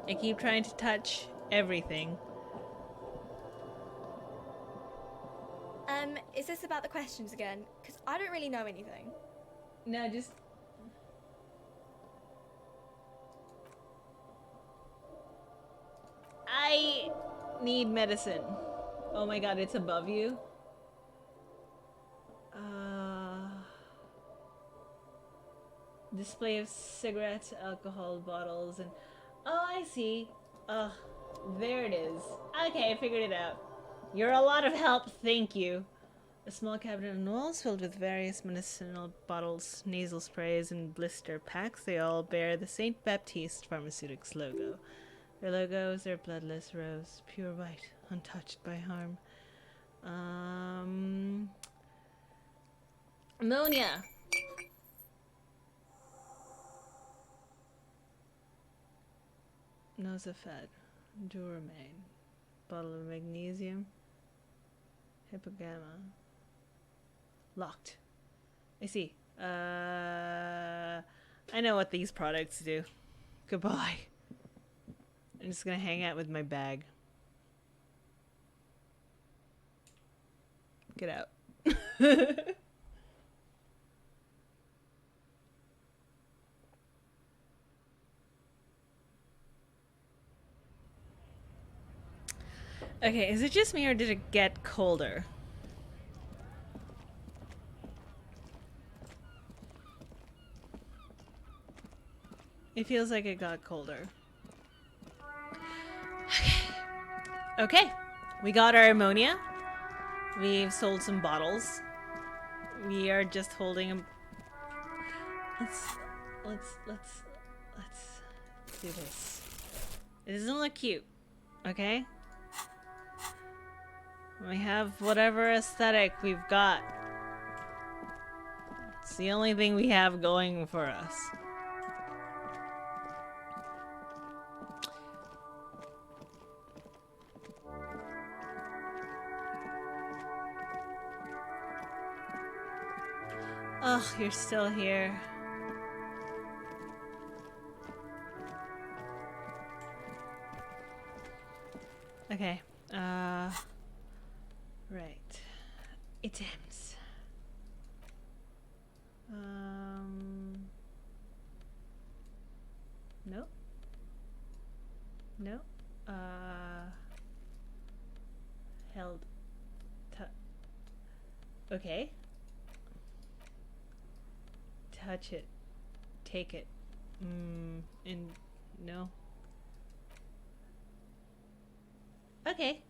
I keep trying to touch everything. Is this about the questions again? Because I don't really know anything. No, just... I need medicine. Oh my god, it's above you? Display of cigarettes, alcohol bottles, and... Oh, I see. There it is. Okay, I figured it out. You're a lot of help, thank you. A small cabinet on walls filled with various medicinal bottles, nasal sprays, and blister packs. They all bear the St. Baptiste Pharmaceutics logo. Their logos are bloodless rose, pure white, untouched by harm. Ammonia! Nosafed, Duramain, bottle of magnesium, hypogamma. Locked. I see. I know what these products do. Goodbye. I'm just gonna hang out with my bag. Get out. Okay, is it just me or did it get colder? It feels like it got colder. Okay. We got our ammonia. We've sold some bottles. We are just holding them. Let's do this. It doesn't look cute, okay? We have whatever aesthetic we've got. It's the only thing we have going for us. Oh, you're still here. Okay, Right. Items. No. No. Held. Okay. Touch it. Take it. And no. Okay.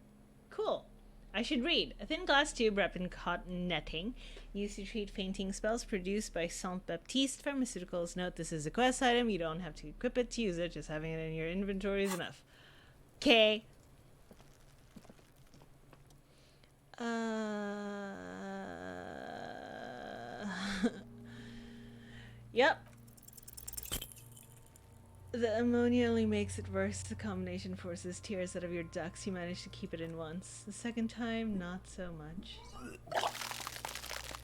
Cool. I should read. A thin glass tube wrapped in cotton netting, used to treat fainting spells, produced by Saint Baptiste Pharmaceuticals. Note, this is a quest item. You don't have to equip it to use it. Just having it in your inventory is enough. Okay. Yep. The ammonia only makes it worse. The combination forces tears out of your ducts. You managed to keep it in once. The second time, not so much.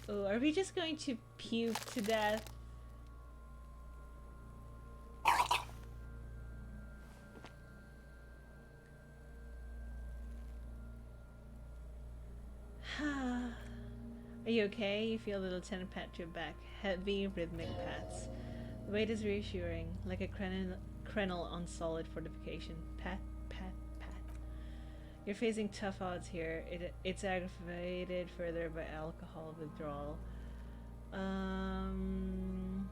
Oh, are we just going to puke to death? Are you okay? You feel the lieutenant pat your back. Heavy, rhythmic pats. The weight is reassuring, like a crenel on solid fortification. Pat, pat, pat. You're facing tough odds here. It's aggravated further by alcohol withdrawal. Can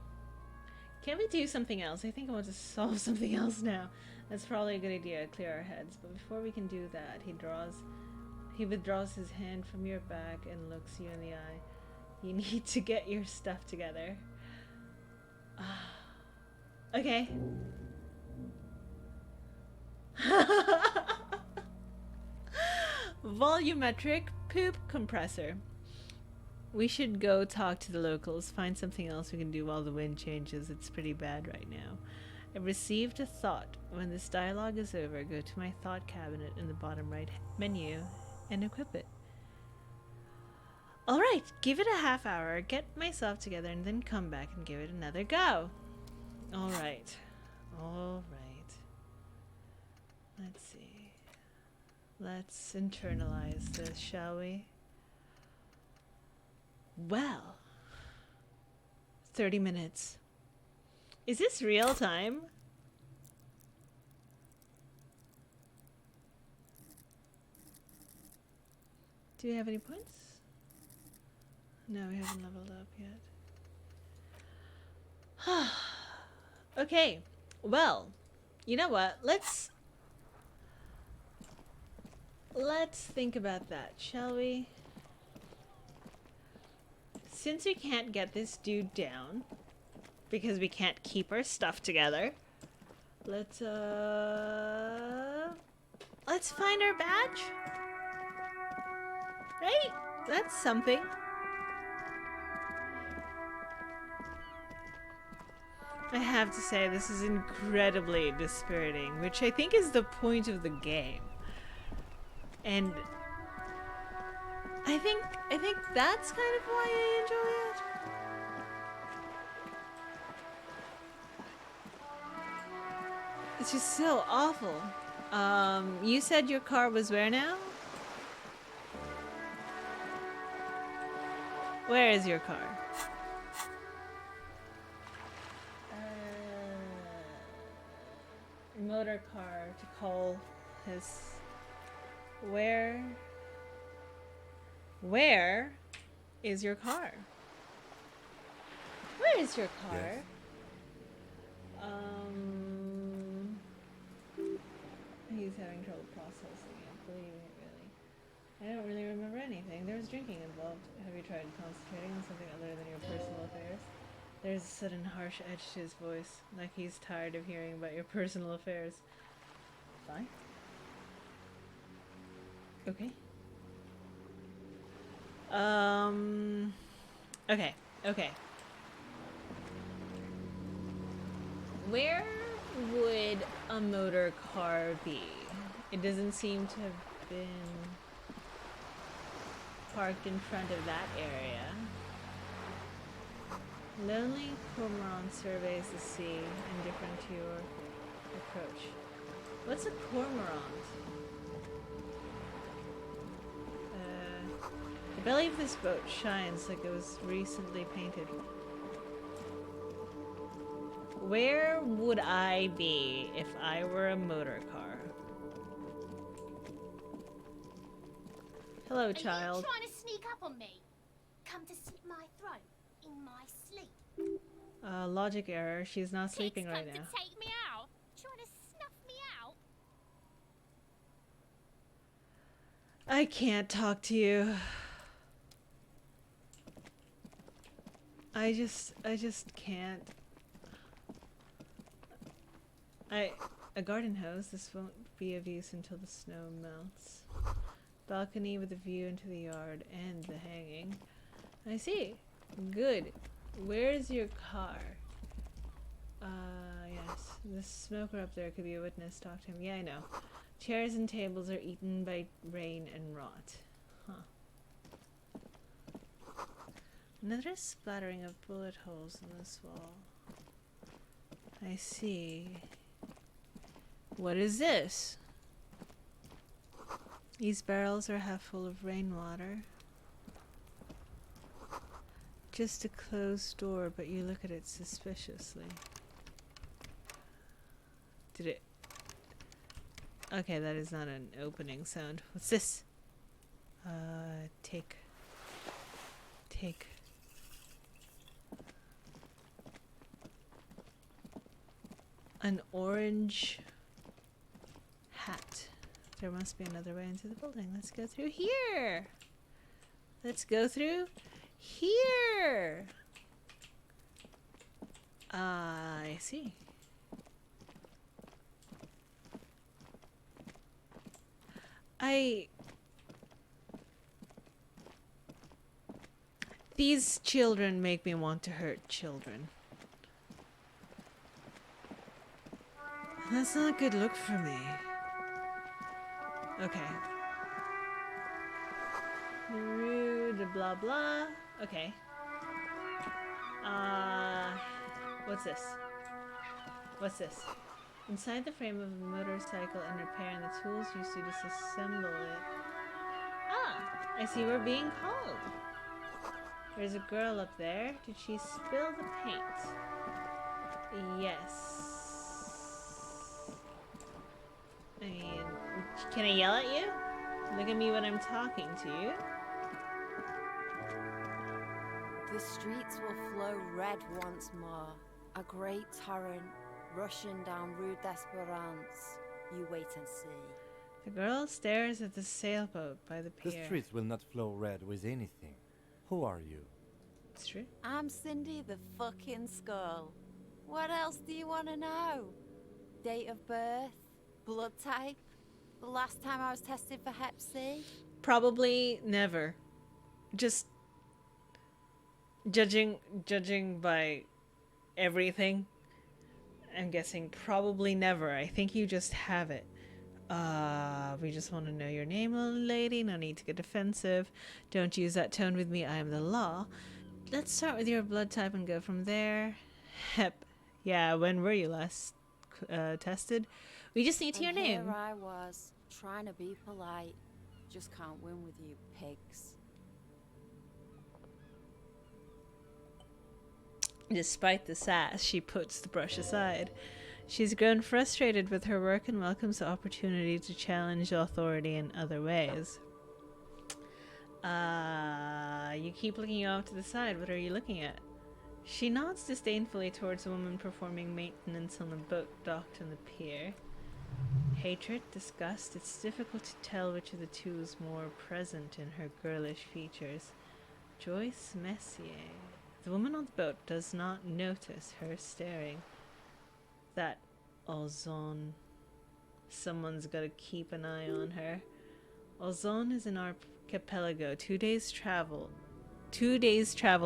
we do something else? I think I want to solve something else now. That's probably a good idea. Clear our heads. But before we can do that, he withdraws his hand from your back and looks you in the eye. You need to get your stuff together. Okay. Volumetric poop compressor. We should go talk to the locals, find something else we can do while the wind changes. It's pretty bad right now. I received a thought. When this dialogue is over, go to my thought cabinet in the bottom right menu and equip it. Alright, give it a half hour, get myself together, and then come back and give it another go. Alright. Alright. Let's see. Let's internalize this, shall we? Well. 30 minutes. Is this real time? Do we have any points? No, we haven't leveled up yet. Okay, well, you know what? Let's think about that, shall we? Since we can't get this dude down, because we can't keep our stuff together, let's find our badge. Right? That's something. I have to say, this is incredibly dispiriting, which I think is the point of the game. And I think that's kind of why I enjoy it. It's just so awful. You said your car was where now? Where is your car? Motor car to call his... Where is your car? Where is your car? Yes. He's having trouble processing it, believing it really. I don't really remember anything. There was drinking involved. Have you tried concentrating on something other than your personal affairs? There's a sudden harsh edge to his voice, like he's tired of hearing about your personal affairs. Fine. Okay. Okay. Where would a motor car be? It doesn't seem to have been parked in front of that area. Lonely cormorant surveys the sea, indifferent to your approach. What's a cormorant? The belly of this boat shines like it was recently painted. Where would I be if I were a motor car? Hello, child. Are you trying to sneak up on me? Come to slit my throat in my sleep. Logic error. She's not sleeping Pigs right come now. to take me out. Trying to snuff me out. I can't talk to you. I just can't. A garden hose. This won't be of use until the snow melts. Balcony with a view into the yard and the hanging. I see. Good. Where's your car? Yes. The smoker up there could be a witness. Talk to him. Yeah, I know. Chairs and tables are eaten by rain and rot. Huh. Another splattering of bullet holes in this wall. I see. What is this? These barrels are half full of rainwater. Just a closed door, but you look at it suspiciously. Did it... Okay, that is not an opening sound. What's this? Take. An orange hat. There must be another way into the building. Let's go through here. Let's go through here. I see. These children make me want to hurt children. That's not a good look for me. Okay. Rude, blah blah. Okay. What's this? What's this? Inside the frame of a motorcycle and repair and the tools used to disassemble it. Ah, I see we're being called. There's a girl up there. Did she spill the paint? Yes. I mean, can I yell at you? Look at me when I'm talking to you. The streets will flow red once more. A great torrent rushing down Rue d'Esperance. You wait and see. The girl stares at the sailboat by the pier. The streets will not flow red with anything. Who are you? It's true. I'm Cindy the fucking Skull. What else do you want to know? Date of birth? Blood type? The last time I was tested for Hep C? Probably never. Just judging by everything, I'm guessing probably never. I think you just have it. We just want to know your name, little lady. No need to get defensive. Don't use that tone with me. I am the law. Let's start with your blood type and go from there. Hep. Yeah, when were you last tested? We just need to your name. Here I was, trying to be polite. Just can't win with you pigs. Despite the sass, she puts the brush aside. She's grown frustrated with her work and welcomes the opportunity to challenge authority in other ways. You keep looking off to the side. What are you looking at? She nods disdainfully towards a woman performing maintenance on the boat docked on the pier. Hatred, disgust, it's difficult to tell which of the two is more present in her girlish features. Joyce Messier. The woman on the boat does not notice her staring. That Ozon. Someone's gotta keep an eye on her. Ozon is an archipelago, 2 days travel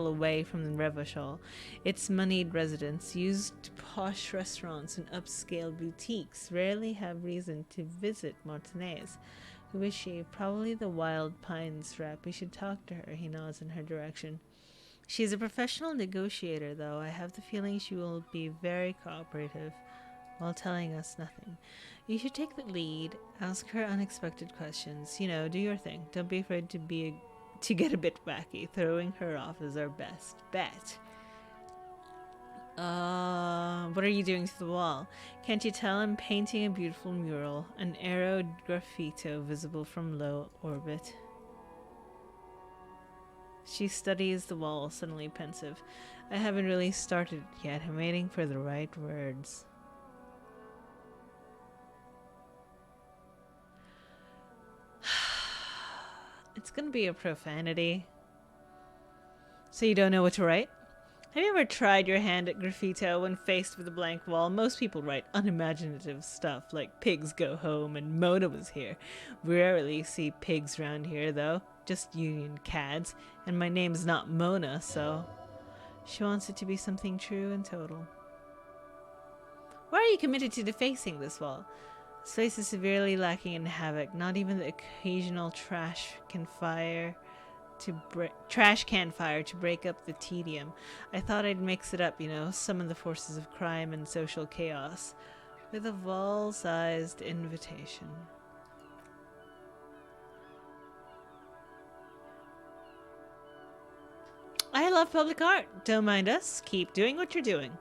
away from the Revachol. Its moneyed residents, used posh restaurants and upscale boutiques, rarely have reason to visit Martinez. Who is she? Probably the Wild Pines rep. We should talk to her. He nods in her direction. She's a professional negotiator, though. I have the feeling she will be very cooperative while telling us nothing. You should take the lead, ask her unexpected questions. You know, do your thing. Don't be afraid to to get a bit wacky. Throwing her off is our best bet. What are you doing to the wall? Can't you tell I'm painting a beautiful mural? An arrow graffito visible from low orbit. She studies the wall, suddenly pensive. I haven't really started it yet. I'm waiting for the right words. It's gonna be a profanity. So you don't know what to write? Have you ever tried your hand at graffito when faced with a blank wall? Most people write unimaginative stuff like pigs go home and Mona was here. We rarely see pigs around here though, just union cads, and my name's not Mona, so she wants it to be something true and total. Why are you committed to defacing this wall? This place is severely lacking in havoc. Not even the occasional trash can fire to break up the tedium. I thought I'd mix it up, you know, summon the forces of crime and social chaos with a wall-sized invitation. I love public art. Don't mind us. Keep doing what you're doing.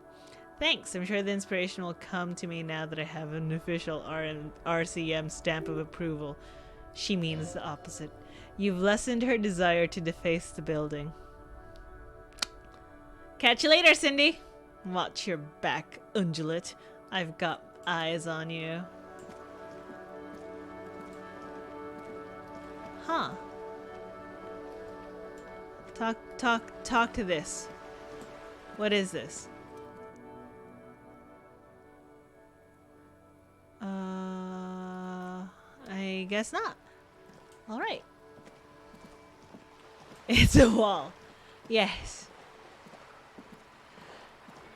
Thanks. I'm sure the inspiration will come to me now that I have an official RCM stamp of approval. She means the opposite. You've lessened her desire to deface the building. Catch you later, Cindy. Watch your back, undulate. I've got eyes on you. Huh. Talk to this. What is this? I guess not. All right. It's a wall. Yes.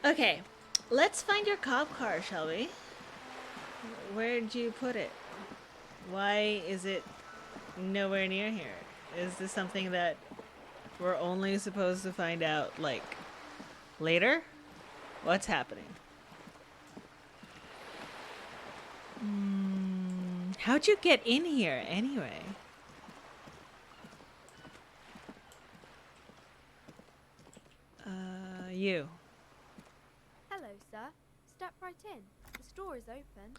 Okay. Let's find your cop car, shall we? Where'd you put it? Why is it nowhere near here? Is this something that we're only supposed to find out, like, later? What's happening? How'd you get in here, anyway? You. Hello, sir. Step right in. The store is open.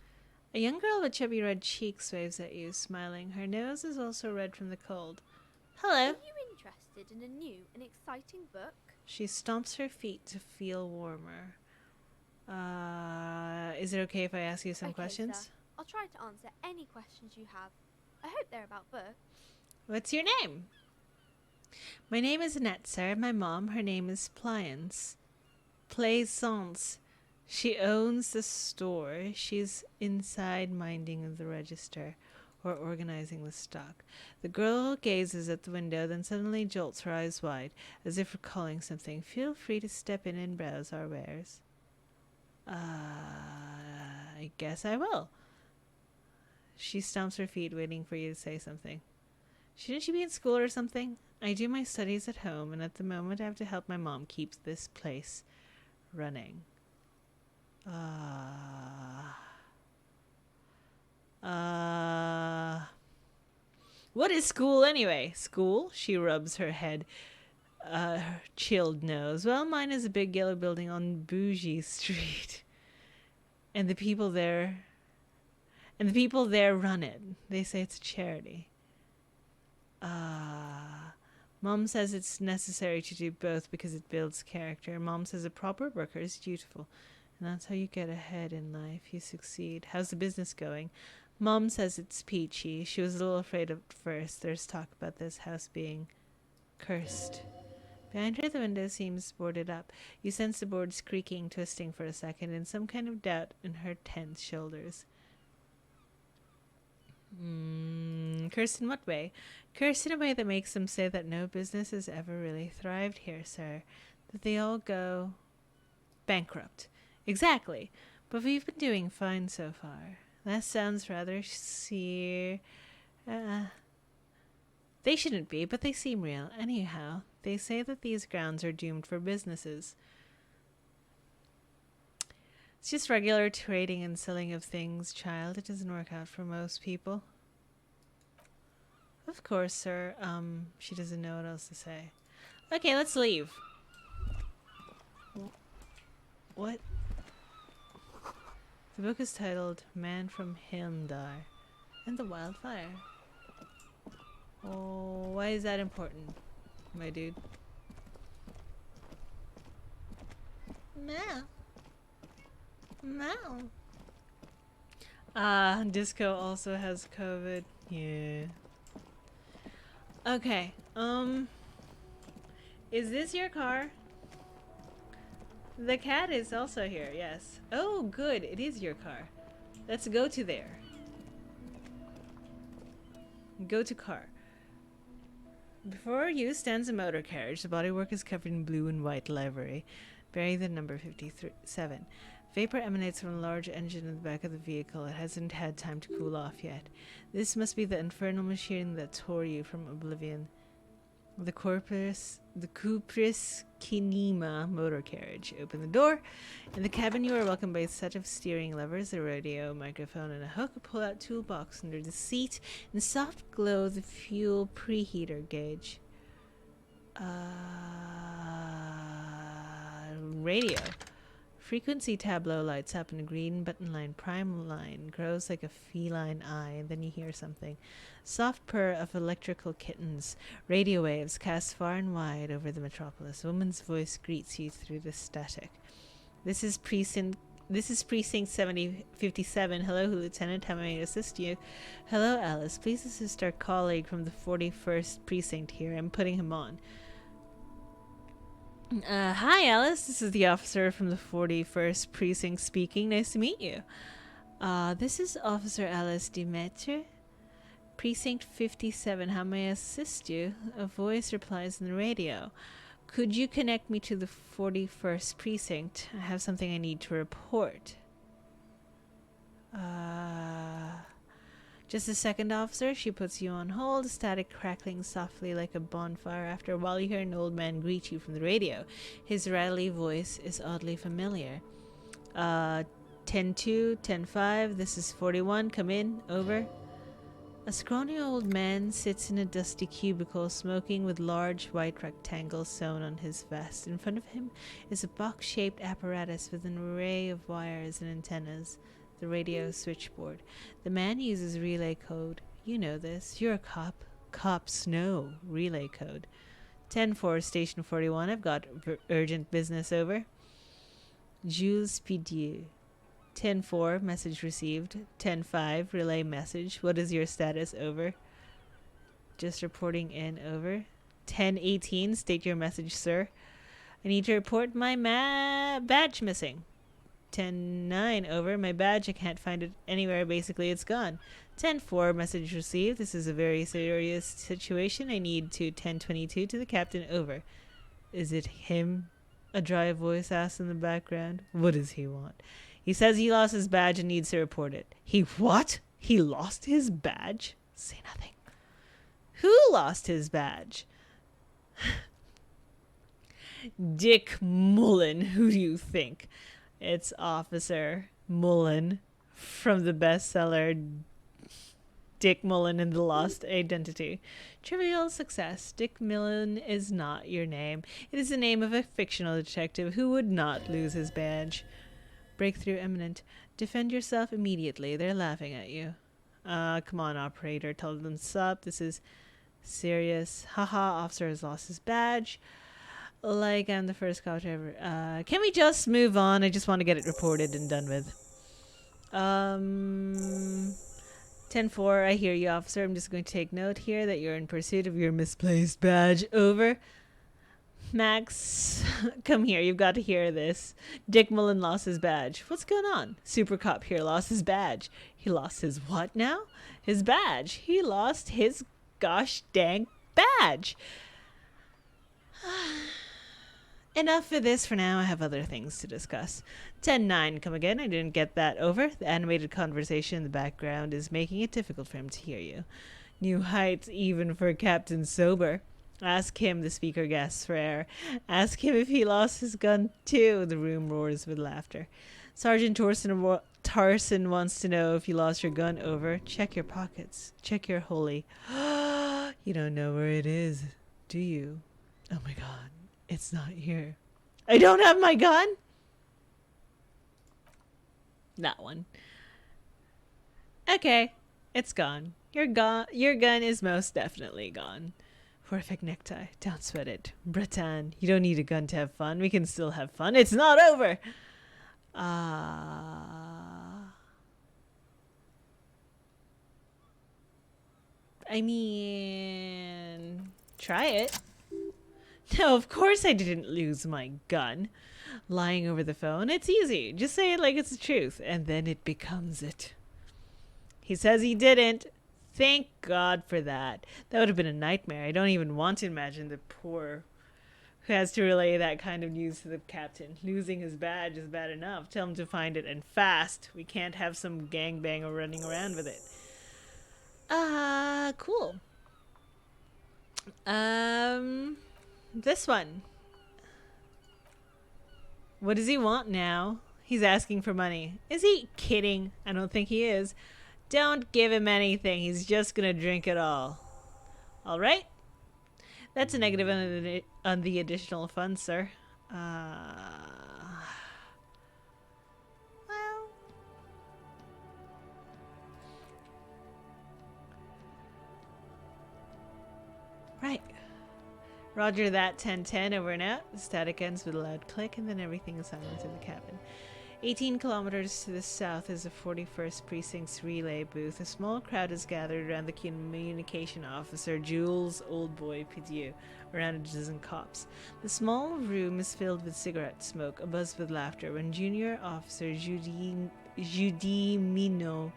A young girl with chubby red cheeks waves at you, smiling. Her nose is also red from the cold. Hello. Are you interested in a new and exciting book? She stomps her feet to feel warmer. Is it okay if I ask you some questions? Sir. I'll try to answer any questions you have. I hope they're about books. What's your name? My name is Annette, sir. My mom, her name is Plaisance. She owns the store. She's inside minding the register or organizing the stock. The girl gazes at the window, then suddenly jolts her eyes wide, as if recalling something. Feel free to step in and browse our wares. I guess I will. She stomps her feet, waiting for you to say something. Shouldn't you be in school or something? I do my studies at home, and at the moment I have to help my mom keep this place running. What is school anyway? School? She rubs her head, her chilled nose. Well, mine is a big yellow building on Bougie Street. And the people there run it. They say it's a charity. Mom says it's necessary to do both because it builds character. Mom says a proper worker is dutiful. And that's how you get ahead in life. You succeed. How's the business going? Mom says it's peachy. She was a little afraid at first. There's talk about this house being cursed. Behind her, the window seems boarded up. You sense the boards creaking, twisting for a second, and some kind of doubt in her tense shoulders. Cursed in what way? Cursed in a way that makes them say that no business has ever really thrived here, sir. That they all go bankrupt. Exactly. But we've been doing fine so far. That sounds rather they shouldn't be, but they seem real. Anyhow, they say that these grounds are doomed for businesses. It's just regular trading and selling of things, child. It doesn't work out for most people. Of course, sir. She doesn't know what else to say. Okay, let's leave. What? The book is titled Man from Helmdar and the Wildfire. Oh, why is that important, my dude? Meow. Meow. Disco also has COVID. Yeah. Okay. Is this your car? The cat is also here, yes. Oh, good. It is your car. Let's go to there. Go to car. Before you stands a motor carriage. The bodywork is covered in blue and white livery, bearing the number 57. Vapor emanates from a large engine in the back of the vehicle. It hasn't had time to cool off yet. This must be the infernal machine that tore you from oblivion. The Cupris Kinema motor carriage. Open the door. In the cabin you are welcomed by a set of steering levers, a radio, microphone, and a hook. A pull-out toolbox under the seat. In the soft glow, the fuel preheater gauge. Radio. Frequency tableau lights up and a green button line prime line grows like a feline eye, and then you hear something. Soft purr of electrical kittens. Radio waves cast far and wide over the metropolis. A woman's voice greets you through the static. This is precinct 7057. Hello, Lieutenant. How may I assist you? Hello, Alice. Please assist our colleague from the 41st precinct here. I'm putting him on. Hi, Alice. This is the officer from the 41st precinct speaking. Nice to meet you. This is Officer Alice Demeter. Precinct 57. How may I assist you? A voice replies in the radio. Could you connect me to the 41st precinct? I have something I need to report. Just a second, officer. She puts you on hold, static crackling softly like a bonfire. After a while, you hear an old man greet you from the radio. His rattly voice is oddly familiar. 10-2, 10-5, this is 41. Come in. Over. A scrawny old man sits in a dusty cubicle, smoking with large white rectangles sewn on his vest. In front of him is a box-shaped apparatus with an array of wires and antennas. The radio switchboard. The man uses relay code. You know this. You're a cop. Cops know relay code. 10-4, Station 41. I've got urgent business. Over. Jules Pidieu. 10-4, message received. 10-5, relay message. What is your status? Over. Just reporting in. Over. 10-18, state your message, sir. I need to report my badge missing. 10-9, over. My badge, I can't find it anywhere. Basically, it's gone. 10-4, message received. This is a very serious situation. I need to 10-22 to the captain. Over. Is it him? A dry voice asks in the background. What does he want? He says he lost his badge and needs to report it. He what? He lost his badge? Say nothing. Who lost his badge? Dick Mullen. Who do you think? It's Officer Mullen from the bestseller Dick Mullen and the Lost Identity. Trivial success. Dick Mullen is not your name. It is the name of a fictional detective who would not lose his badge. Breakthrough imminent. Defend yourself immediately. They're laughing at you. Come on, operator. Tell them to stop. This is serious. Haha, officer has lost his badge. Like I'm the first cop ever. Can we just move on? I just want to get it reported and done with. 10-4, I hear you, officer. I'm just going to take note here that you're in pursuit of your misplaced badge. Over. Max, come here. You've got to hear this. Dick Mullen lost his badge. What's going on? Super Cop here lost his badge. He lost his what now? His badge. He lost his gosh dang badge. Enough for this for now. I have other things to discuss. 10-9, come again. I didn't get that. Over. The animated conversation in the background is making it difficult for him to hear you. New heights even for Captain Sober. Ask him, the speaker gasps for air. Ask him if he lost his gun too. The room roars with laughter. Sergeant Tarson wants to know if you lost your gun. Over. Check your pockets. Check your holy. You don't know where it is, do you? Oh my god, it's not here. I don't have my gun? That one. Okay, it's gone. Your gun is most definitely gone. Perfect necktie. Don't sweat it. Breton, you don't need a gun to have fun. We can still have fun. It's not over. I mean, try it. No, of course I didn't lose my gun. Lying over the phone, it's easy. Just say it like it's the truth, and then it becomes it. He says he didn't. Thank God for that. That would have been a nightmare. I don't even want to imagine the poor who has to relay that kind of news to the captain. Losing his badge is bad enough. Tell him to find it, and fast. We can't have some gangbanger running around with it. Cool. This one. What does he want now? He's asking for money. Is he kidding? I don't think he is. Don't give him anything. He's just gonna drink it all. All right? That's a negative on the additional funds, sir. Well. Right. Roger that, 1010, over and out. The static ends with a loud click, and then everything is silent in the cabin. 18 kilometers to the south is the 41st Precinct's relay booth. A small crowd is gathered around the communication officer, Jules Oldboy Pidieu, around a dozen cops. The small room is filled with cigarette smoke, abuzz with laughter, when Junior Officer Judy Minot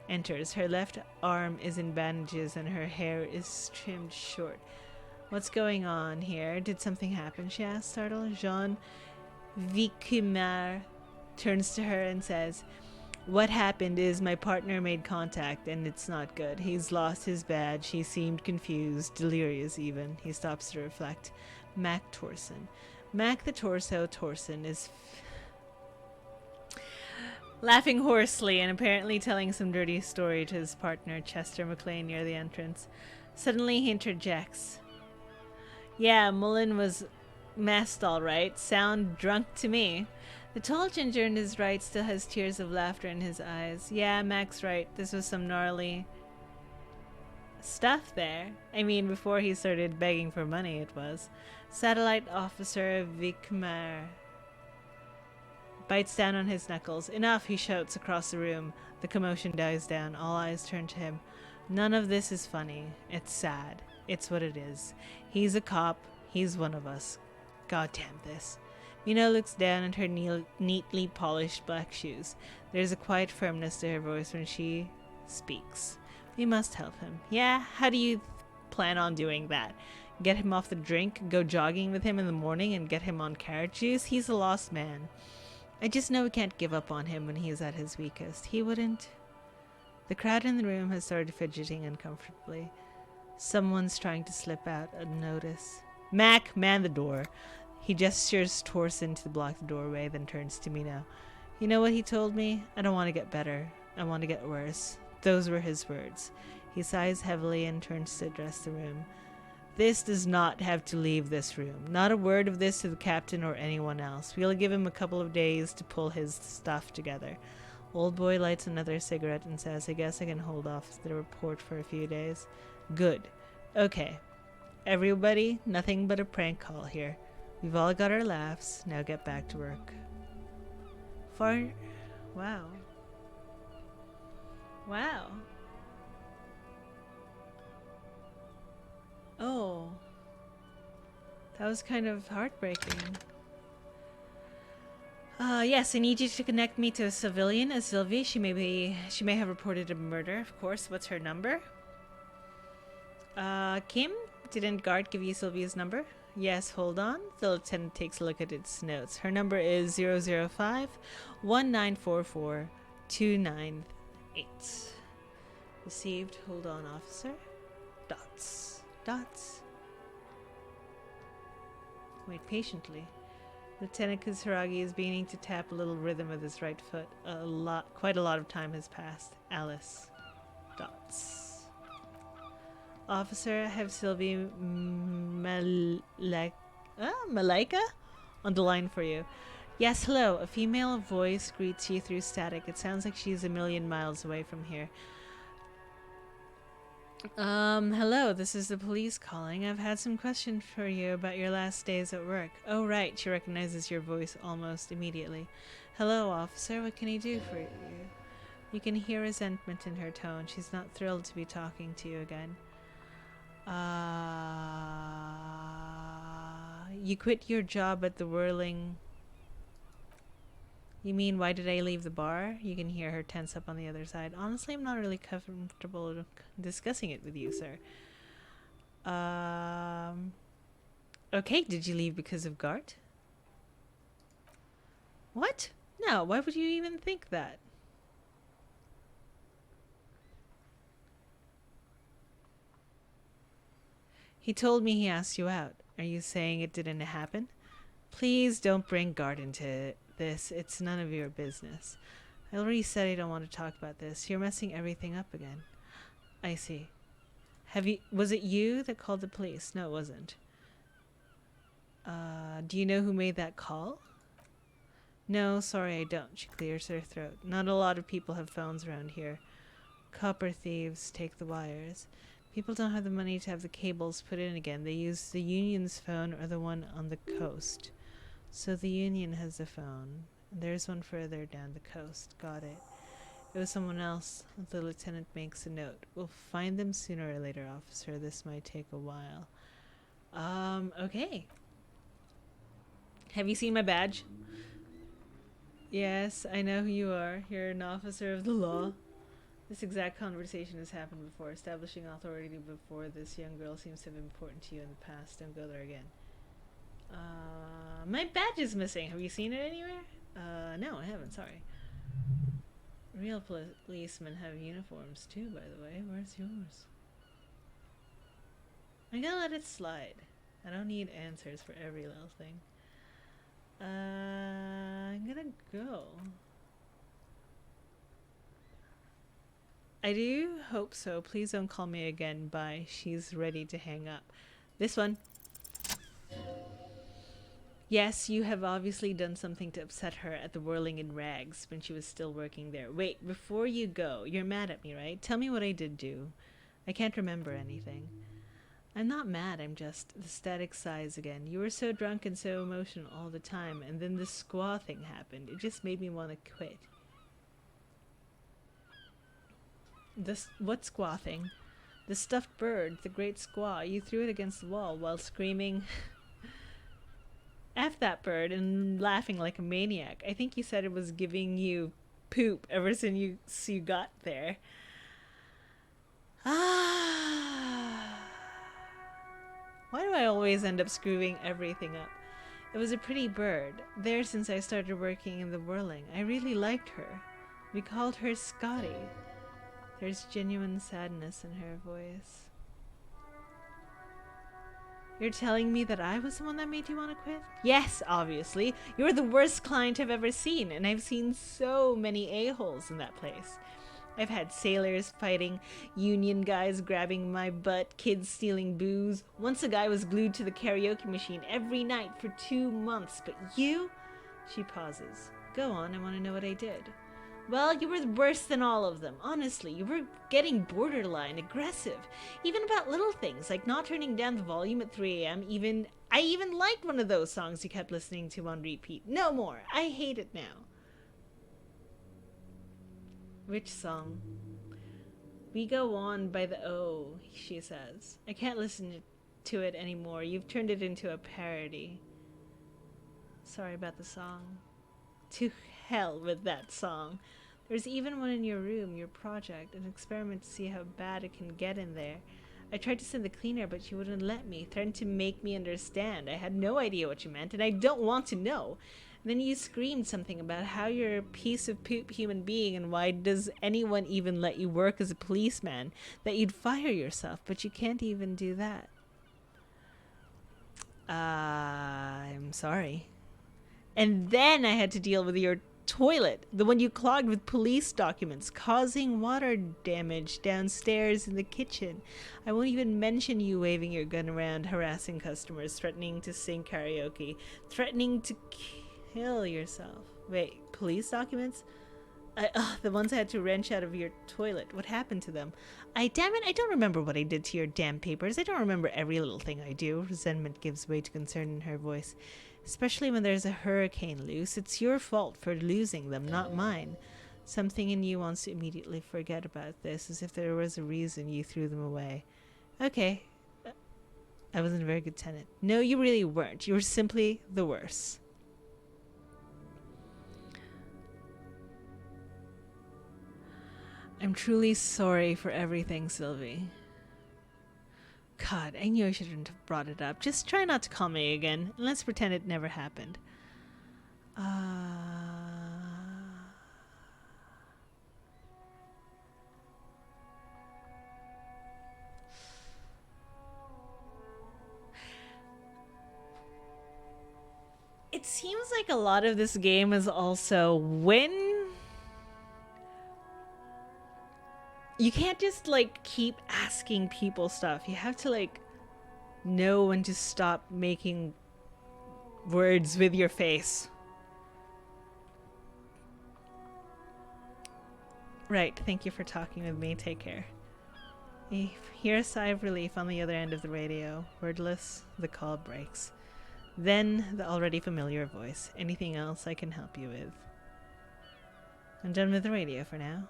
enters. Her left arm is in bandages, and her hair is trimmed short. What's going on here? Did something happen? She asked, startled. Jean Vicumar turns to her and says, what happened is my partner made contact, and it's not good. He's lost his badge. He seemed confused, delirious even. He stops to reflect. Mac Torson. Mac the Torso Torson is laughing hoarsely and apparently telling some dirty story to his partner, Chester McLean, near the entrance. Suddenly he interjects. Yeah, Mullen was masked all right. Sound drunk to me. The tall ginger in his right still has tears of laughter in his eyes. Yeah, Mac's right. This was some gnarly stuff there. I mean, before he started begging for money, it was. Satellite Officer Vicmar bites down on his knuckles. Enough, he shouts across the room. The commotion dies down. All eyes turn to him. None of this is funny. It's sad. It's what it is. He's a cop. He's one of us. God damn this. Mina looks down at her neatly polished black shoes. There's a quiet firmness to her voice when she speaks. We must help him. Yeah? How do you plan on doing that? Get him off the drink, go jogging with him in the morning, and get him on carrot juice? He's a lost man. I just know we can't give up on him when he is at his weakest. He wouldn't. The crowd in the room has started fidgeting uncomfortably. Someone's trying to slip out unnoticed. Mac, man the door. He gestures Torson to block the doorway, then turns to me now. You know what he told me? I don't want to get better. I want to get worse. Those were his words. He sighs heavily and turns to address the room. This does not have to leave this room. Not a word of this to the captain or anyone else. We'll give him a couple of days to pull his stuff together. Old boy lights another cigarette and says, I guess I can hold off the report for a few days. Good. Okay. Everybody, nothing but a prank call here. We've all got our laughs. Now get back to work. Wow. Wow. Oh. That was kind of heartbreaking. Yes, I need you to connect me to a civilian, a Sylvie. She may have reported a murder, of course. What's her number? Kim? Didn't Guard give you Sylvia's number? Yes, hold on. The lieutenant takes a look at its notes. Her number is 005-1944-298. Received. Hold on, officer. Dots. Dots. Wait patiently. Lieutenant Kusuragi is beginning to tap a little rhythm with his right foot. Quite a lot of time has passed. Alice. Dots. Officer, I have Sylvie Malaika on the line for you. Yes, hello. A female voice greets you through static. It sounds like she's a million miles away from here. Hello, this is the police calling. I've had some questions for you about your last days at work. Oh, right, she recognizes your voice almost immediately. Hello, officer, what can I do for you? You can hear resentment in her tone. She's not thrilled to be talking to you again. You quit your job at the Whirling... You mean, why did I leave the bar? You can hear her tense up on the other side. Honestly, I'm not really comfortable discussing it with you, sir. Okay, did you leave because of Gart? What? No, why would you even think that? He told me he asked you out. Are you saying it didn't happen? Please don't bring Gart into this. It's none of your business. I already said I don't want to talk about this. You're messing everything up again. I see. Was it you that called the police? No, it wasn't. Do you know who made that call? No, sorry, I don't. She clears her throat. Not a lot of people have phones around here. Copper thieves take the wires. People don't have the money to have the cables put in again. They use the Union's phone or the one on the coast. So the Union has the phone. There's one further down the coast. Got it. It was someone else. The lieutenant makes a note. We'll find them sooner or later, officer. This might take a while. Okay. Have you seen my badge? Yes, I know who you are. You're an officer of the law. This exact conversation has happened before. Establishing authority before this young girl seems to have been important to you in the past. Don't go there again. My badge is missing. Have you seen it anywhere? No, I haven't. Sorry. Real policemen have uniforms too, by the way. Where's yours? I'm gonna let it slide. I don't need answers for every little thing. I'm gonna go. I do hope so. Please don't call me again. Bye. She's ready to hang up. This one. Yes, you have obviously done something to upset her at the Whirling in Rags when she was still working there. Wait, before you go, you're mad at me, right? Tell me what I did do. I can't remember anything. I'm not mad, I'm just... The static sighs again. You were so drunk and so emotional all the time, and then the squaw thing happened. It just made me want to quit. What squaw thing? The stuffed bird, the great squaw. You threw it against the wall while screaming... F that bird and laughing like a maniac. I think you said it was giving you poop ever since you got there. Why do I always end up screwing everything up? It was a pretty bird. There since I started working in the Whirling. I really liked her. We called her Scotty. There's genuine sadness in her voice. You're telling me that I was the one that made you want to quit? Yes, obviously. You're the worst client I've ever seen, and I've seen so many a-holes in that place. I've had sailors fighting, union guys grabbing my butt, kids stealing booze. Once a guy was glued to the karaoke machine every night for 2 months. But you? She pauses. Go on, I want to know what I did. Well, you were worse than all of them. Honestly, you were getting borderline aggressive. Even about little things, like not turning down the volume at 3 a.m. I even liked one of those songs you kept listening to on repeat. No more. I hate it now. Which song? We Go On by the O, she says. I can't listen to it anymore. You've turned it into a parody. Sorry about the song. To hell with that song. There's even one in your room, your project, an experiment to see how bad it can get in there. I tried to send the cleaner, but she wouldn't let me, threatened to make me understand. I had no idea what you meant, and I don't want to know. And then you screamed something about how you're a piece of poop human being, and why does anyone even let you work as a policeman, that you'd fire yourself, but you can't even do that. I'm sorry. And then I had to deal with your toilet, the one you clogged with police documents, causing water damage downstairs in the kitchen. I won't even mention you waving your gun around, harassing customers, threatening to sing karaoke, threatening to kill yourself. Wait, police documents? The ones I had to wrench out of your toilet. What happened to them? Damn it, I don't remember what I did to your damn papers. I don't remember every little thing I do. Resentment gives way to concern in her voice. Especially when there's a hurricane loose. It's your fault for losing them, not mine. Something in you wants to immediately forget about this, as if there was a reason you threw them away. Okay. I wasn't a very good tenant. No, you really weren't. You were simply the worst. I'm truly sorry for everything, Sylvie. God, I knew I shouldn't have brought it up. Just try not to call me again, and let's pretend it never happened. It seems like a lot of this game is also when you can't just like keep asking people stuff. You have to like know when to stop making words with your face. Right, thank you for talking with me. Take care. You hear a sigh of relief on the other end of the radio. Wordless, the call breaks. Then the already familiar voice. Anything else I can help you with? I'm done with the radio for now.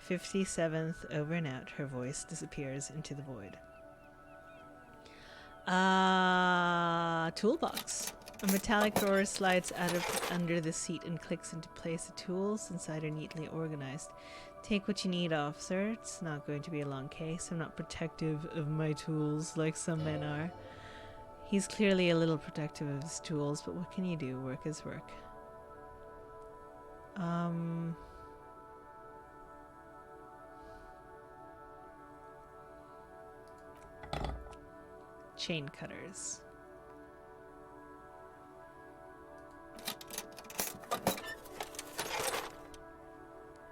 57th over and out, her voice disappears into the void. Toolbox. A metallic drawer slides out of under the seat and clicks into place. The tools inside are neatly organized. Take what you need, officer. It's not going to be a long case. I'm not protective of my tools like some men are. He's clearly a little protective of his tools, but what can you do? Work is work. Chain cutters.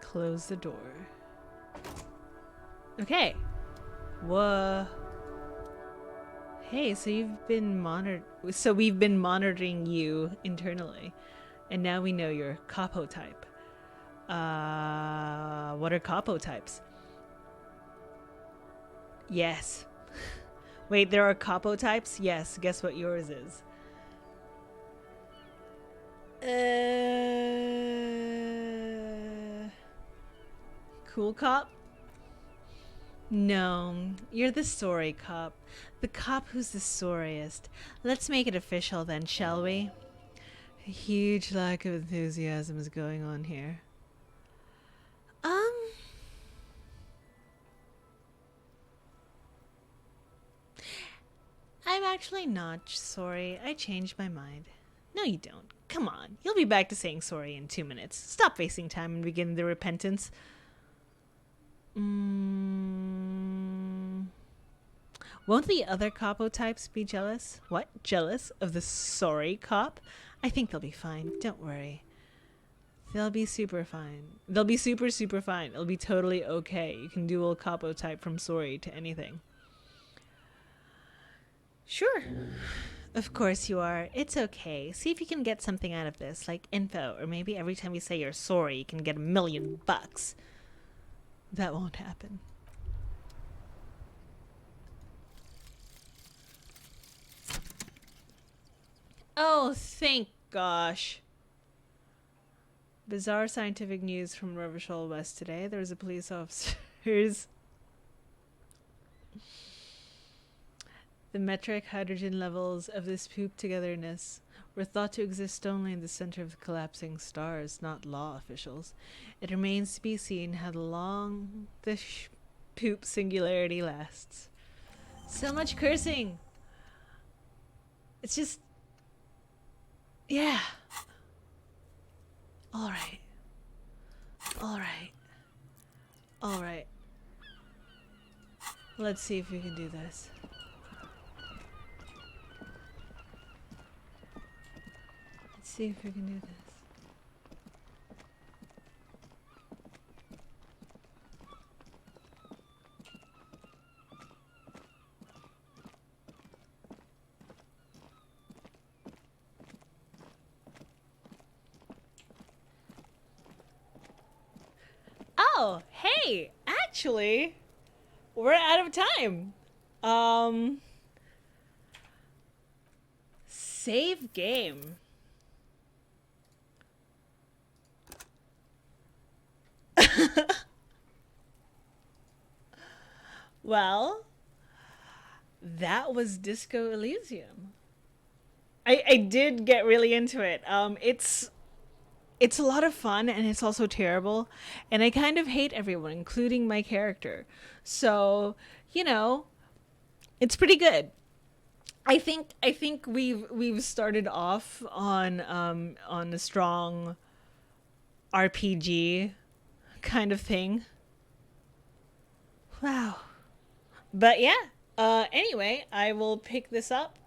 Close the door. Okay. Whoa. Hey, so you've been we've been monitoring you internally, and now we know your capo type. What are capo types? Yes. Wait, there are capo types? Yes. Guess what yours is? Cool cop? No, you're the sorry cop. The cop who's the sorriest. Let's make it official then, shall we? A huge lack of enthusiasm is going on here. I'm actually not sorry. I changed my mind. No, you don't. Come on. You'll be back to saying sorry in 2 minutes. Stop wasting time and begin the repentance. Won't the other capo types be jealous? What? Jealous of the sorry cop? I think they'll be fine. Don't worry. They'll be super fine. They'll be super, super fine. It'll be totally okay. You can dual capo type from sorry to anything. Sure. Of course you are. It's okay. See if you can get something out of this, like info, or maybe every time you say you're sorry, you can get $1 million. That won't happen. Oh, thank gosh. Bizarre scientific news from Revachol West today. There was a police officer's... The metric hydrogen levels of this poop togetherness were thought to exist only in the center of the collapsing stars, not law officials. It remains to be seen how long the poop singularity lasts. So much cursing! It's just... yeah. Alright. Alright. Alright. Let's see if we can do this. Let's see if we can do this. Oh, hey, actually, we're out of time. Save game. Well, that was Disco Elysium. I did get really into it. It's a lot of fun and it's also terrible, and I kind of hate everyone, including my character. So, you know, it's pretty good. I think we've started off on a strong RPG kind of thing. Wow. But yeah. Anyway, I will pick this up.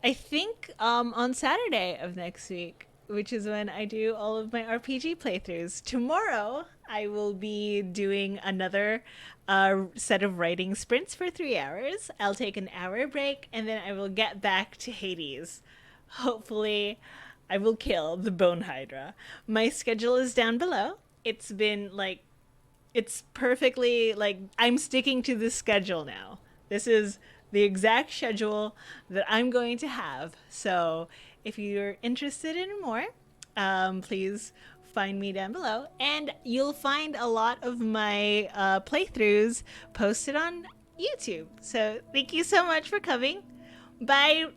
I think on Saturday of next week, which is when I do all of my RPG playthroughs. Tomorrow, I will be doing another set of writing sprints for 3 hours. I'll take an hour break, and then I will get back to Hades. Hopefully, I will kill the Bone Hydra. My schedule is down below. It's been like it's perfectly like I'm sticking to this schedule now. This is the exact schedule that I'm going to have. So if you're interested in more, please find me down below. And you'll find a lot of my playthroughs posted on YouTube. So thank you so much for coming. Bye.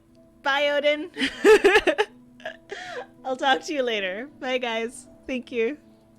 Bye, Odin. I'll talk to you later. Bye, guys. Thank you.